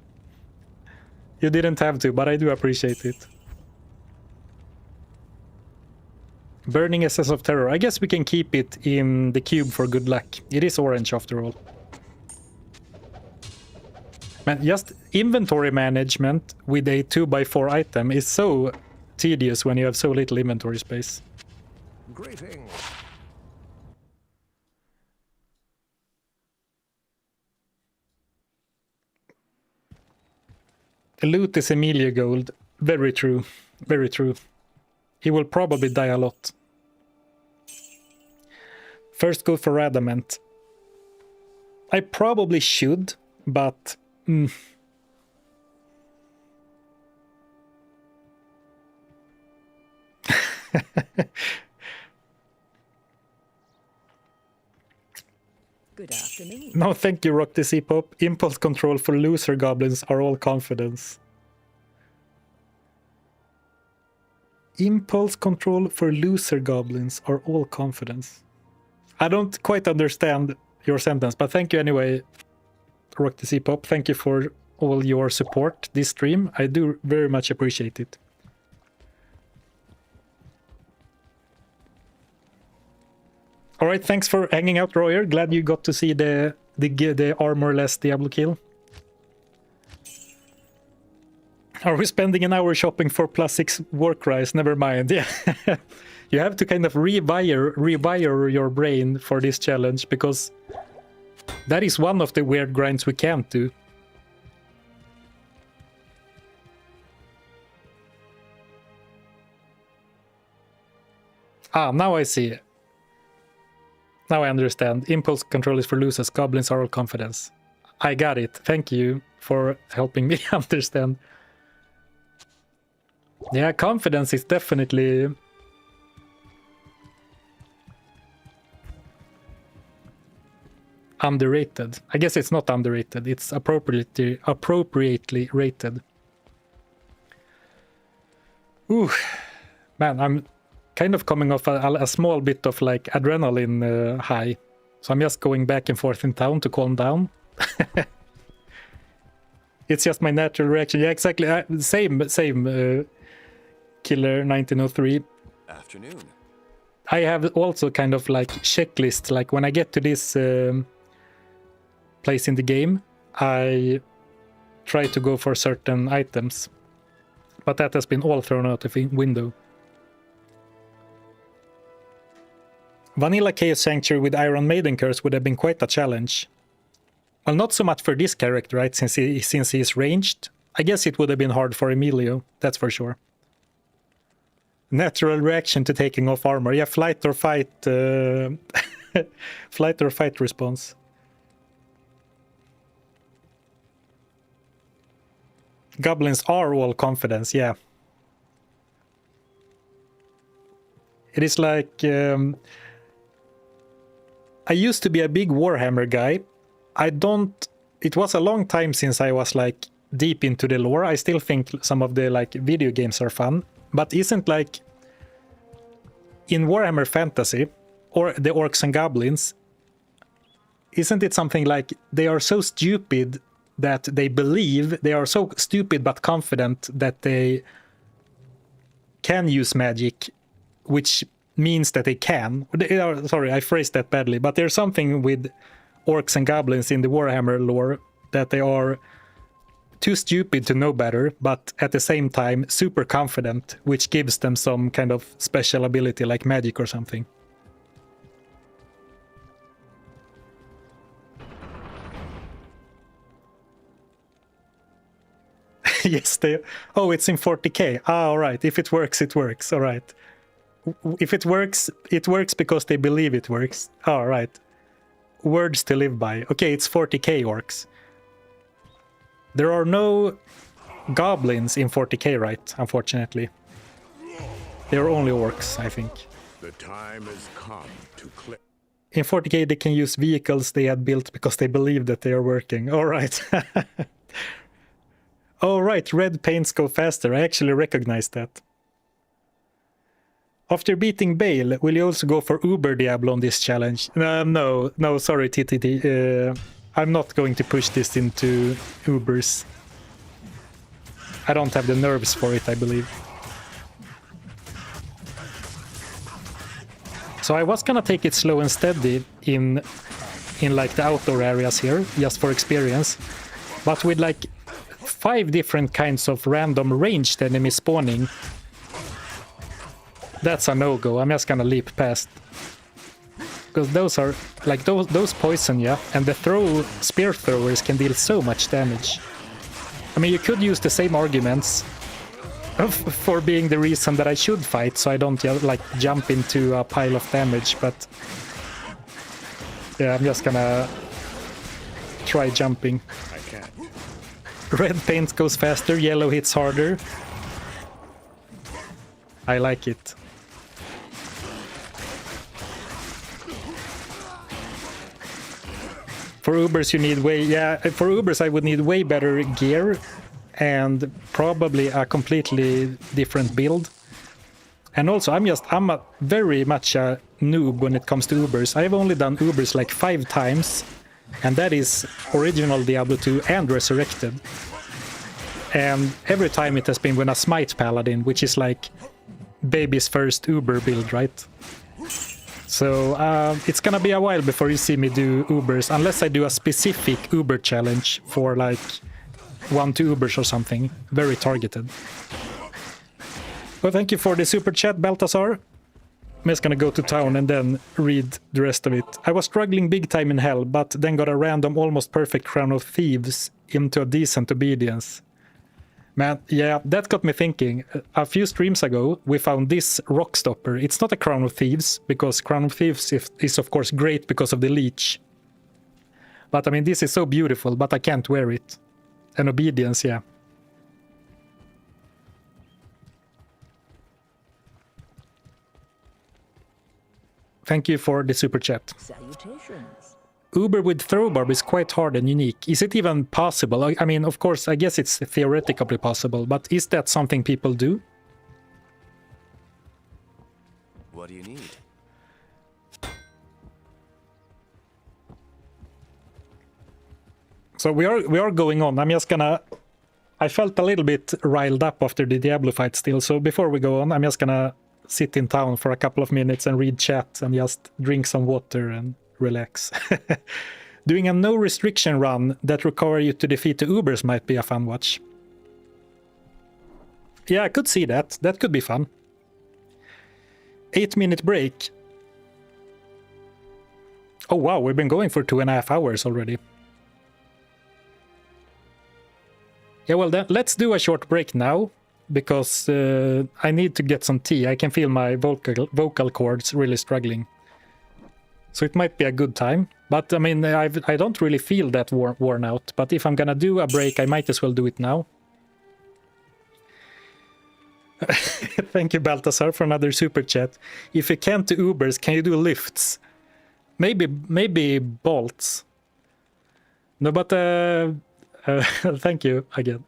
You didn't have to, but I do appreciate it. Burning Essence of Terror. I guess we can keep it in the cube for good luck. It is orange after all. Man, just inventory management with a 2x4 item is so tedious when you have so little inventory space. Greetings. Loot is Emilia gold. Very true. Very true. He will probably die a lot. First go for Adamant. I probably should, but... Good afternoon. No, thank you, Rock the C-Pop. Impulse control for loser goblins are all confidence. Impulse control for loser goblins are all confidence. I don't quite understand your sentence, but thank you anyway, Rock the C-Pop. Thank you for all your support this stream. I do very much appreciate it. All right, thanks for hanging out, Royer. Glad you got to see the armorless Diablo kill. Are we spending an hour shopping for +6 work rice? Never mind. Yeah, you have to kind of rewire your brain for this challenge because that is one of the weird grinds we can't do. Ah, now I see it. Now I understand. Impulse control is for losers. Goblins are all confidence. I got it. Thank you for helping me understand. Yeah, confidence is definitely... underrated. I guess it's not underrated. It's appropriately rated. Ooh, man, I'm kind of coming off a small bit of like adrenaline high. So I'm just going back and forth in town to calm down. It's just my natural reaction. Yeah, exactly. Same, Killer 1903. Afternoon. I have also kind of like checklist. Like when I get to this place in the game, I try to go for certain items. But that has been all thrown out of the window. Vanilla Chaos Sanctuary with Iron Maiden Curse would have been quite a challenge. Well, not so much for this character, right, since he is ranged. I guess it would have been hard for Emilio, that's for sure. Natural reaction to taking off armor. Yeah, flight or fight. Flight or fight response. Goblins are all confidence, yeah. It is like... I used to be a big Warhammer guy. It was a long time since I was like deep into the lore. I still think some of the like video games are fun. But isn't like... In Warhammer Fantasy, or the Orcs and Goblins, isn't it something like they are so stupid that they believe, they are so stupid but confident that they can use magic, which means that they can. Sorry, I phrased that badly, but there's something with Orcs and Goblins in the Warhammer lore that they are too stupid to know better, but at the same time super confident, which gives them some kind of special ability like magic or something. Yes, they... Oh, it's in 40k. Ah, all right. If it works, it works. All right. If it works because they believe it works. All right. Words to live by. Okay, it's 40k orcs. There are no goblins in 40k, right? Unfortunately. There are only orcs, I think. The time has come to click. In 40k, they can use vehicles they had built because they believe that they are working. All right. Oh, right, red paints go faster. I actually recognize that. After beating Bale, will you also go for Uber Diablo on this challenge? No, sorry, TTT. I'm not going to push this into Ubers. I don't have the nerves for it, I believe. So I was gonna take it slow and steady in like the outdoor areas here, just for experience. But with like 5 different kinds of random ranged enemies spawning, that's a no-go. I'm just gonna leap past. Because those are, like, those poison, yeah, and the spear throwers can deal so much damage. I mean, you could use the same arguments for being the reason that I should fight, so I don't, like, jump into a pile of damage, but... Yeah, I'm just gonna try jumping. Red paint goes faster, yellow hits harder. I like it. For Ubers you need for Ubers I would need way better gear and probably a completely different build. And also I'm a very much a noob when it comes to Ubers. I've only done Ubers like 5 times. And that is original Diablo 2 and Resurrected. And every time it has been when a Smite Paladin, which is like baby's first Uber build, right? So it's gonna be a while before you see me do Ubers, unless I do a specific Uber challenge for like 1-2 Ubers or something, very targeted. Well, thank you for the super chat, Baltasar. I'm just gonna go to town and then read the rest of it. I was struggling big time in hell, but then got a random almost perfect Crown of Thieves into a decent obedience. Man, yeah, that got me thinking. A few streams ago, we found this rock stopper. It's not a Crown of Thieves, because Crown of Thieves is of course great because of the leech. But I mean, this is so beautiful, but I can't wear it. An obedience, yeah. Thank you for the super chat. Salutations. Uber with throwbar is quite hard and unique. Is it even possible? I mean, of course, I guess it's theoretically possible, but is that something people do? What do you need? So we are going on. I'm just gonna... I felt a little bit riled up after the Diablo fight still, so before we go on, I'm just gonna sit in town for a couple of minutes and read chat and just drink some water and relax. Doing a no restriction run that require you to defeat the Ubers might be a fun watch. Yeah, I could see that. That could be fun. 8-minute break. Oh wow, we've been going for 2.5 hours already. Yeah, well then, let's do a short break now, because I need to get some tea. I can feel my vocal cords really struggling. So it might be a good time. But I mean, I don't really feel that worn out. But if I'm gonna do a break, I might as well do it now. Thank you, Baltasar, for another super chat. If you can't do Ubers, can you do lifts? Maybe bolts. No, but thank you again.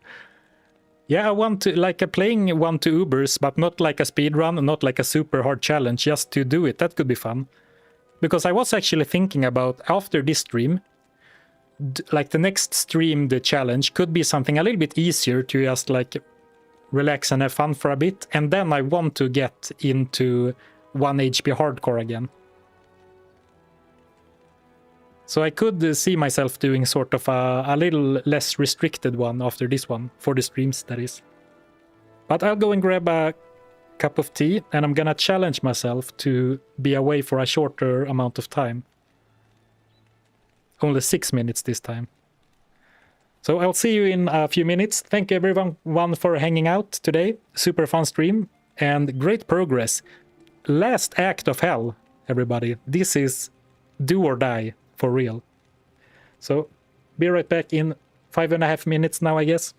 Yeah, I want to like playing 1-2 Ubers, but not like a speed run, not like a super hard challenge, just to do it. That could be fun. Because I was actually thinking about after this stream, like the next stream, the challenge could be something a little bit easier to just like relax and have fun for a bit, and then I want to get into 1 HP hardcore again. So I could see myself doing sort of a little less restricted one after this one, for the streams that is. But I'll go and grab a cup of tea, and I'm gonna challenge myself to be away for a shorter amount of time. Only 6 minutes this time. So I'll see you in a few minutes. Thank you everyone for hanging out today. Super fun stream and great progress. Last act of hell, everybody. This is do or die for real. So be right back in 5.5 minutes now, I guess.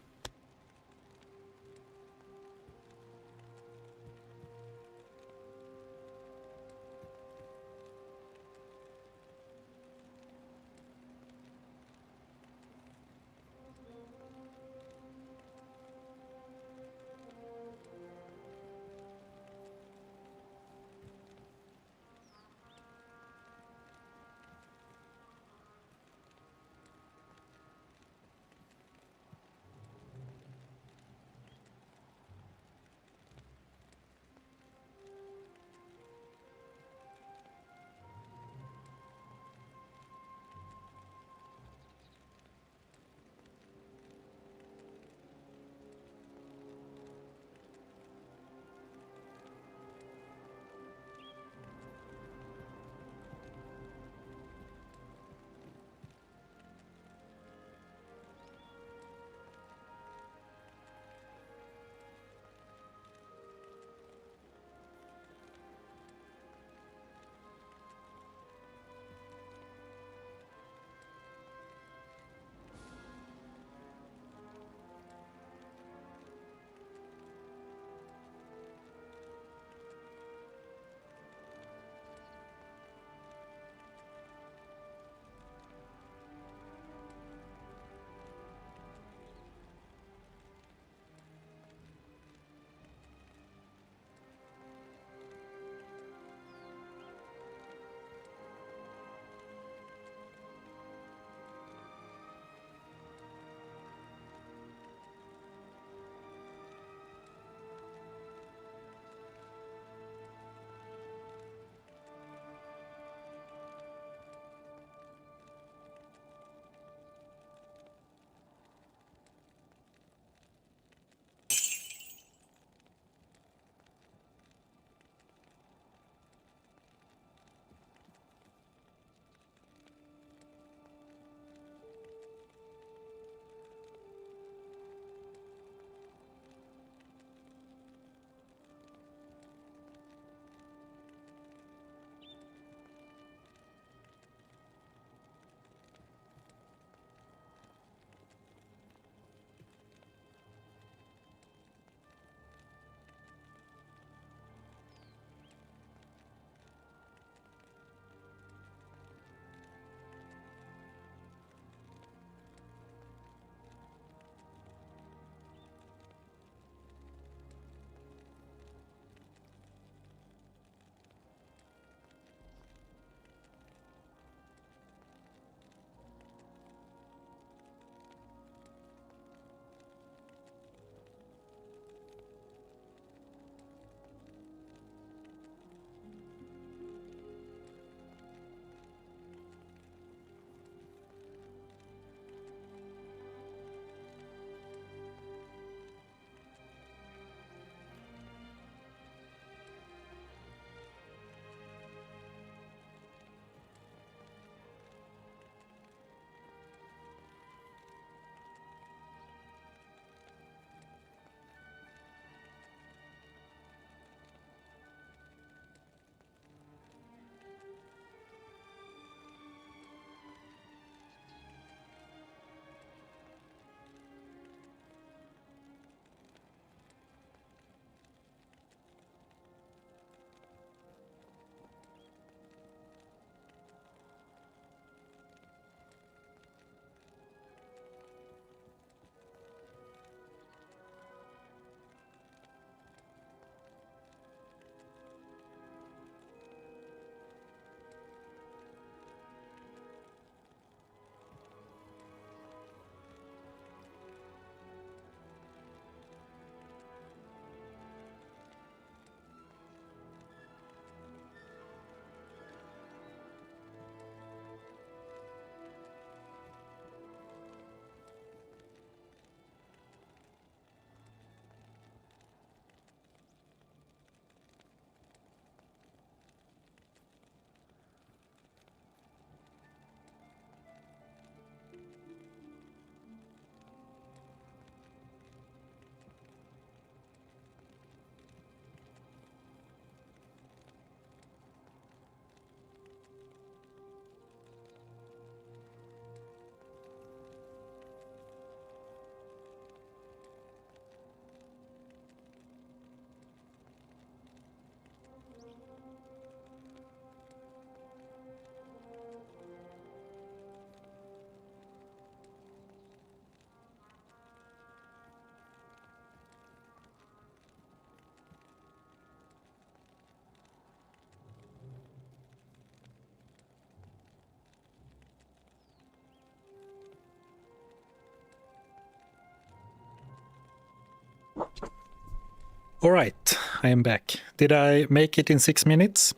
All right, I am back. Did I make it in 6 minutes?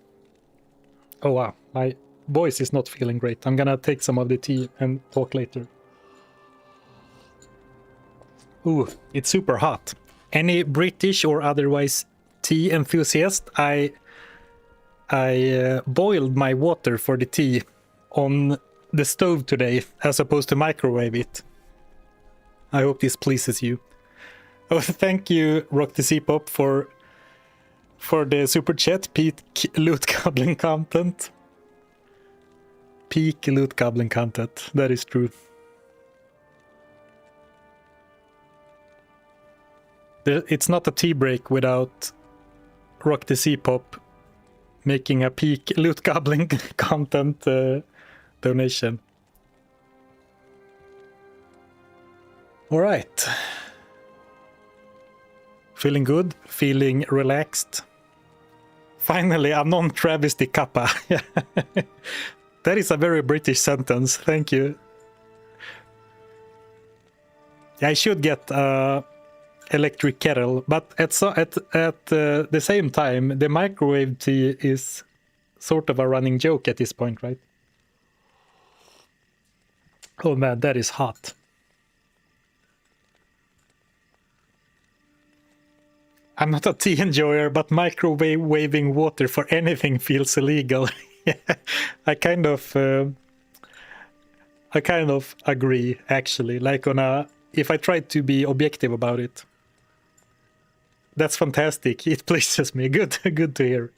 Oh wow, my voice is not feeling great. I'm gonna take some of the tea and talk later. Ooh, it's super hot. Any British or otherwise tea enthusiast? I boiled my water for the tea on the stove today as opposed to microwave it. I hope this pleases you. Oh, thank you, Rock the C-Pop, for the super chat. Peak loot goblin content. Peak loot goblin content. That is true. It's not a tea break without Rock the C-Pop making a peak loot goblin content donation. All right. Feeling good, feeling relaxed. Finally, a non-travesty kappa. That is a very British sentence. Thank you. I should get electric kettle, but at the same time, the microwave tea is sort of a running joke at this point, right? Oh man, that is hot. I'm not a tea enjoyer, but microwaving water for anything feels illegal. I kind of agree, actually. Like if I try to be objective about it. That's fantastic. It pleases me. Good to hear.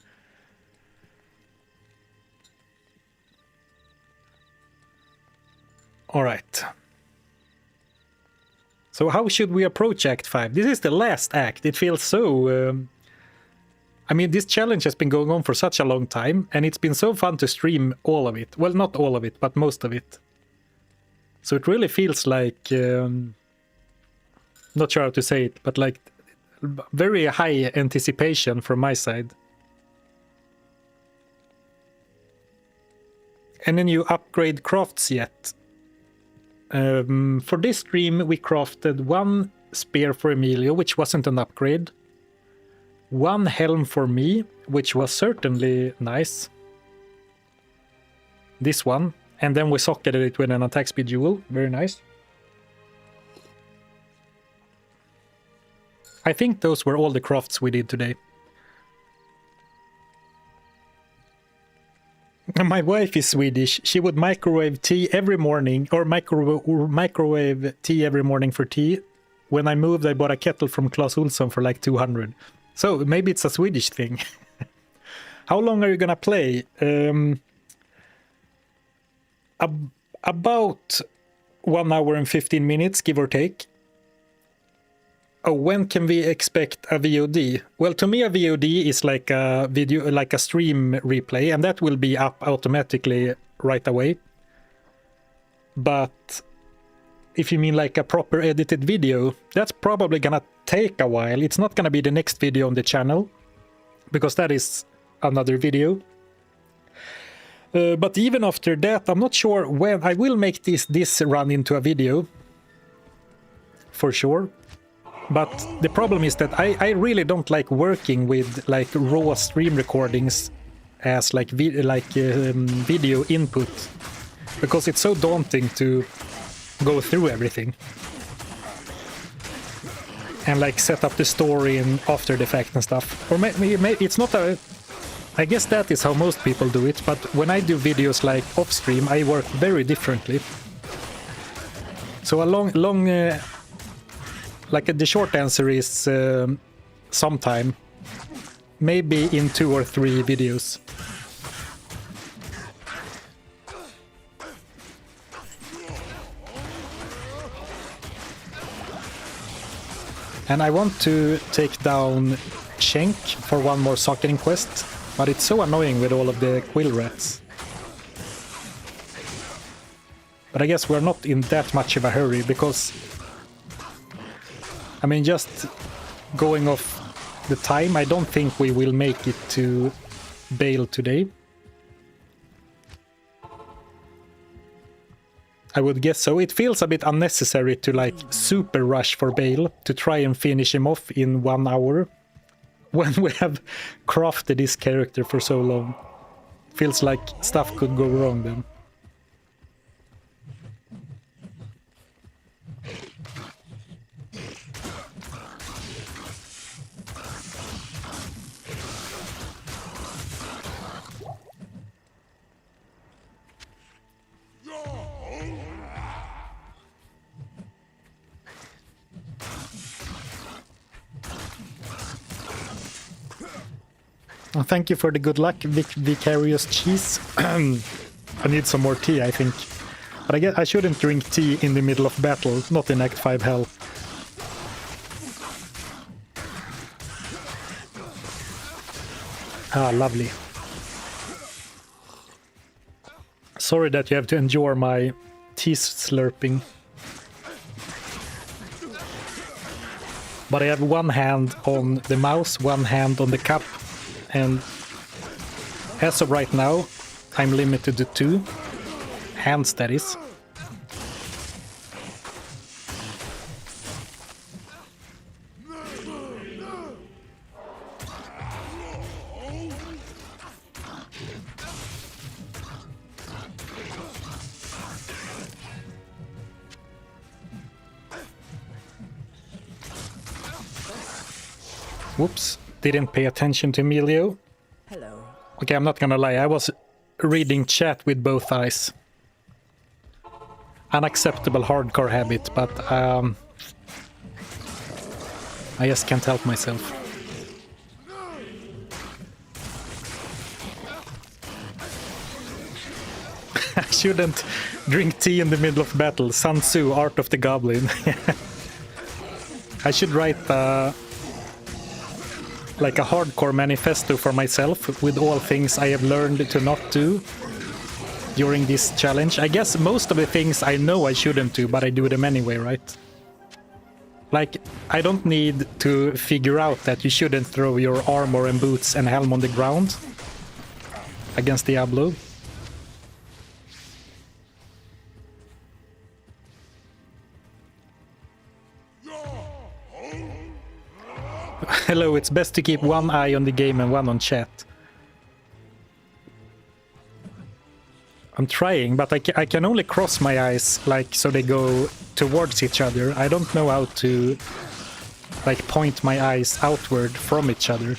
All right. So how should we approach Act 5? This is the last act. It feels so... I mean, this challenge has been going on for such a long time, and it's been so fun to stream all of it. Well, not all of it, but most of it. So it really feels like... not sure how to say it, but like very high anticipation from my side. And then you upgrade crafts yet. For this stream, we crafted one spear for Emilio, which wasn't an upgrade. One helm for me, which was certainly nice. This one. And then we socketed it with an attack speed jewel. Very nice. I think those were all the crafts we did today. My wife is Swedish. She would microwave tea every morning, or microwave tea every morning for tea. When I moved, I bought a kettle from Clas Ohlson for like 200. So maybe it's a Swedish thing. How long are you gonna play? About 1 hour and 15 minutes, give or take. Oh, when can we expect a VOD? Well, to me, a VOD is like a video, like a stream replay, and that will be up automatically right away. But if you mean like a proper edited video, that's probably gonna take a while. It's not gonna be the next video on the channel, because that is another video. But even after that, I'm not sure when. I will make this run into a video, for sure. But the problem is that I really don't like working with like raw stream recordings as like video input, because it's so daunting to go through everything and like set up the story in After the Fact and stuff. Or maybe it's not a... I guess that is how most people do it, but when I do videos like off stream, I work very differently. So a long like the short answer is sometime, maybe in 2 or 3 videos. And I want to take down Schenk for one more socketing quest, but it's so annoying with all of the quill rats. But I guess we're not in that much of a hurry, because I mean, just going off the time, I don't think we will make it to Bale today. I would guess so. It feels a bit unnecessary to like super rush for Bale to try and finish him off in 1 hour. when we have crafted this character for so long. Feels like stuff could go wrong then. Thank you for the good luck, Vicarious Cheese. I need some more tea, I think. But I guess I shouldn't drink tea in the middle of battle, not in Act 5 hell. Ah, lovely. Sorry that you have to endure my tea slurping. But I have one hand on the mouse, one hand on the cup. And as of right now, I'm limited to 2 hands, that is. Whoops. Didn't pay attention to Emilio. Hello. Okay, I'm not gonna lie, I was reading chat with both eyes. Unacceptable hardcore habit, but I just can't help myself. I shouldn't drink tea in the middle of battle. Sun Tzu, Art of the Goblin. I should write like a hardcore manifesto for myself with all things I have learned to not do during this challenge. I guess most of the things I know I shouldn't do, but I do them anyway, right? Like, I don't need to figure out that you shouldn't throw your armor and boots and helm on the ground against Diablo. Hello, it's best to keep one eye on the game and one on chat. I'm trying, but I can only cross my eyes, like, so they go towards each other. I don't know how to, like, point my eyes outward from each other.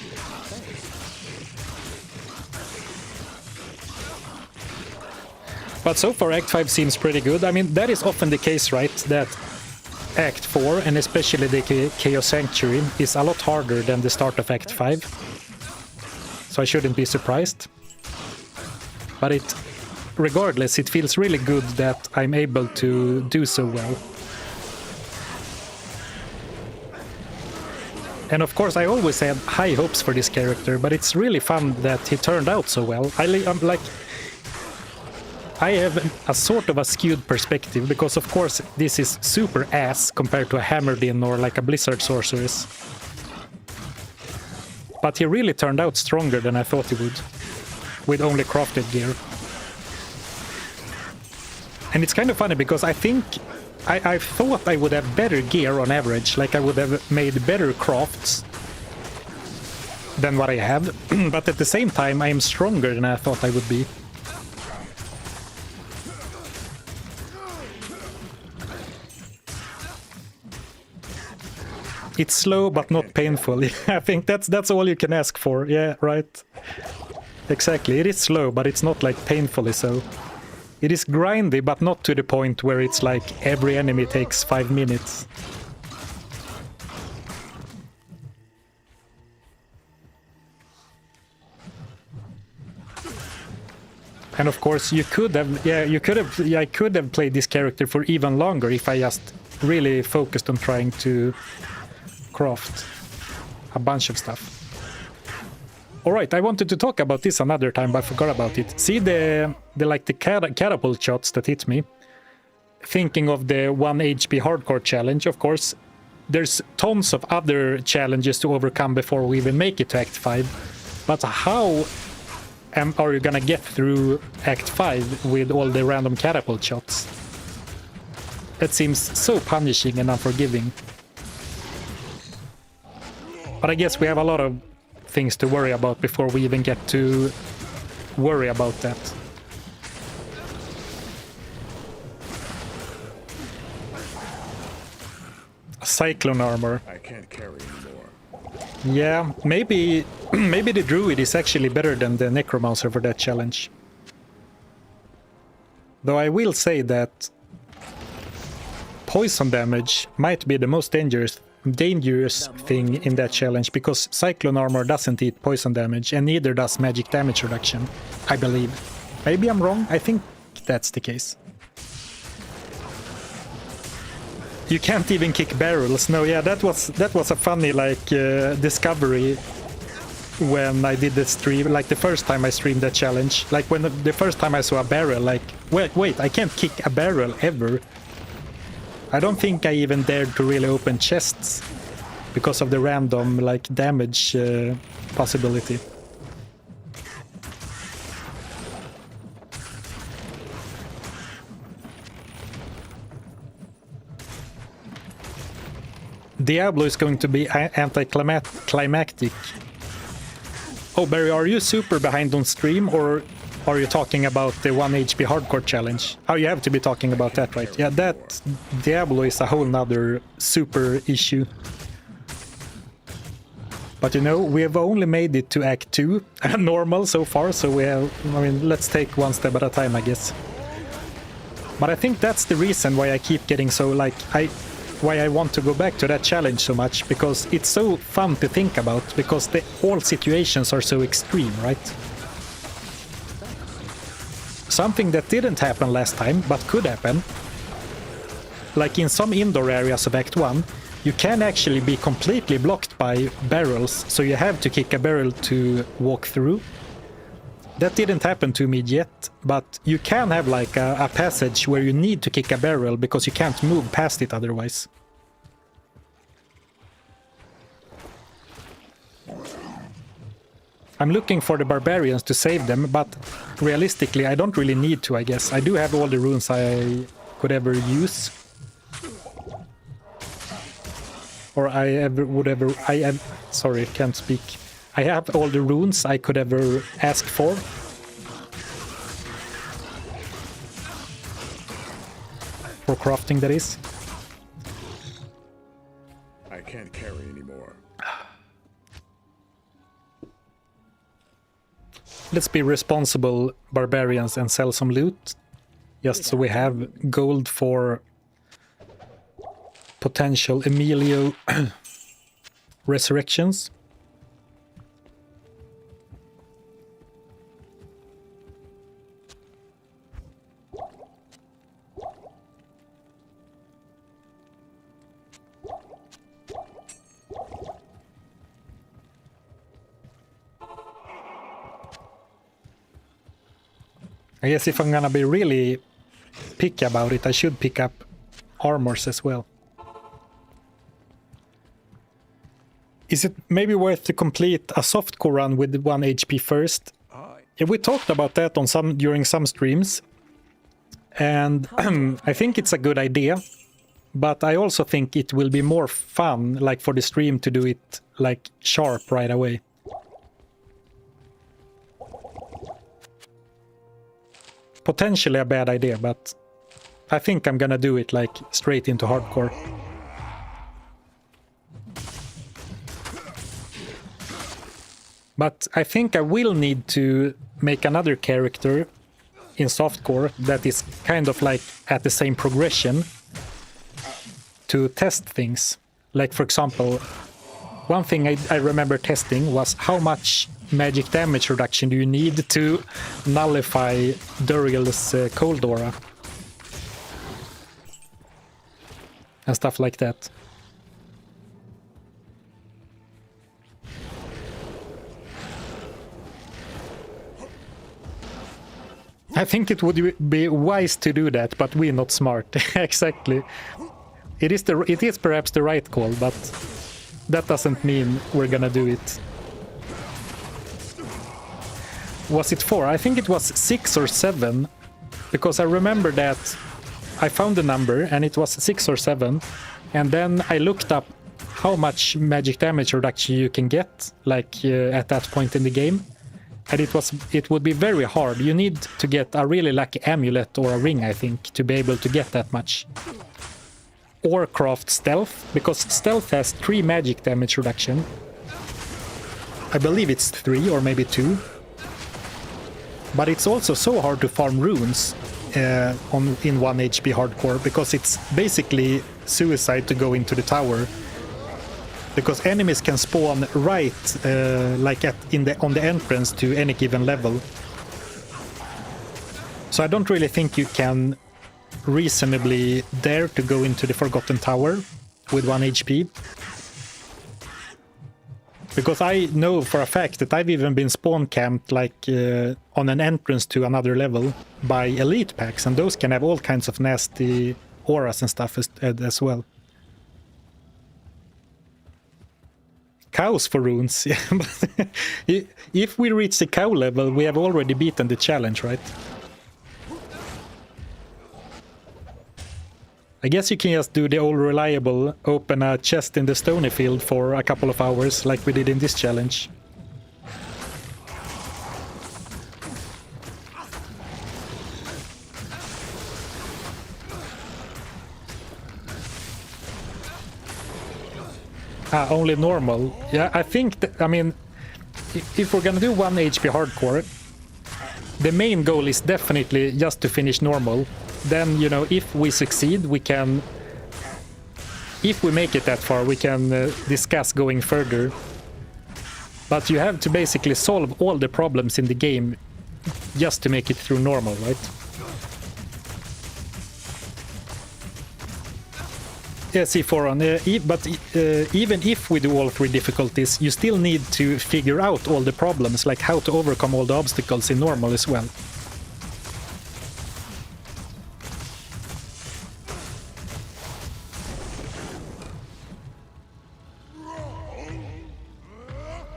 But so far Act 5 seems pretty good. I mean, that is often the case, right? That Act 4, and especially the Chaos Sanctuary, is a lot harder than the start of Act 5. So I shouldn't be surprised. But regardless, it feels really good that I'm able to do so well. And of course, I always had high hopes for this character, but it's really fun that he turned out so well. I have a sort of a skewed perspective, because of course this is super ass compared to a Hammerdin or like a Blizzard Sorceress. But he really turned out stronger than I thought he would, with only crafted gear. And it's kind of funny, because I think I thought I would have better gear on average, like I would have made better crafts than what I have, but at the same time I am stronger than I thought I would be. It's slow but not painful. I think that's all you can ask for. Yeah, right. Exactly. It is slow, but it's not like painfully so. It is grindy, but not to the point where it's like every enemy takes 5 minutes. And of course, I could have played this character for even longer if I just really focused on trying to craft a bunch of stuff. Alright, I wanted to talk about this another time, but I forgot about it. See the catapult shots that hit me? Thinking of the 1 HP hardcore challenge, of course, there's tons of other challenges to overcome before we even make it to Act 5. But how are you gonna get through Act 5 with all the random catapult shots? That seems so punishing and unforgiving. But I guess we have a lot of things to worry about before we even get to worry about that. Cyclone armor. I can't carry anymore. Yeah, maybe maybe the druid is actually better than the necromancer for that challenge. Though I will say that poison damage might be the most dangerous thing in that challenge, because cyclone armor doesn't eat poison damage and neither does magic damage reduction, I believe. Maybe I'm wrong, I think that's the case. You can't even kick barrels. No, yeah, that was a funny discovery when I did the stream, like the first time I streamed that challenge. Like when the first time I saw a barrel, like wait, I can't kick a barrel ever. I don't think I even dared to really open chests because of the random like damage possibility. Diablo is going to be anticlimactic. Oh, Barry, are you super behind on stream, or are you talking about the 1 HP hardcore challenge? Oh, you have to be talking about that, right? Yeah, that Diablo is a whole nother super issue. But you know, we have only made it to Act 2, normal so far, so we have, I mean, let's take one step at a time, I guess. But I think that's the reason why I keep getting so, like, why I want to go back to that challenge so much, because it's so fun to think about, because all situations are so extreme, right? Something that didn't happen last time, but could happen. Like in some indoor areas of Act 1, you can actually be completely blocked by barrels, so you have to kick a barrel to walk through. That didn't happen to me yet, but you can have like a passage where you need to kick a barrel because you can't move past it otherwise. I'm looking for the barbarians to save them, but realistically I don't really need to, I guess. I do have all the runes I could ever use. Or sorry, can't speak. I have all the runes I could ever ask for. For crafting, that is. I can't carry anymore. Let's be responsible barbarians and sell some loot. Just so we have gold for potential Emilio resurrections. I guess if I'm gonna be really picky about it, I should pick up armors as well. Is it maybe worth to complete a softcore run with 1 HP first? Yeah, we talked about that on during some streams, and I think it's a good idea, but I also think it will be more fun, like for the stream, to do it like sharp right away. Potentially a bad idea, but I think I'm gonna do it like straight into hardcore. But I think I will need to make another character in softcore that is kind of like at the same progression to test things. Like, for example, one thing I remember testing was how much magic damage reduction do you need to nullify Duriel's cold aura and stuff like that. I think it would be wise to do that, but we're not smart. Exactly. It is perhaps the right call, but that doesn't mean we're gonna do it. Was it 4? I think it was 6 or 7, because I remember that I found the number and it was 6 or 7, and then I looked up how much magic damage reduction you can get, like at that point in the game. And it would be very hard. You need to get a really lucky amulet or a ring, I think, to be able to get that much. Or craft stealth, because stealth has 3 magic damage reduction. I believe it's 3 or maybe 2. But it's also so hard to farm runes in 1 HP hardcore, because it's basically suicide to go into the tower. Because enemies can spawn right like on the entrance to any given level. So I don't really think you can reasonably dare to go into the Forgotten Tower with 1 HP. Because I know for a fact that I've even been spawn camped like on an entrance to another level by elite packs, and those can have all kinds of nasty auras and stuff as well. Cows for runes, yeah. If we reach the cow level, we have already beaten the challenge, right? I guess you can just do the old reliable, open a chest in the stony field for a couple of hours, like we did in this challenge. Only normal. Yeah, I think that, I mean, if we're gonna do 1 HP hardcore, the main goal is definitely just to finish normal. Then, you know, if we succeed, we can... If we make it that far, we can discuss going further. But you have to basically solve all the problems in the game just to make it through normal, right? Yeah, C4 on, but even if we do all 3 difficulties, you still need to figure out all the problems, like how to overcome all the obstacles in normal as well.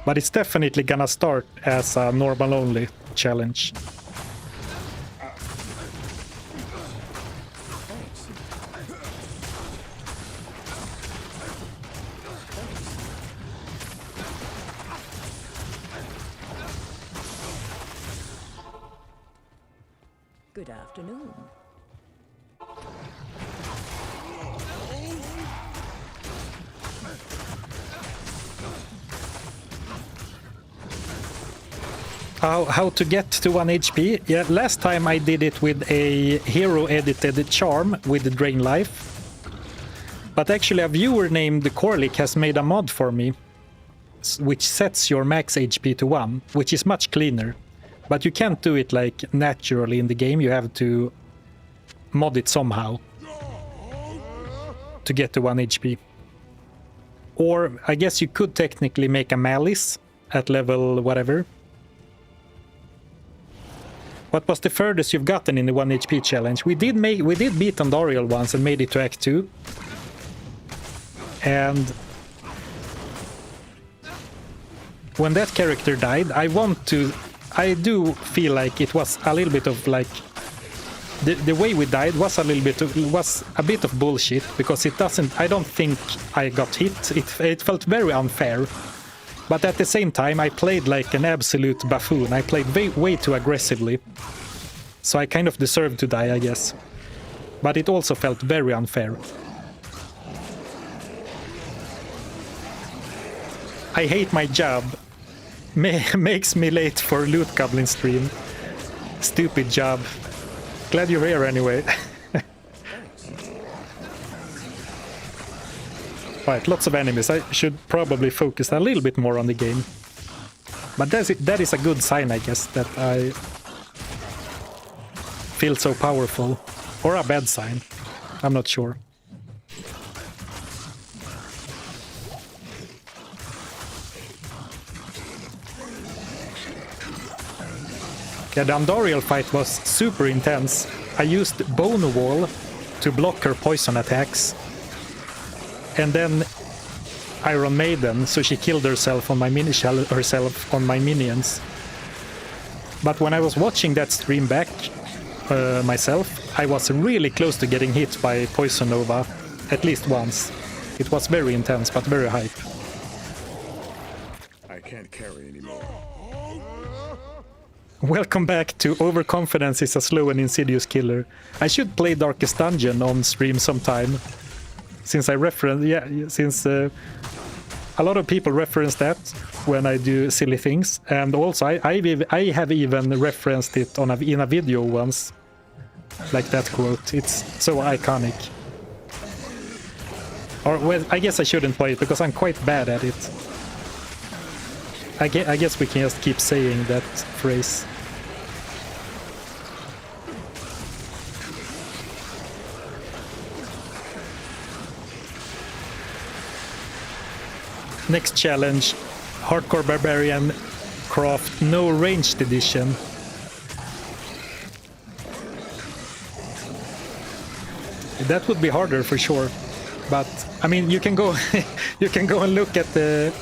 But it's definitely gonna start as a normal-only challenge. Good afternoon. How to get to 1 HP? Yeah, last time I did it with a hero-edited charm with the Drain Life. But actually a viewer named Corlick has made a mod for me, which sets your max HP to 1, which is much cleaner. But you can't do it like naturally in the game, you have to mod it somehow to get to 1 HP. Or I guess you could technically make a malice at level whatever. What was the furthest you've gotten in the 1 HP challenge? We did beat Andariel once and made it to Act 2. And when that character died, I do feel like it was a little bit of like the way we died was a bit of bullshit, because I don't think I got hit. It felt very unfair. But at the same time, I played like an absolute buffoon. I played way too aggressively. So I kind of deserved to die, I guess. But it also felt very unfair. I hate my job. Makes me late for Loot Goblin stream. Stupid job. Glad you're here anyway. Right, lots of enemies. I should probably focus a little bit more on the game. But that is a good sign, I guess, that I feel so powerful. Or a bad sign. I'm not sure. Yeah, the Andariel fight was super intense. I used Bone Wall to block her poison attacks. And then Iron Maiden, so she killed herself on my minions. But when I was watching that stream back myself, I was really close to getting hit by Poison Nova, at least once. It was very intense, but very hype. I can't carry anymore. Welcome back to Overconfidence is a slow and insidious killer. I should play Darkest Dungeon on stream sometime. Since I reference, a lot of people reference that when I do silly things, and also I have even referenced it in a video once, like that quote. It's so iconic. Or well, I guess I shouldn't play it because I'm quite bad at it. I guess we can just keep saying that phrase. Next challenge, Hardcore Barbarian Craft No Ranged Edition. That would be harder for sure, but I mean you can go you can go and look at the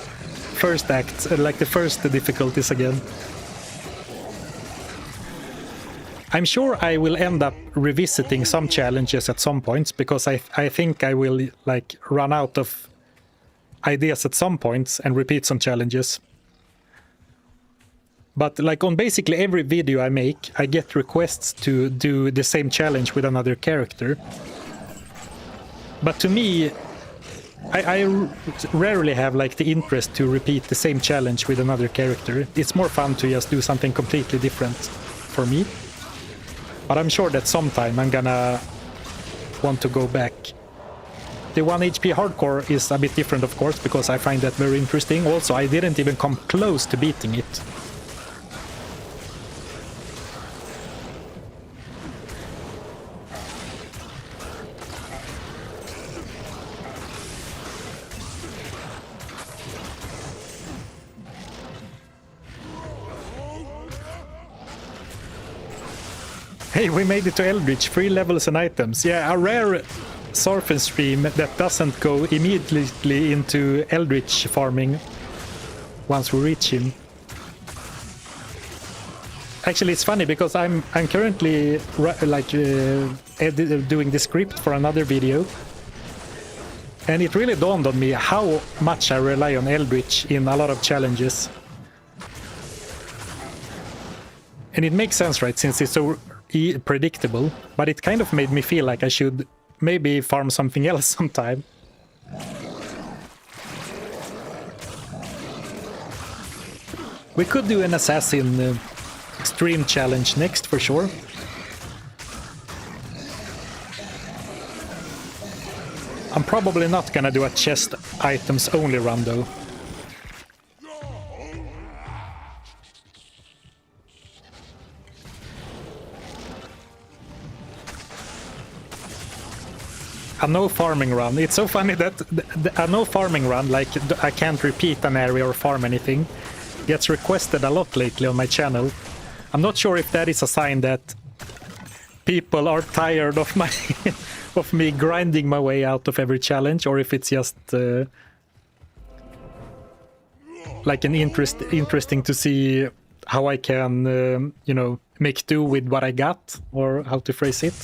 first act, like the first difficulties again. I'm sure I will end up revisiting some challenges at some points because I think I will like run out of ideas at some points and repeat some challenges. But like on basically every video I make, I get requests to do the same challenge with another character. But to me, I rarely have like the interest to repeat the same challenge with another character. It's more fun to just do something completely different for me. But I'm sure that sometime I'm gonna want to go back. The 1 HP hardcore is a bit different, of course, because I find that very interesting. Also, I didn't even come close to beating it. Hey, we made it to Eldritch, 3 levels and items. Yeah, a rare Zarfen stream that doesn't go immediately into Eldritch farming once we reach him. Actually, it's funny because I'm currently doing the script for another video, and it really dawned on me how much I rely on Eldritch in a lot of challenges. And it makes sense, right, since it's so predictable, but it kind of made me feel like I should maybe farm something else sometime. We could do an assassin stream challenge next for sure. I'm probably not gonna do a chest items only run though. A no farming run. It's so funny that a no farming run, like I can't repeat an area or farm anything, gets requested a lot lately on my channel. I'm not sure if that is a sign that people are tired of my of me grinding my way out of every challenge, or if it's just like an interesting to see how I can you know, make do with what I got, or how to phrase it.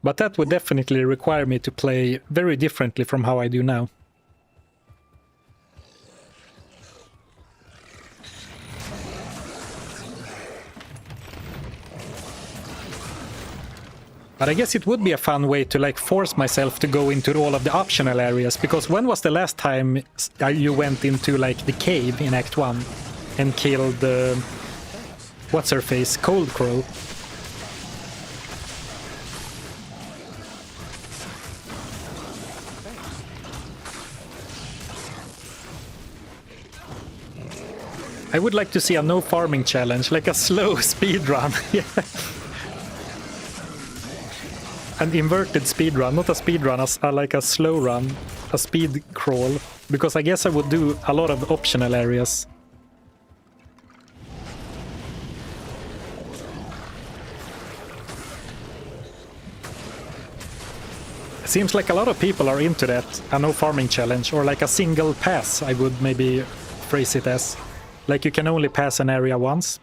But that would definitely require me to play very differently from how I do now. But I guess it would be a fun way to like force myself to go into all of the optional areas, because when was the last time you went into like the cave in Act 1 and killed what's her face? Cold Crow? I would like to see a no farming challenge, like a slow speed run. Yeah. An inverted speed run, not a speed run, like a slow run, a speed crawl, because I guess I would do a lot of optional areas. Seems like a lot of people are into that, a no farming challenge, or like a single pass, I would maybe phrase it as. Like you can only pass an area once.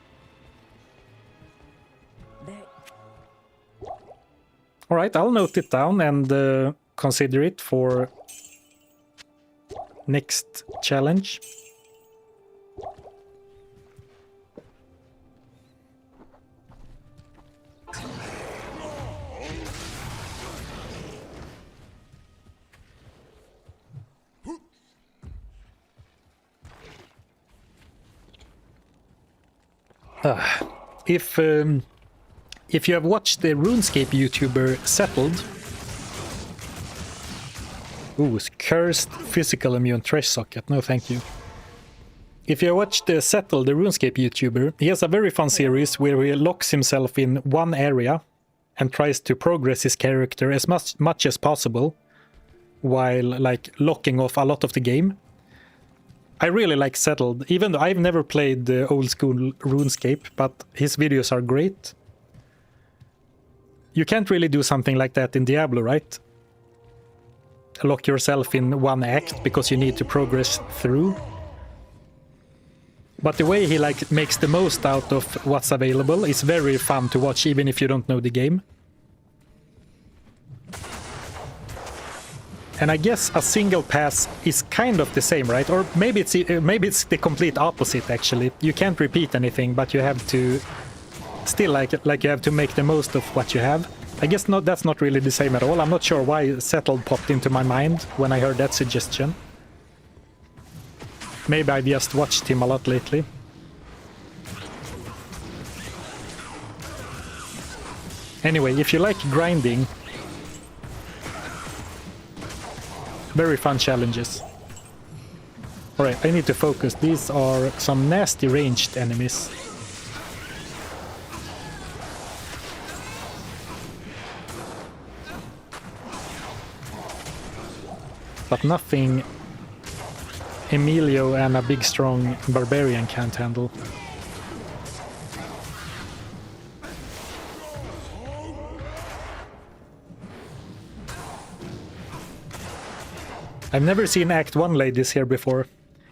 Alright, I'll note it down and consider it for next challenge. If you have watched the RuneScape YouTuber Settled, cursed physical immune trash socket, no thank you. If you watched the Settled, the RuneScape YouTuber, he has a very fun series where he locks himself in one area and tries to progress his character as much as possible while like locking off a lot of the game. I really like Settled, even though I've never played the old school RuneScape, but his videos are great. You can't really do something like that in Diablo, right? Lock yourself in one act because you need to progress through. But the way he like makes the most out of what's available is very fun to watch, even if you don't know the game. And I guess a single pass is kind of the same, right? Or maybe it's the complete opposite, actually. You can't repeat anything, but you have to still like you have to make the most of what you have. I guess that's not really the same at all. I'm not sure why Settled popped into my mind when I heard that suggestion. Maybe I just watched him a lot lately. Anyway, if you like grinding, very fun challenges. Alright, I need to focus. These are some nasty ranged enemies. But nothing Emilio and a big strong barbarian can't handle. I've never seen Act 1 ladies here before.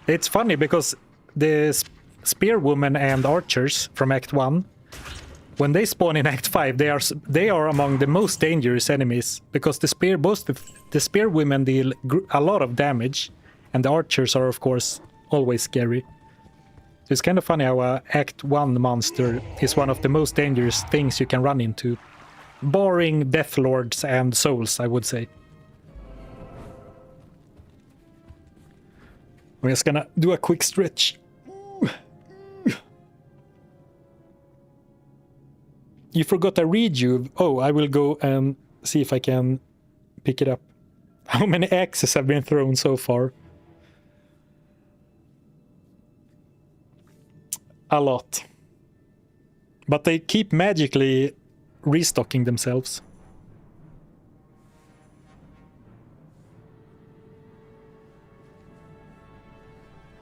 It's funny because the spearwomen and archers from Act 1, when they spawn in Act 5, they are among the most dangerous enemies because the spearwomen deal a lot of damage, and the archers are of course always scary. So it's kind of funny how a Act 1 monster is one of the most dangerous things you can run into, barring Death Lords and Souls, I would say. We're just gonna do a quick stretch. You forgot a rejuve. Oh, I will go and see if I can pick it up. How many axes have been thrown so far? A lot. But they keep magically restocking themselves.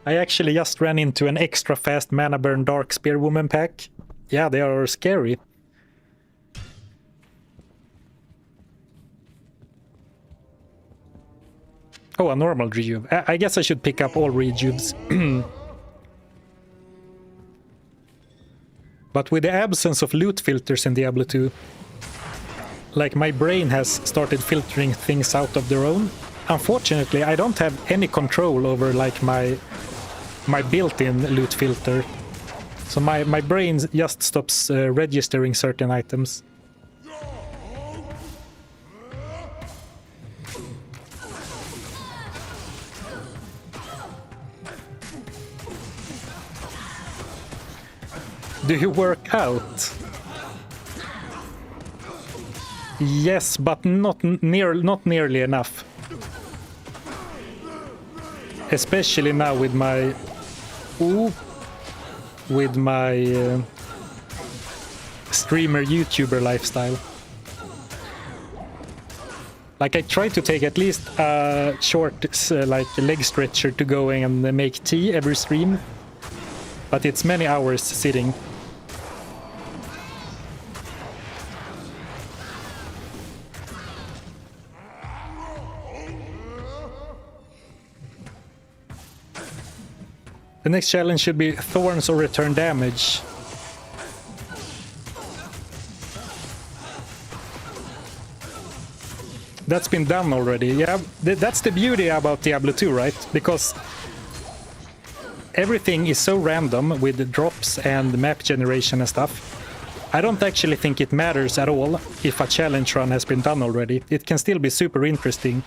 I actually just ran into an extra fast mana burn dark spearwoman pack. Yeah, they are scary. Oh, a normal rejuve. I guess I should pick up all rejuves. But with the absence of loot filters in Diablo 2, like my brain has started filtering things out of their own. Unfortunately, I don't have any control over like my built-in loot filter. So my brain just stops registering certain items. Do you work out? Yes, but not nearly enough. Especially now with my streamer YouTuber lifestyle. Like I try to take at least a short like leg stretcher to going and make tea every stream, but it's many hours sitting. The next challenge should be thorns or return damage. That's been done already. Yeah, that's the beauty about Diablo 2, right? Because everything is so random with the drops and map generation and stuff. I don't actually think it matters at all if a challenge run has been done already. It can still be super interesting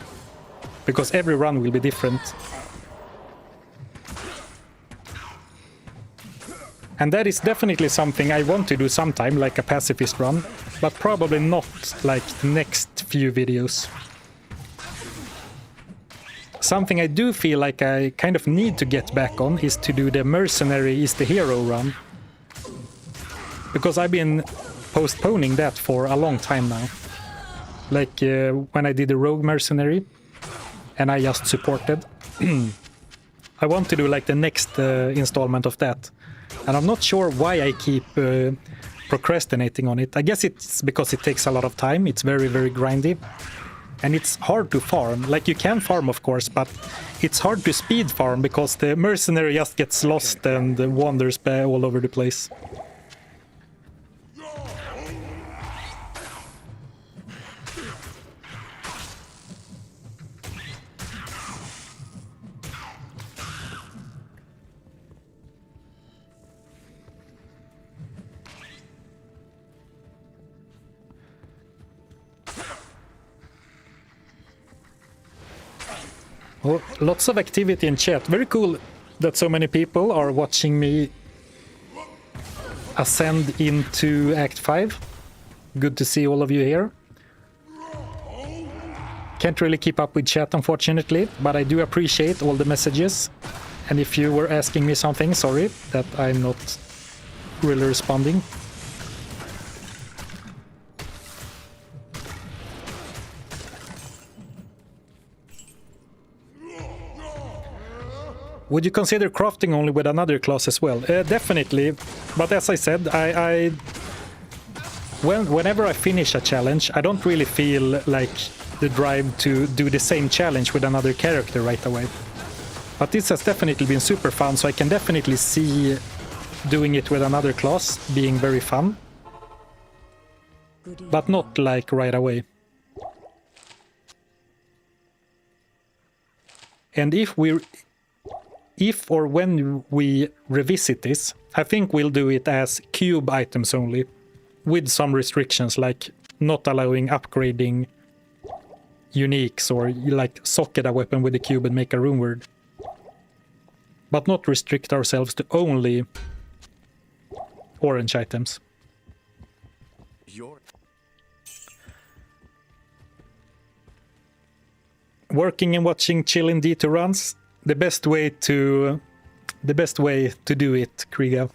because every run will be different. And that is definitely something I want to do sometime, like a pacifist run, but probably not like the next few videos. Something I do feel like I kind of need to get back on is to do the mercenary is the hero run. Because I've been postponing that for a long time now. Like when I did the rogue mercenary and I just supported. I want to do like the next installment of that. And I'm not sure why I keep procrastinating on it. I guess it's because it takes a lot of time. It's very, very grindy. And it's hard to farm. Like, you can farm, of course, but it's hard to speed farm because the mercenary just gets lost and wanders all over the place. Oh, lots of activity in chat. Very cool that so many people are watching me ascend into Act 5. Good to see all of you here. Can't really keep up with chat, unfortunately, but I do appreciate all the messages. And if you were asking me something, sorry that I'm not really responding. Would you consider crafting only with another class as well? Definitely, but as I said, whenever I finish a challenge, I don't really feel like the drive to do the same challenge with another character right away. But this has definitely been super fun, so I can definitely see doing it with another class being very fun. But not like right away. And if or when we revisit this, I think we'll do it as cube items only, with some restrictions like not allowing upgrading uniques or like socket a weapon with a cube and make a rune word. But not restrict ourselves to only orange items. Working and watching chilling D2 runs. The best way to do it, Kriga.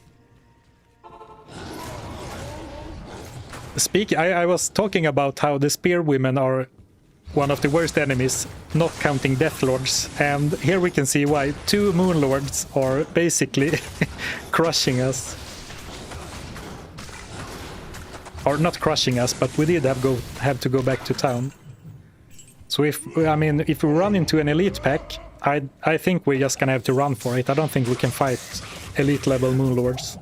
I was talking about how the spear women are one of the worst enemies, not counting Death Lords, and here we can see why 2 Moon Lords are basically crushing us. Or not crushing us, but we did have to go back to town. So if we run into an elite pack, I think we're just gonna have to run for it. I don't think we can fight elite level Moon Lords.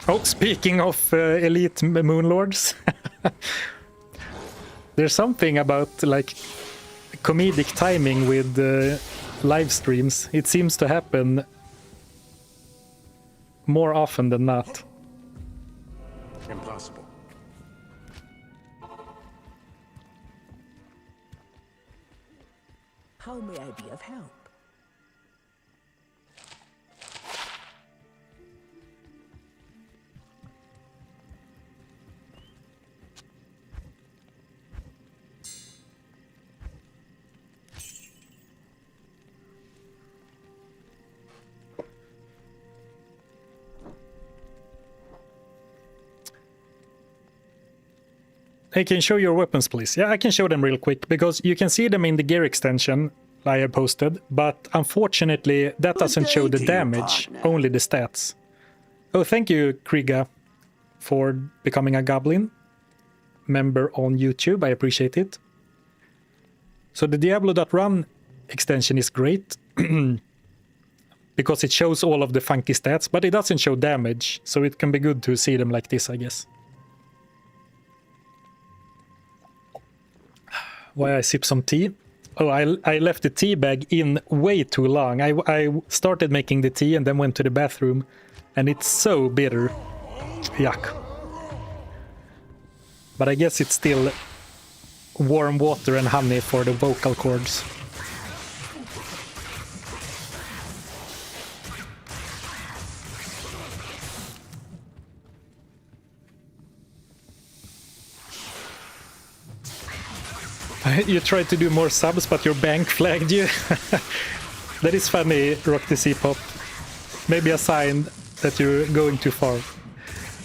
Oh, speaking of elite Moon Lords, there's something about like comedic timing with live streams. It seems to happen more often than not. Impossible. How may I be of help? Hey, can you show your weapons, please? Yeah, I can show them real quick, because you can see them in the gear extension I have posted, but unfortunately that doesn't show the damage, only the stats. Oh, thank you, Kriga, for becoming a Goblin member on YouTube. I appreciate it. So the Diablo.run extension is great. because it shows all of the funky stats, but it doesn't show damage, so it can be good to see them like this, I guess. Why I sip some tea? Oh, I left the tea bag in way too long. I started making the tea and then went to the bathroom, and it's so bitter. Yuck. But I guess it's still warm water and honey for the vocal cords. You tried to do more subs, but your bank flagged you. That is funny, Rock the C-Pop. Maybe a sign that you're going too far.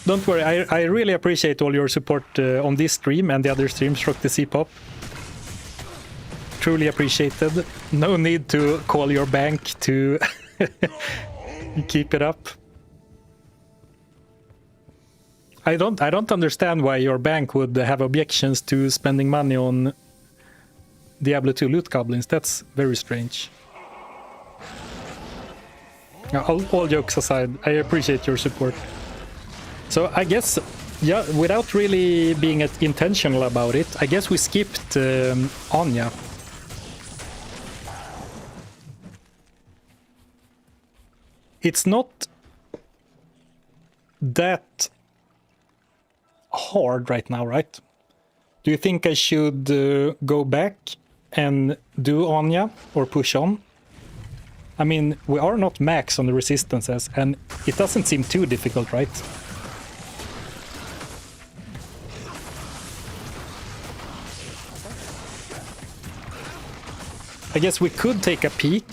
Don't worry, I really appreciate all your support on this stream and the other streams, Rock the C-Pop. Truly appreciated. No need to call your bank to keep it up. I don't understand why your bank would have objections to spending money on Diablo 2 loot goblins. That's very strange. All jokes aside, I appreciate your support. So I guess, yeah, without really being intentional about it, I guess we skipped Anya. It's not that hard right now, right? Do you think I should go back and do Anya or push on? I mean, we are not max on the resistances, and it doesn't seem too difficult, right? I guess we could take a peek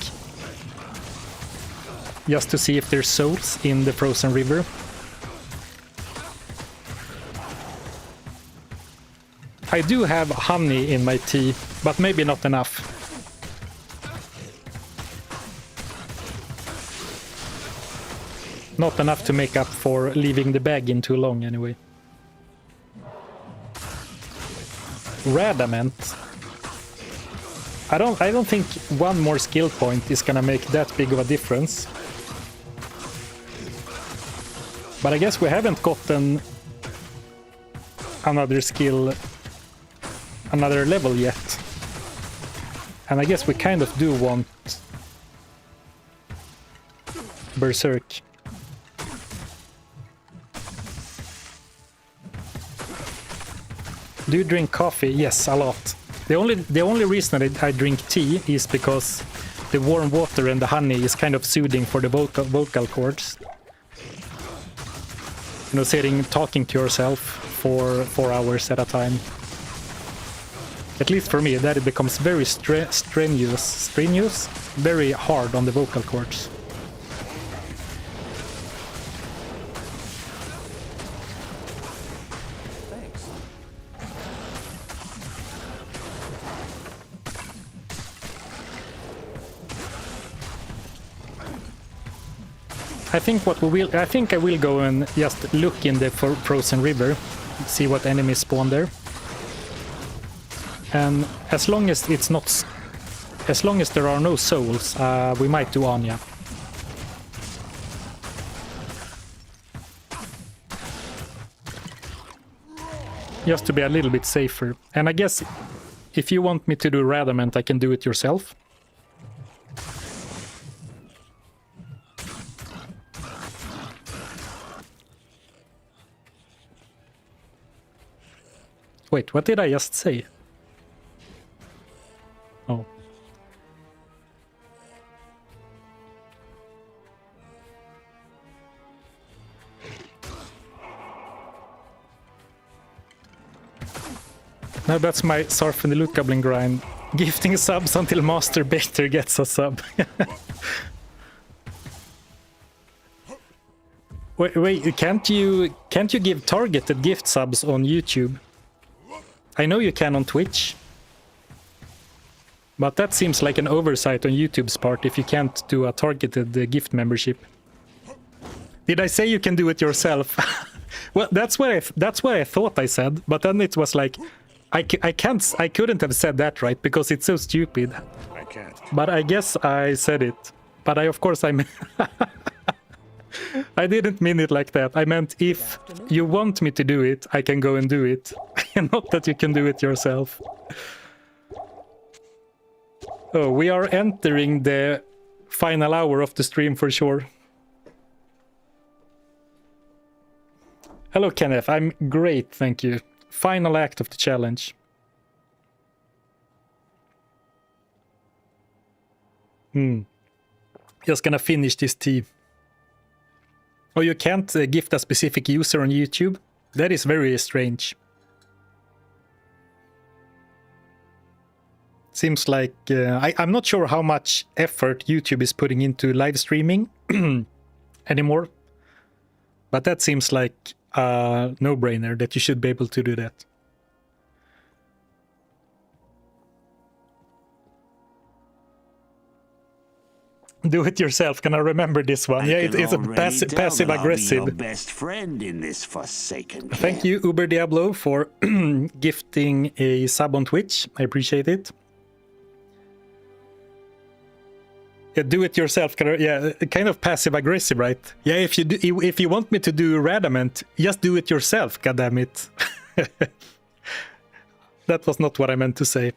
just to see if there's souls in the frozen river. I do have honey in my tea, but maybe not enough. Not enough to make up for leaving the bag in too long anyway. Radament. I don't think one more skill point is gonna make that big of a difference. But I guess we haven't gotten another skill, another level yet. And I guess we kind of do want Berserk. Do you drink coffee? Yes, a lot. The only reason that I drink tea is because the warm water and the honey is kind of soothing for the vocal cords. You know, sitting talking to yourself for 4 hours at a time. At least for me, that it becomes very strenuous, very hard on the vocal cords. I think I will go and just look in the frozen river, see what enemies spawn there. And as long as there are no souls, we might do Anya. Just to be a little bit safer. And I guess if you want me to do Radament, I can do it yourself. Wait, what did I just say? Oh. No, that's my Zarfen the Loot Goblin grind. Gifting subs until Master Baiter gets a sub. wait, can't you give targeted gift subs on YouTube? I know you can on Twitch, but that seems like an oversight on YouTube's part if you can't do a targeted gift membership. Did I say you can do it yourself? Well, that's what I thought I said, but then it was like, I couldn't have said that, right? Because it's so stupid. I can't. But I guess I said it. but of course I didn't mean it like that. I meant if you want me to do it, I can go and do it. Not that you can do it yourself. Oh, we are entering the final hour of the stream for sure. Hello, Kenneth. I'm great, thank you. Final act of the challenge. Just gonna finish this tea. Oh, you can't gift a specific user on YouTube? That is very strange. Seems like I'm not sure how much effort YouTube is putting into live streaming anymore, but that seems like a no-brainer that you should be able to do that. Do it yourself. Can I remember this one? Yeah, it's a passive aggressive. Your best friend in this forsaken camp. Thank you, Uber Diablo, for gifting a sub on Twitch. I appreciate it. Yeah, do it yourself. Yeah, kind of passive aggressive, right? Yeah, if you want me to do Radament, just do it yourself. Goddammit. That was not what I meant to say.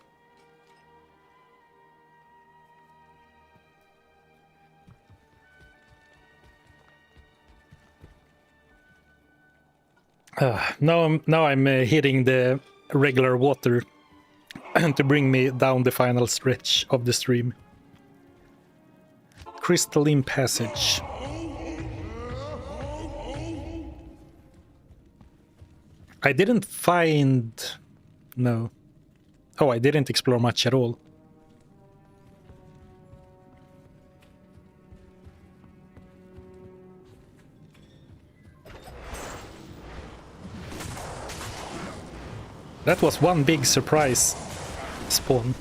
Now I'm hitting the regular water to bring me down the final stretch of the stream. Crystalline Passage. I didn't find... No. Oh, I didn't explore much at all. That was one big surprise spawn.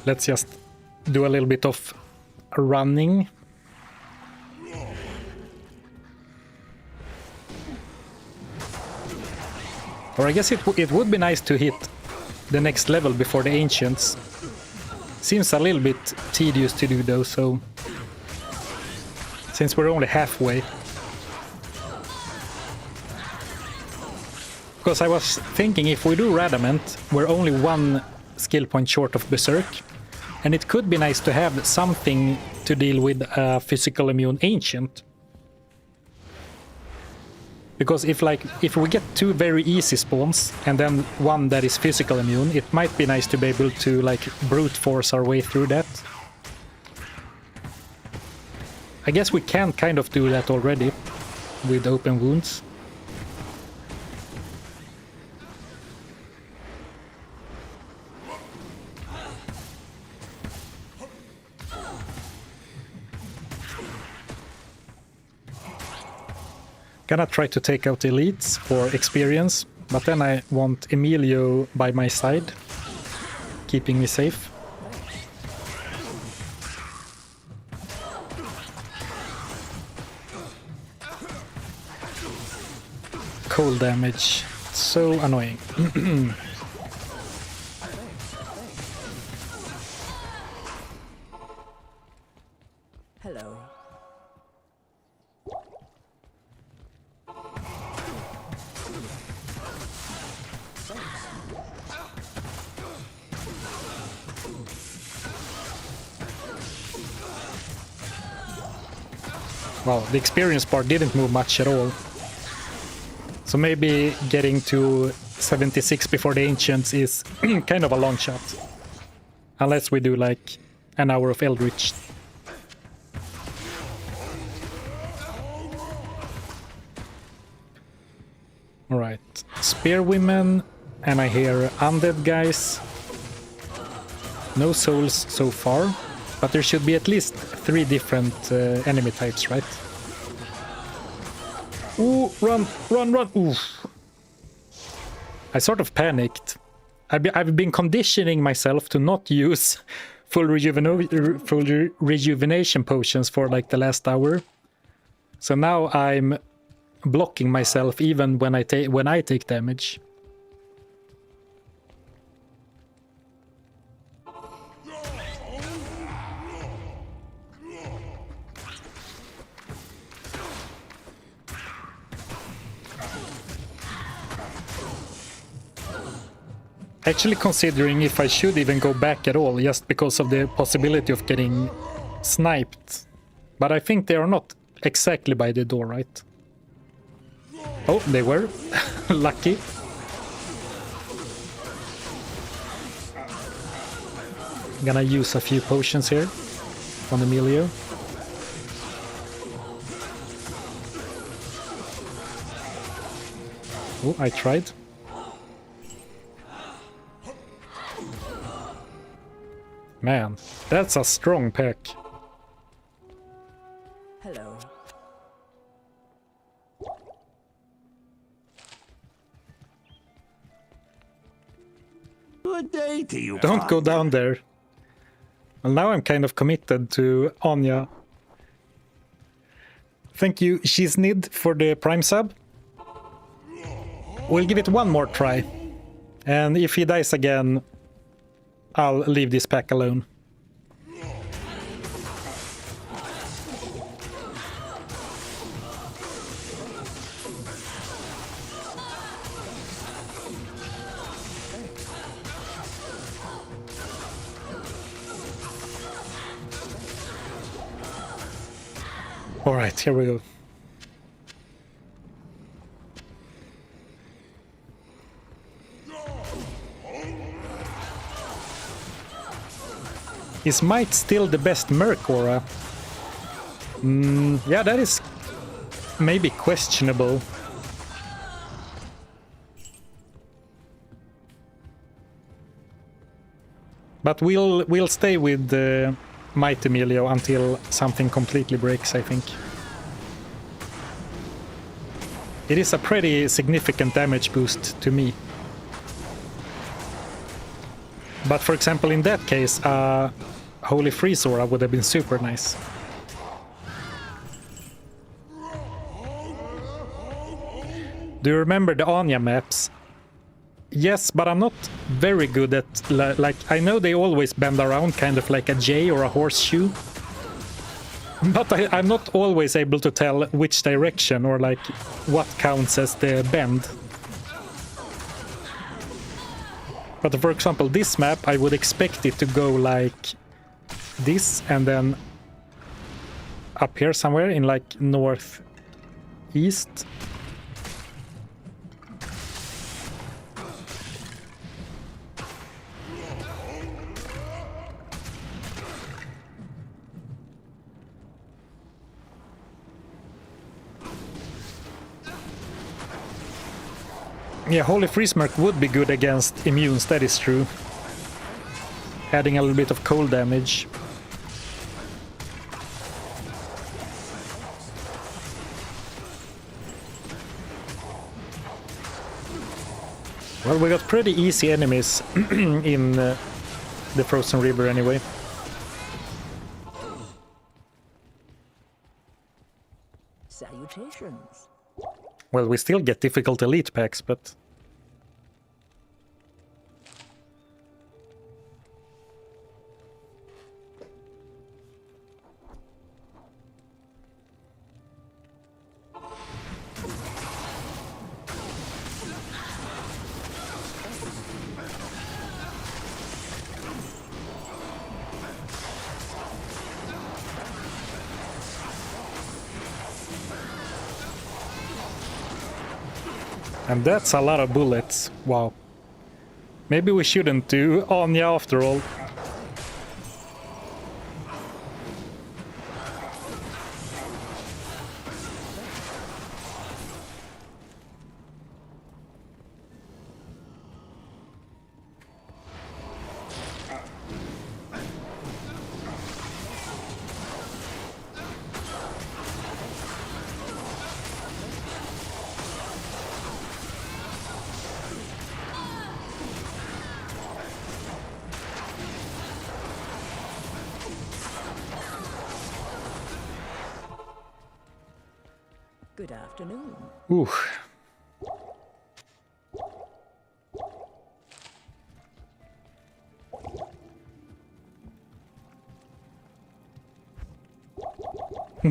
Let's just do a little bit of running. Or I guess it would be nice to hit the next level before the Ancients. Seems a little bit tedious to do though, so... Since we're only halfway. Because I was thinking if we do Radament, we're only one skill point short of Berserk. And it could be nice to have something to deal with a physical immune Ancient. Because if we get two very easy spawns and then one that is physical immune, it might be nice to be able to like brute force our way through that. I guess we can kind of do that already with open wounds. Gonna try to take out elites for experience, but then I want Emilio by my side, keeping me safe. Cold damage, so annoying. Hello. Wow, the experience bar didn't move much at all. So maybe getting to 76 before the Ancients is kind of a long shot. Unless we do like an hour of Eldritch. Alright, Spearwomen, and I hear undead guys. No souls so far. But there should be at least 3 different enemy types, right? Ooh, run, run, run! Oof. I sort of panicked. I've been conditioning myself to not use full rejuvenation potions for like the last hour. So now I'm blocking myself even when I take damage. Actually considering if I should even go back at all, just because of the possibility of getting sniped. But I think they are not exactly by the door, right? Oh, they were. Lucky. Gonna use a few potions here on Emilio. Oh, I tried. Man, that's a strong pack. Hello. Good day to you. Don't go partner. down there. Well, now I'm kind of committed to Anya. Thank you, Shiznid, for the Prime sub. We'll give it one more try. And if he dies again, I'll leave this pack alone. All right, here we go. Is Might still the best Merc aura? Yeah, that is maybe questionable. But we'll stay with Might Emilio until something completely breaks, I think. It is a pretty significant damage boost to me. But for example, in that case, Holy Freeze aura would have been super nice. Do you remember the Anya maps? Yes, but I'm not very good at... like, I know they always bend around, kind of like a J or a horseshoe. But I'm not always able to tell which direction or like what counts as the bend. But for example, this map, I would expect it to go like this and then up here somewhere in like northeast. Yeah, Holy Freeze Merc would be good against immunes, that is true. Adding a little bit of cold damage. Well, we got pretty easy enemies in the Frozen River anyway. Salutations. Well, we still get difficult elite packs, but... And that's a lot of bullets. Wow. Maybe we shouldn't do Anya after all. Good afternoon. Ooh.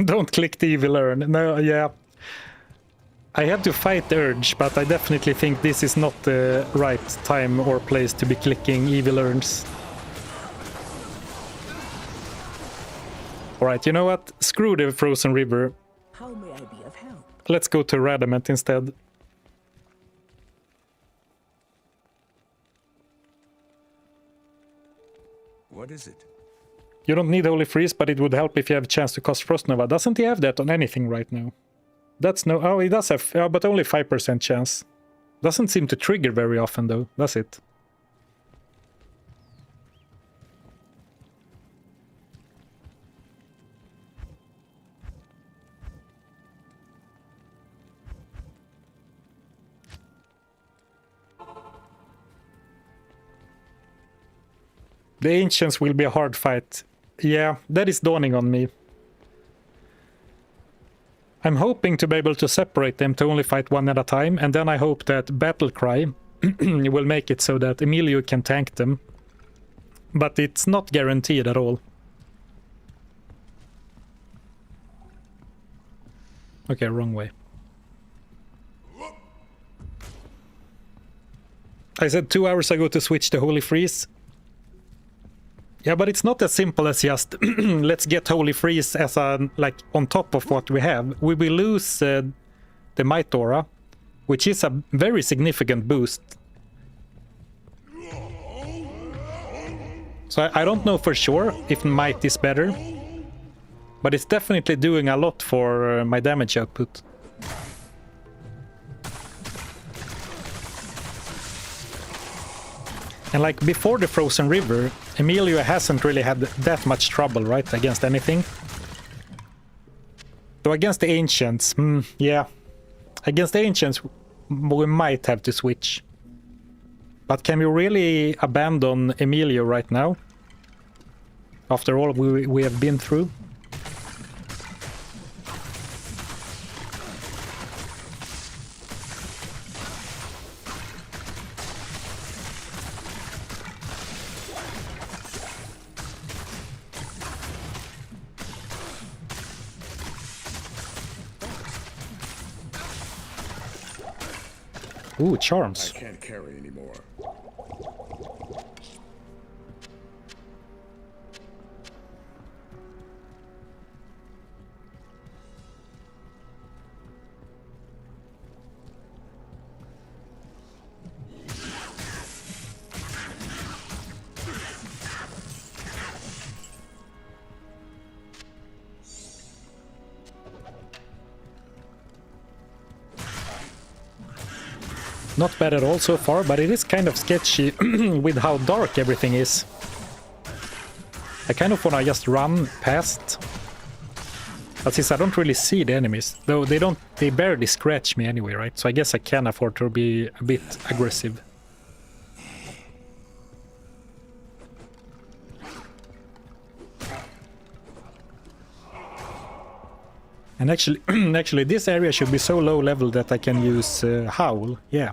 Don't click the evil urn. No, yeah. I had to fight the urge, but I definitely think this is not the right time or place to be clicking evil urns. Alright, you know what? Screw the frozen river. How may I be of help? Let's go to Radament instead. What is it? You don't need Holy Freeze, but it would help if you have a chance to cast Frost Nova. Doesn't he have that on anything right now? That's no... Oh, he does have... but only 5% chance. Doesn't seem to trigger very often, though, does it? The Ancients will be a hard fight. Yeah, that is dawning on me. I'm hoping to be able to separate them to only fight one at a time, and then I hope that Battle Cry will make it so that Emilio can tank them. But it's not guaranteed at all. Okay, wrong way. I said 2 hours ago to switch to Holy Freeze. Yeah, but it's not as simple as just let's get Holy Freeze as a, like, on top of what we have. We will lose the Might Aura, which is a very significant boost. So I don't know for sure if Might is better, but it's definitely doing a lot for my damage output. And like before the Frozen River, Emilio hasn't really had that much trouble, right, against anything. So against the Ancients, yeah. Against the Ancients, we might have to switch. But can we really abandon Emilio right now? After all we have been through? Ooh, charms. I can't carry anymore. Not bad at all so far, but it is kind of sketchy with how dark everything is. I kind of want to just run past. But since I don't really see the enemies, though they barely scratch me anyway, right? So I guess I can afford to be a bit aggressive. And actually this area should be so low level that I can use Howl. Yeah.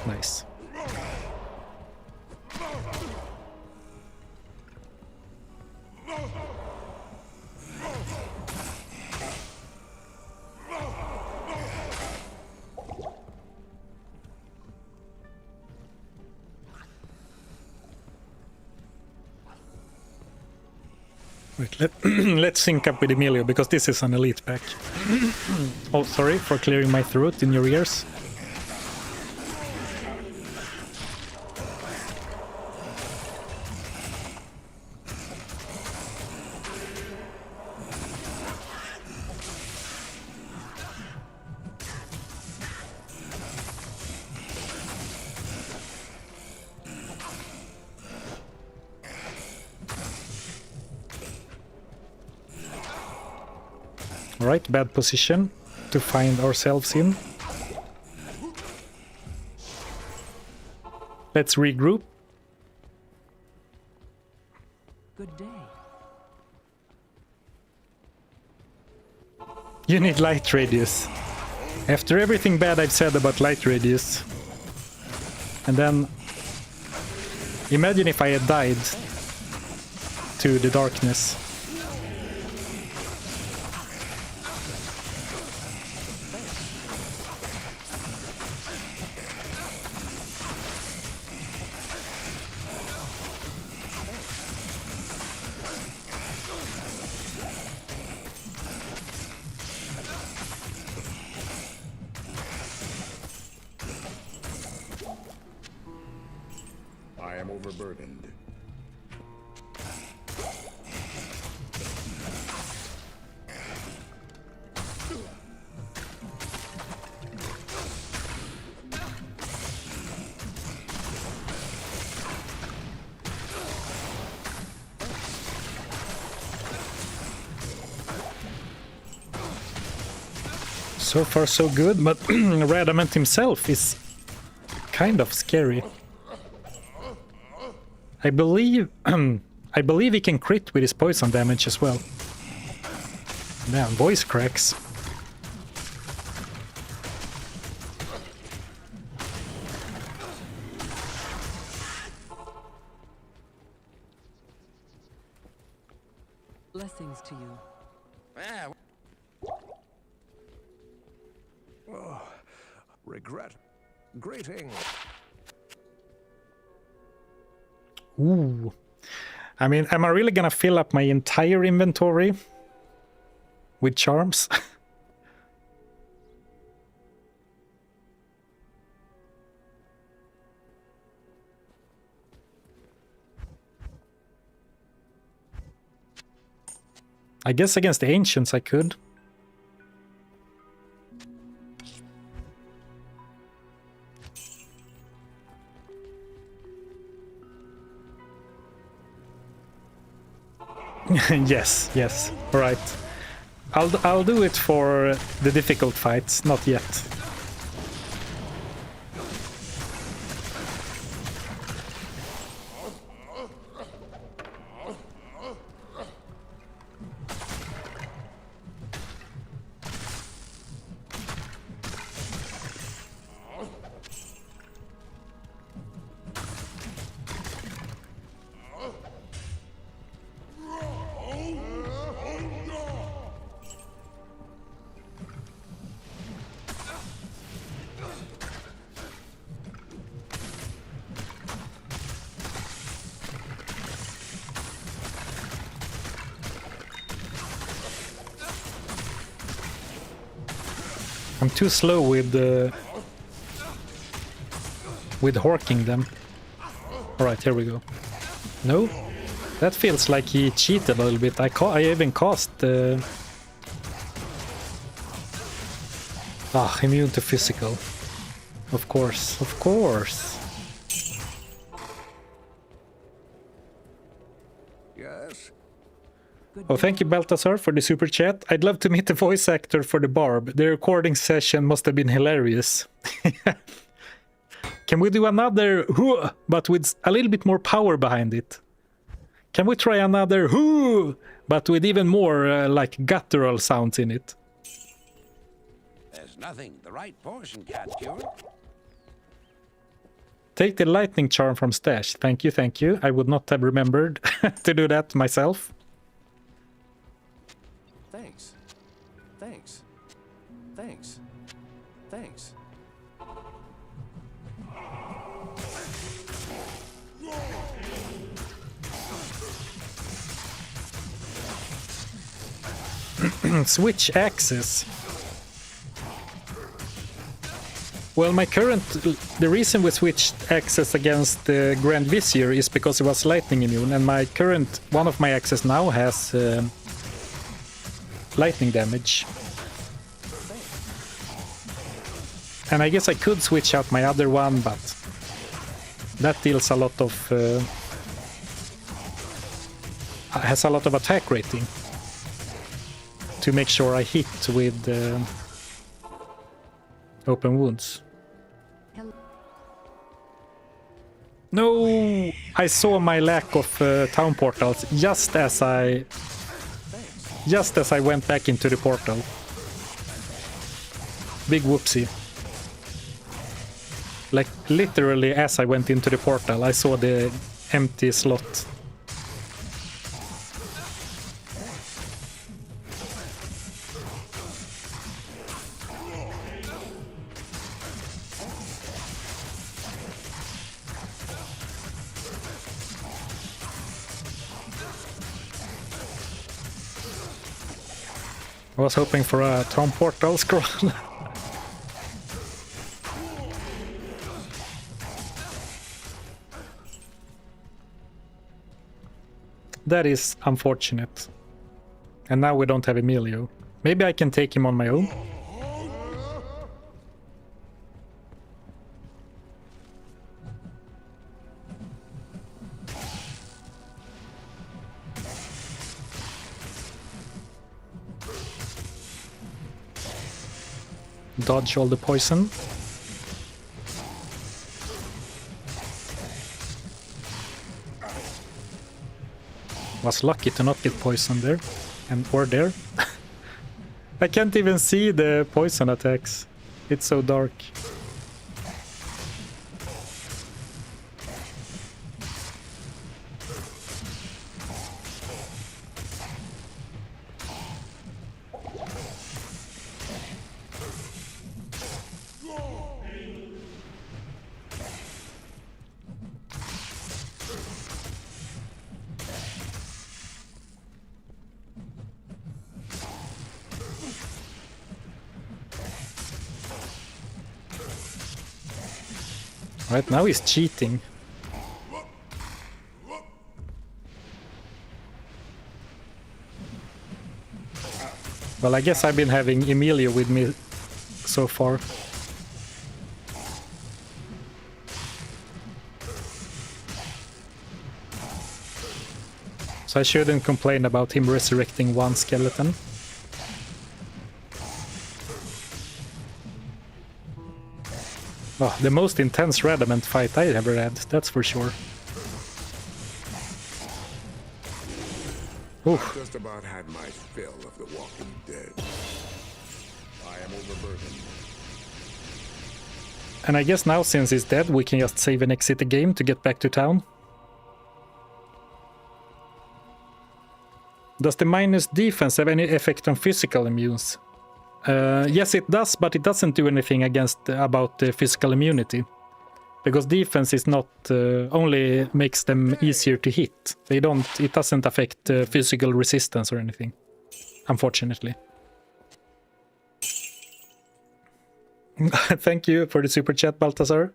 Nice. Wait, let's sync up with Emilio, because this is an elite pack. Oh, sorry for clearing my throat in your ears. Alright, bad position to find ourselves in. Let's regroup. Good day. You need light radius. After everything bad I've said about light radius. And then imagine if I had died to the darkness. I am overburdened. So far so good, but Radamant himself is kind of scary. I believe I believe he can crit with his poison damage as well. Damn, voice cracks. Blessings to you. Regret. Greetings. Ooh. I mean, am I really gonna fill up my entire inventory with charms? I guess against the ancients I could. Yes, yes. All right. I'll do it for the difficult fights, not yet. I'm too slow with hawking them. Alright, here we go. No? That feels like he cheated a little bit. I even cast immune to physical. Of course, of course. Yes. Oh, thank you, Balthazar, for the super chat. I'd love to meet the voice actor for the Barb. The recording session must have been hilarious. Can we do another "hoo" but with a little bit more power behind it? Can we try another "hoo" but with even more like guttural sounds in it? There's nothing the right portion can't cure. Take the lightning charm from stash. Thank you, thank you. I would not have remembered to do that myself. Thanks. Thanks. Thanks. Thanks. Switch axes. Well, the reason we switched axes against the Grand Vizier is because it was lightning immune, and one of my axes now has lightning damage. And I guess I could switch out my other one, but that deals a lot of has a lot of attack rating to make sure I hit with open wounds. No, I saw my lack of town portals just as I went back into the portal. Big whoopsie. Like, literally, as I went into the portal, I saw the empty slot. I was hoping for a town portal scroll. That is unfortunate. And now we don't have Emilio. Maybe I can take him on my own. Dodge all the poison. Was lucky to not get poisoned there. Or there. I can't even see the poison attacks. It's so dark. Right now he's cheating. Well, I guess I've been having Emilio with me so far. So I shouldn't complain about him resurrecting one skeleton. Oh, the most intense Radamant fight I ever had, that's for sure. Ooh. Just about had my fill of the Walking Dead. I am overburdened. And I guess now, since he's dead, we can just save and exit the game to get back to town. Does the minus defense have any effect on physical immunes? Yes, it does, but it doesn't do anything about the physical immunity. Because defense is not only makes them easier to hit. It doesn't affect physical resistance or anything, unfortunately. Thank you for the super chat, Balthazar.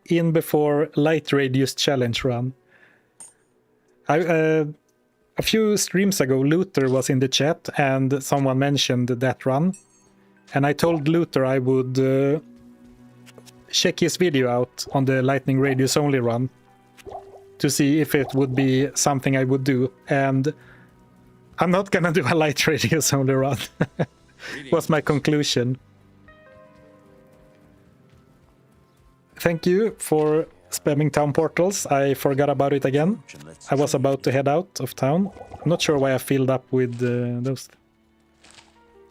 In before light radius challenge run. A few streams ago, Luther was in the chat and someone mentioned that run. And I told Luther I would check his video out on the lightning radius only run to see if it would be something I would do. And I'm not gonna do a light radius only run. Was my conclusion. Thank you for spamming town portals. I forgot about it again. I was about to head out of town. I'm not sure why I filled up with those.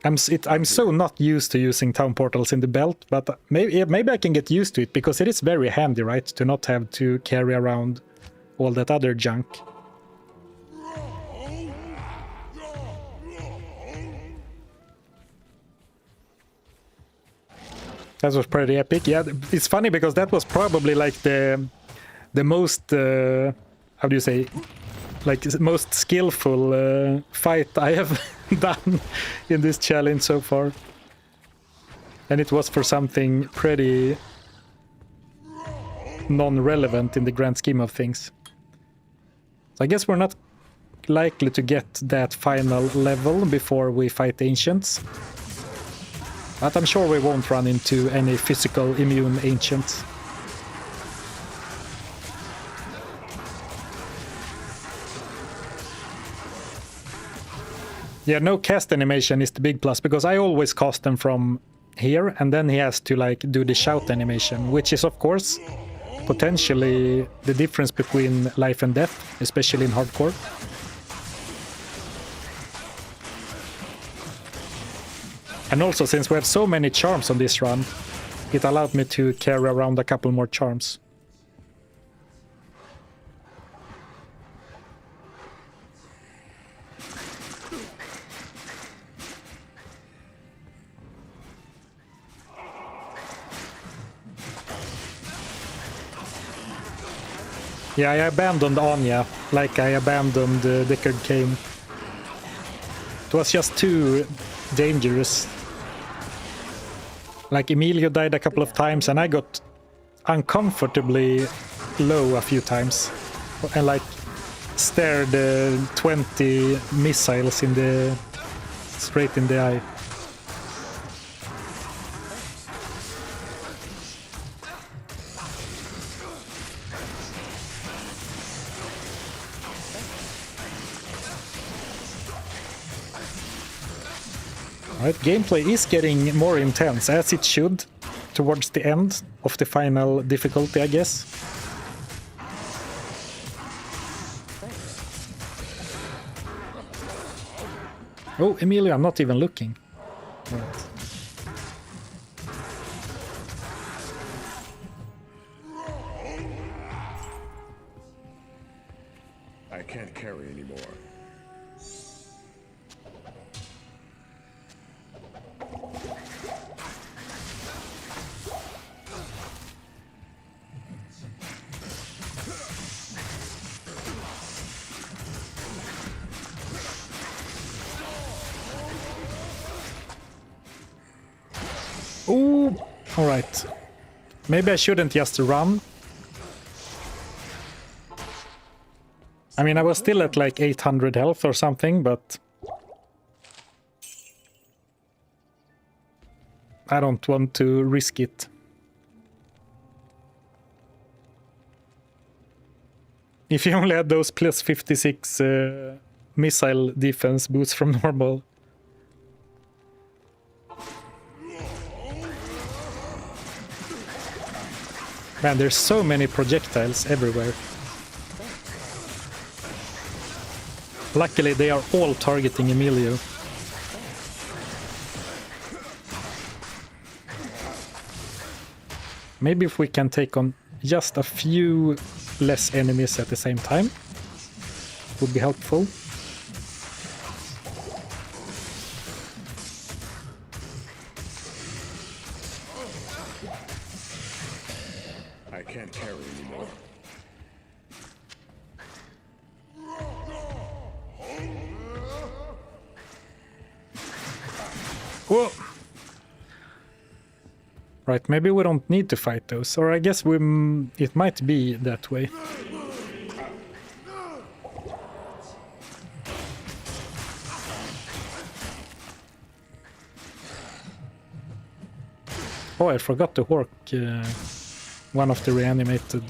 I'm so not used to using town portals in the belt, but maybe I can get used to it, because it is very handy, right, to not have to carry around all that other junk. That was pretty epic. Yeah, it's funny because that was probably like the most how do you say, like most skillful fight I have done in this challenge so far. And it was for something pretty non-relevant in the grand scheme of things. So I guess we're not likely to get that final level before we fight Ancients. But I'm sure we won't run into any physical immune Ancients. Yeah, no cast animation is the big plus, because I always cast them from here, and then he has to like do the shout animation, which is of course potentially the difference between life and death, especially in hardcore. And also, since we have so many charms on this run, it allowed me to carry around a couple more charms. Yeah, I abandoned Anya, like I abandoned Deckard Cain. It was just too dangerous. Like, Emilio died a couple of times, and I got uncomfortably low a few times. And, like, stared 20 missiles in the... straight in the eye. Alright, gameplay is getting more intense, as it should, towards the end of the final difficulty, I guess. Oh, Emilio, I'm not even looking. Right. I can't carry anymore. Ooh, alright. Maybe I shouldn't just run. I mean, I was still at like 800 health or something, but... I don't want to risk it. If you only had those plus 56 missile defense boosts from normal. Man, there's so many projectiles everywhere. Luckily, they are all targeting Emilio. Maybe if we can take on just a few less enemies at the same time, would be helpful. I can't carry anymore. Whoa! Right, maybe we don't need to fight those, or I guess we it might be that way. Oh, I forgot to work one of the reanimated.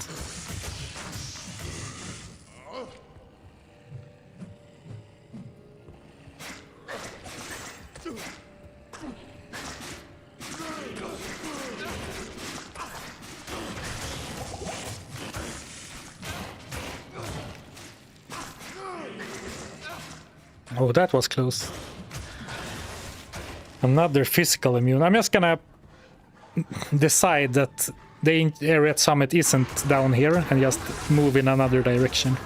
Oh, that was close. Another physical immune. I'm just gonna decide that the area at Summit isn't down here and just move in another direction.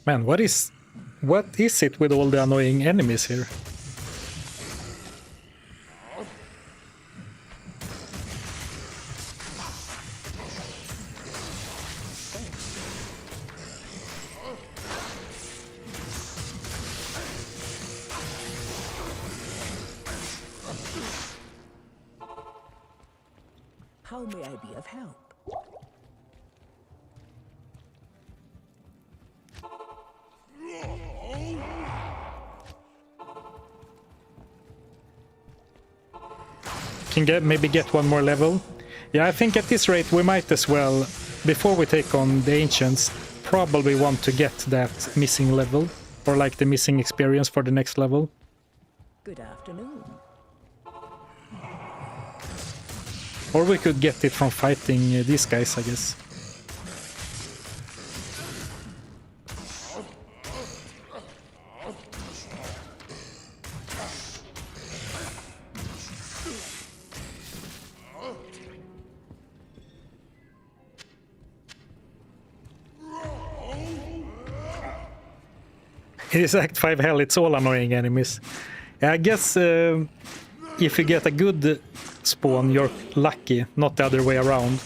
Man, what is it with all the annoying enemies here? How may I be of help? Can maybe get one more level. Yeah, I think at this rate we might as well before we take on the Ancients, probably want to get that missing level, or like the missing experience for the next level. Good afternoon. Or we could get it from fighting these guys, I guess. It is Act 5 hell, it's all annoying enemies. I guess if you get a good spawn, you're lucky, not the other way around.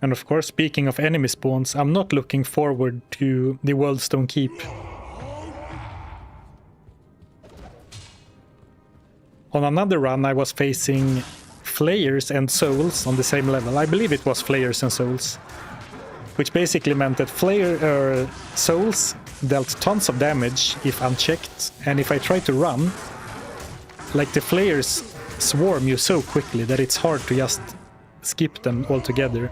And of course, speaking of enemy spawns, I'm not looking forward to the Worldstone Keep. On another run, I was facing Flayers and Souls on the same level. I believe it was Flayers and Souls. Which basically meant that Souls dealt tons of damage if unchecked, and if I try to run, like the Flayers swarm you so quickly that it's hard to just skip them altogether.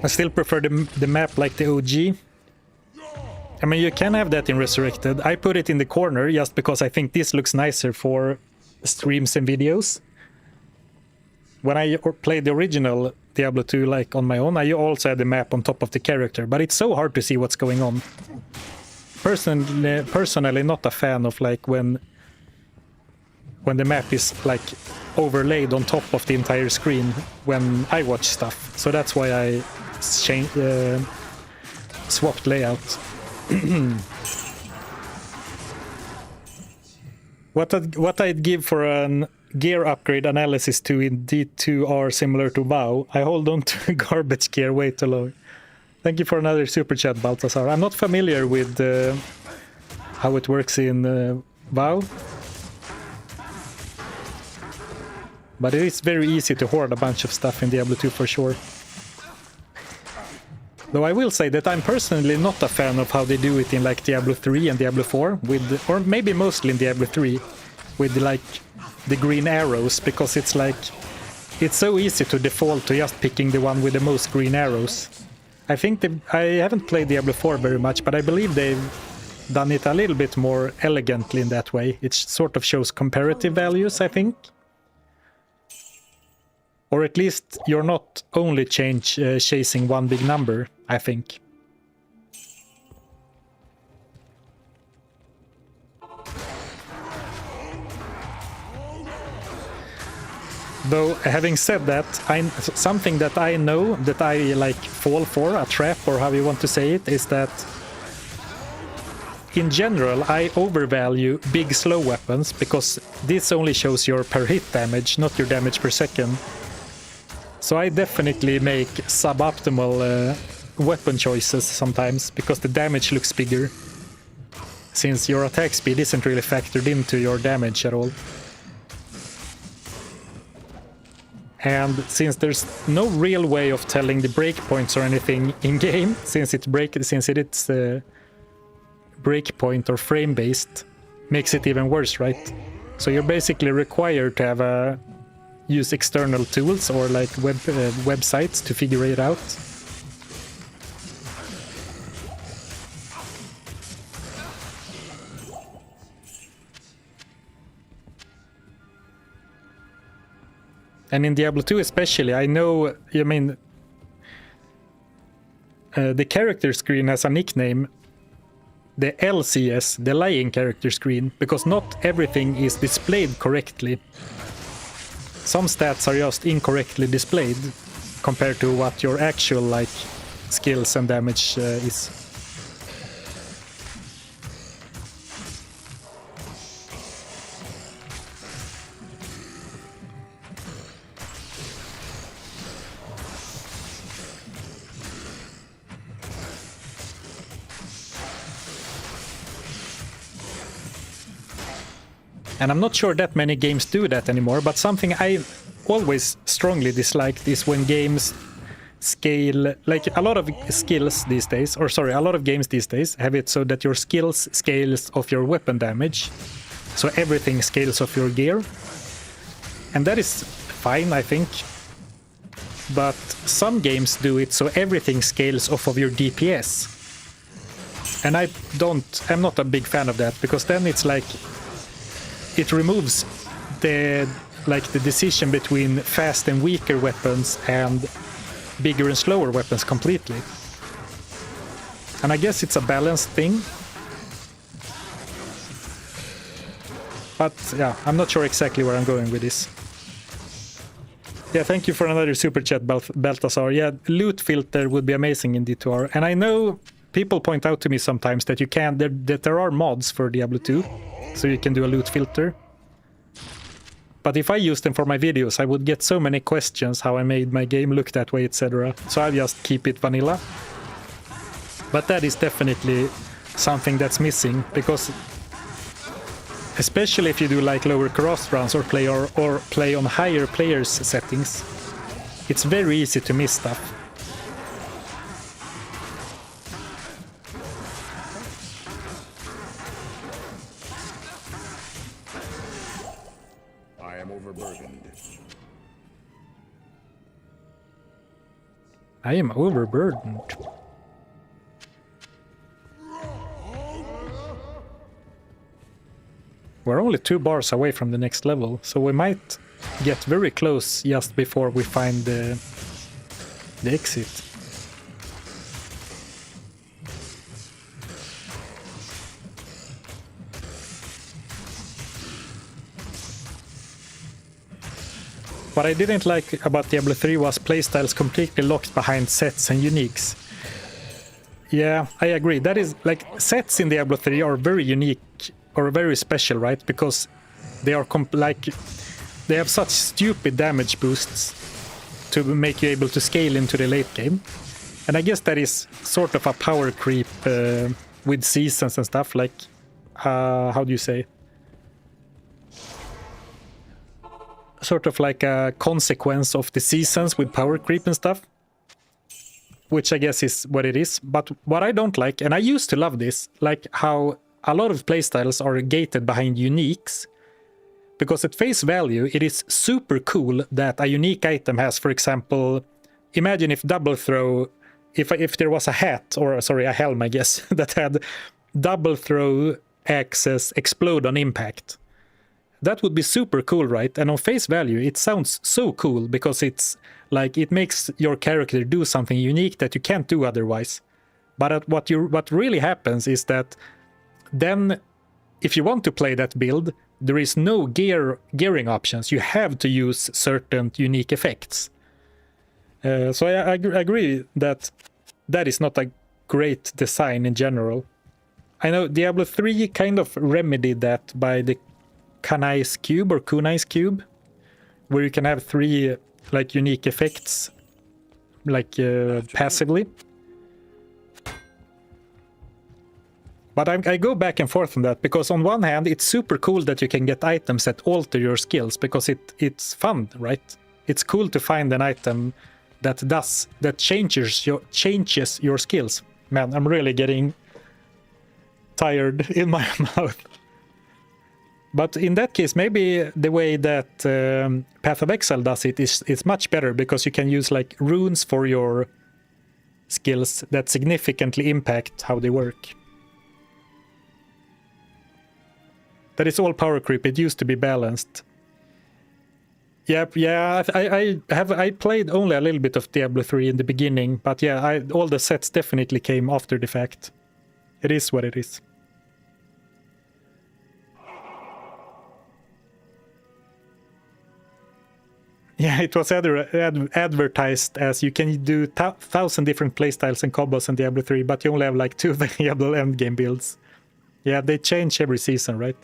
I still prefer the map like the OG. I mean, you can have that in Resurrected. I put it in the corner just because I think this looks nicer for streams and videos. When I played the original Diablo 2 like on my own, I also had the map on top of the character, but it's so hard to see what's going on. Personally not a fan of like when the map is like overlaid on top of the entire screen when I watch stuff. So that's why I swapped layout. What I'd give for an gear upgrade analysis to in D2R similar to WoW, I hold on to garbage gear way too low. Thank you for another super chat, Balthazar. I'm not familiar with how it works in WoW, but it is very easy to hoard a bunch of stuff in Diablo 2 for sure. Though I will say that I'm personally not a fan of how they do it in like Diablo 3 and Diablo 4, with, or maybe mostly in Diablo 3, with like the green arrows, because it's like, it's so easy to default to just picking the one with the most green arrows. I think I haven't played Diablo 4 very much, but I believe they've done it a little bit more elegantly in that way. It sort of shows comparative values, I think. Or at least you're not only chasing one big number, I think. Though, having said that, something that I know that I like fall for, a trap or how you want to say it, is that in general I overvalue big slow weapons, because this only shows your per hit damage, not your damage per second. So I definitely make suboptimal weapon choices sometimes, because the damage looks bigger, since your attack speed isn't really factored into your damage at all. And since there's no real way of telling the breakpoints or anything in game, since it's breakpoint or frame based, makes it even worse, right? So you're basically required to have use external tools or like websites to figure it out. And in Diablo 2 especially, I know, I mean, the character screen has a nickname the LCS, the lying character screen, because not everything is displayed correctly. Some stats are just incorrectly displayed compared to what your actual like skills and damage is. And I'm not sure that many games do that anymore, but something I always strongly disliked is when games scale, like a lot of skills these days, or sorry, a lot of games these days have it so that your skills scales of your weapon damage. So everything scales of your gear. And that is fine, I think. But some games do it so everything scales off of your DPS. And I'm not a big fan of that, because then it's like it removes the decision between fast and weaker weapons and bigger and slower weapons completely. And I guess it's a balanced thing. But yeah, I'm not sure exactly where I'm going with this. Yeah, thank you for another super chat, Balthazar. Yeah, loot filter would be amazing in D2R. And I know people point out to me sometimes that you can, that there are mods for Diablo 2. So you can do a loot filter. But if I used them for my videos, I would get so many questions how I made my game look that way, etc. So I just keep it vanilla. But that is definitely something that's missing, because especially if you do like lower cross runs or play on higher players settings, it's very easy to miss stuff. I am overburdened. We're only 2 bars away from the next level, so we might get very close just before we find the exit. What I didn't like about Diablo 3 was playstyles completely locked behind sets and uniques. Yeah, I agree. That is, like, sets in Diablo 3 are very unique or very special, right? Because they are they have such stupid damage boosts to make you able to scale into the late game. And I guess that is sort of a power creep with seasons and stuff, like, how do you say? Sort of like a consequence of the seasons with power creep and stuff, which I guess is what it is. But what I don't like, and I used to love this, like how a lot of playstyles are gated behind uniques, because at face value it is super cool that a unique item has, for example, imagine if double throw, if there was a hat, or sorry, a helm I guess, that had double throw access explode on impact. That would be super cool, right? And on face value, it sounds so cool, because it's like it makes your character do something unique that you can't do otherwise. But what really happens is that then, if you want to play that build, there is no gearing options. You have to use certain unique effects. So I agree that that is not a great design in general. I know Diablo 3 kind of remedied that by the Kunai's Cube, where you can have 3 like unique effects, like passively. But I go back and forth on that, because on one hand it's super cool that you can get items that alter your skills, because it's fun, right? It's cool to find an item that changes your skills. Man, I'm really getting tired in my mouth. But in that case, maybe the way that Path of Exile does it is much better, because you can use like runes for your skills that significantly impact how they work. That is all power creep. It used to be balanced. Yep, yeah. I played only a little bit of Diablo 3 in the beginning, but yeah, all the sets definitely came after the fact. It is what it is. Yeah, it was advertised as you can do 1,000 different playstyles and combos in Diablo 3, but you only have like 2 viable endgame builds. Yeah, they change every season, right?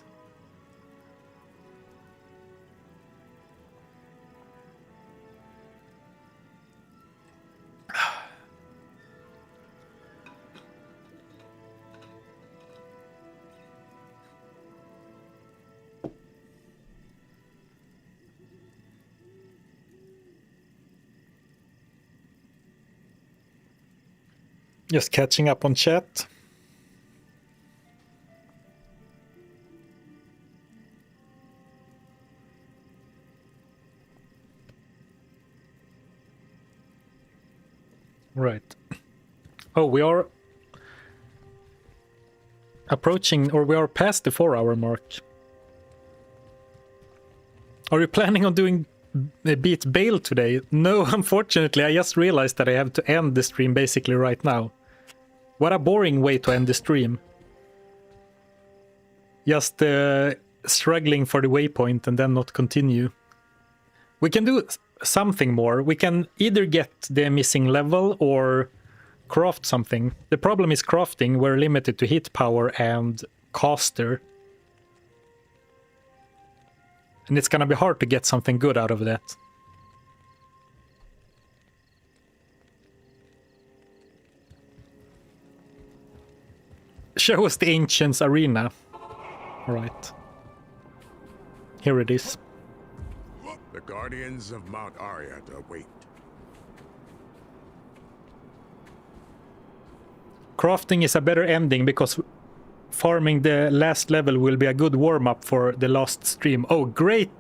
Just catching up on chat. Right. Oh, we are approaching, or we are past the 4-hour mark. Are you planning on doing Beat Bale today? No, unfortunately, I just realized that I have to end the stream basically right now. What a boring way to end the stream. Just struggling for the waypoint and then not continue. We can do something more. We can either get the missing level or craft something. The problem is crafting. We're limited to hit power and caster. And it's gonna be hard to get something good out of that. Show us the Ancients Arena. Alright. Here it is. The guardians of Mount Ariat await. Crafting is a better ending because farming the last level will be a good warm-up for the last stream. Oh, great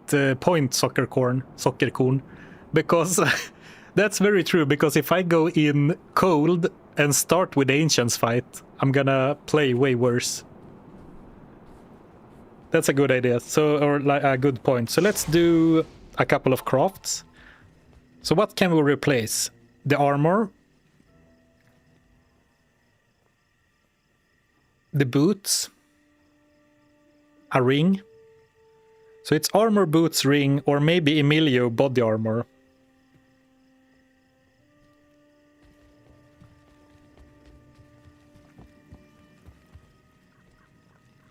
point, Soccercorn. Because that's very true, because if I go in cold and start with the Ancients fight, I'm gonna play way worse. That's a good idea. So, or like a good point. So let's do a couple of crafts. So what can we replace? The armor. The boots. A ring. So it's armor, boots, ring, or maybe Emilio body armor.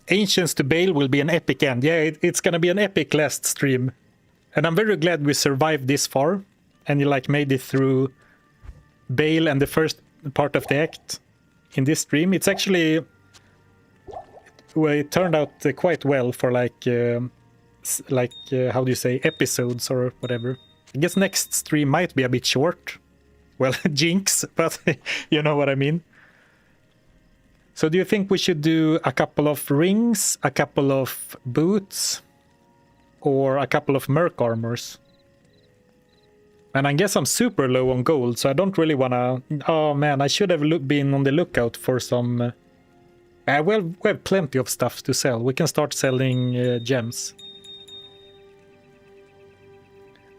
Ancients to Bale will be an epic end. Yeah, it's gonna be an epic last stream. And I'm very glad we survived this far. And you like made it through Bale and the first part of the act in this stream. It's actually... Well, it turned out quite well for how do you say, episodes or whatever. I guess next stream might be a bit short. Well, jinx, but you know what I mean. So do you think we should do a couple of rings, a couple of boots, or a couple of merc armors? And I guess I'm super low on gold, so I don't really wanna... Oh man, I should have been on the lookout for some... Well, we have plenty of stuff to sell. We can start selling gems.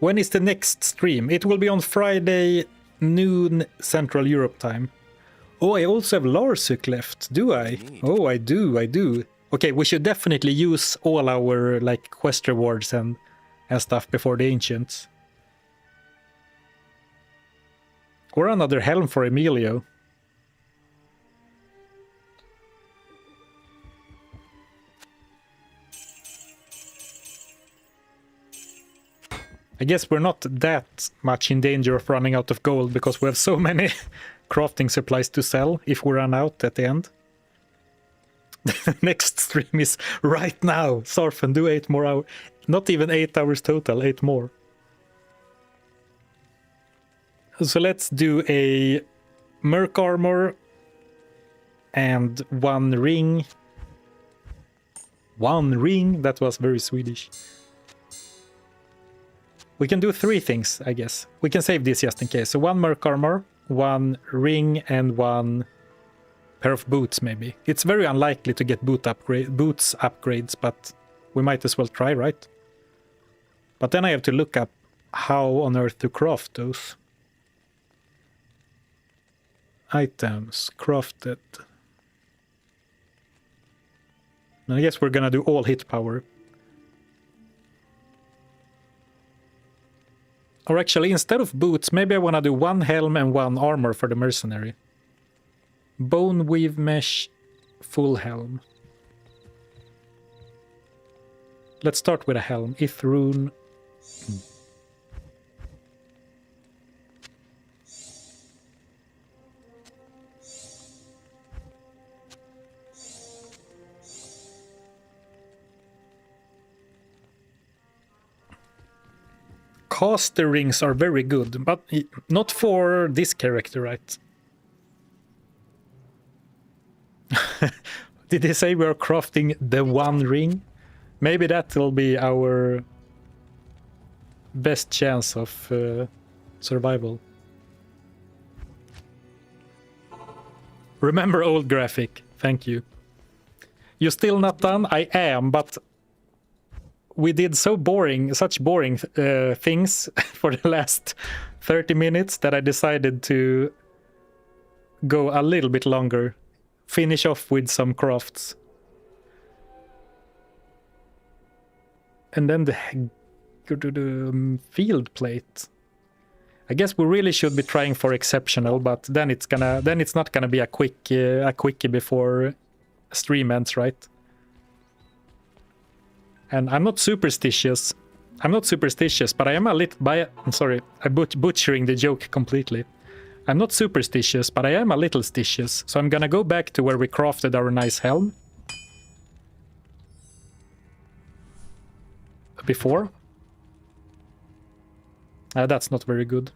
When is the next stream? It will be on Friday noon Central Europe time. Oh, I also have Larsuk left, do I? Oh, I do. Okay, we should definitely use all our like quest rewards and stuff before the Ancients. Or another helm for Emilio. I guess we're not that much in danger of running out of gold because we have so many crafting supplies to sell if we run out at the end. The next stream is right now. Zarfen, do 8 more hours. Not even 8 hours total, 8 more. So let's do a merc armor and 1 ring. 1 ring? That was very Swedish. We can do 3 things, I guess. We can save this just in case. So 1 merc armor, 1 ring, and 1 pair of boots, maybe. It's very unlikely to get boots upgrades, but we might as well try, right? But then I have to look up how on earth to craft those. Items, crafted. I guess we're gonna do all hit power. Or actually, instead of boots, maybe I wanna do 1 helm and 1 armor for the mercenary. Bone weave mesh, full helm. Let's start with a helm. Ith rune. Caster rings are very good, but not for this character, right? Did they say we're crafting the 1 ring? Maybe that will be our best chance of survival. Remember old graphic. Thank you. You still not done? I am, but we did such boring things for the last 30 minutes that I decided to go a little bit longer. Finish off with some crafts. And then go to the field plate. I guess we really should be trying for exceptional, but then it's not gonna be a quickie before stream ends, right? And I'm not superstitious. But I am a little I'm sorry, I'm butchering the joke completely. I'm not superstitious, but I am a little stitious. So I'm gonna go back to where we crafted our nice helm. Before. That's not very good.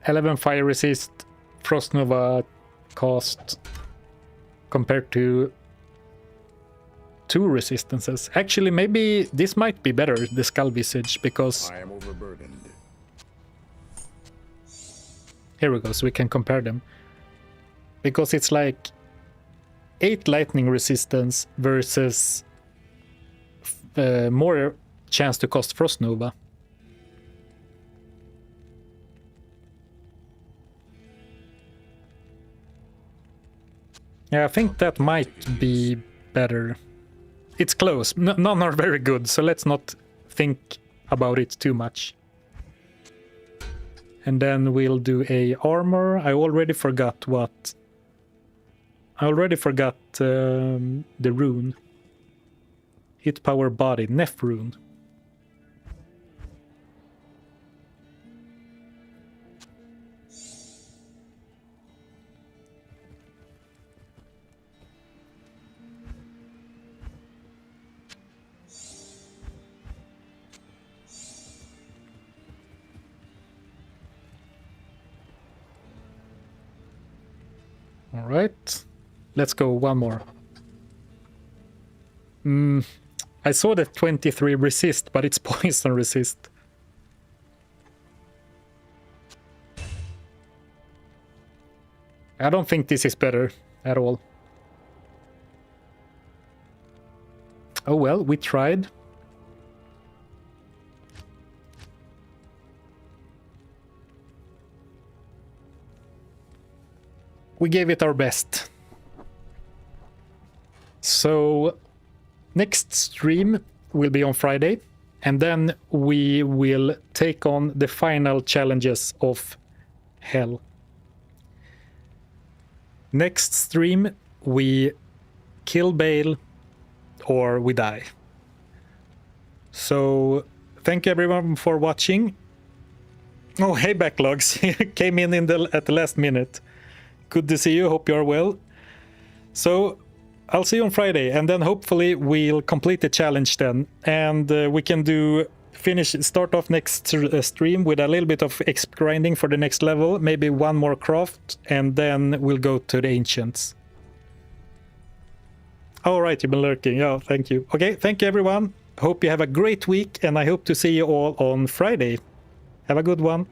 11 fire resist, Frost Nova cost compared to 2 resistances. Actually, maybe this might be better, the Skull Visage, because... I am overburdened. Here we go, so we can compare them. Because it's like 8 lightning resistance versus more chance to cost Frost Nova. Yeah, I think that might be better. It's close. None are very good, so let's not think about it too much. And then we'll do a armor. I already forgot what... I already forgot the rune. Hit power body, Nef rune. All right, let's go one more. I saw the 23 resist, but it's poison resist. I don't think this is better at all. Oh well, we tried. We gave it our best. So next stream will be on Friday, and then we will take on the final challenges of Hell. Next stream we kill Bale or we die. So thank you everyone for watching. Oh hey Backlogs, came in at the last minute. Good to see you, hope you are well. So I'll see you on Friday, and then hopefully we'll complete the challenge then, and we can start off next stream with a little bit of exp grinding for the next level, maybe one more craft, and then we'll go to the ancients. All right, you've been lurking. Oh, thank you. Okay, thank you everyone. Hope you have a great week, and I hope to see you all on Friday. Have a good one.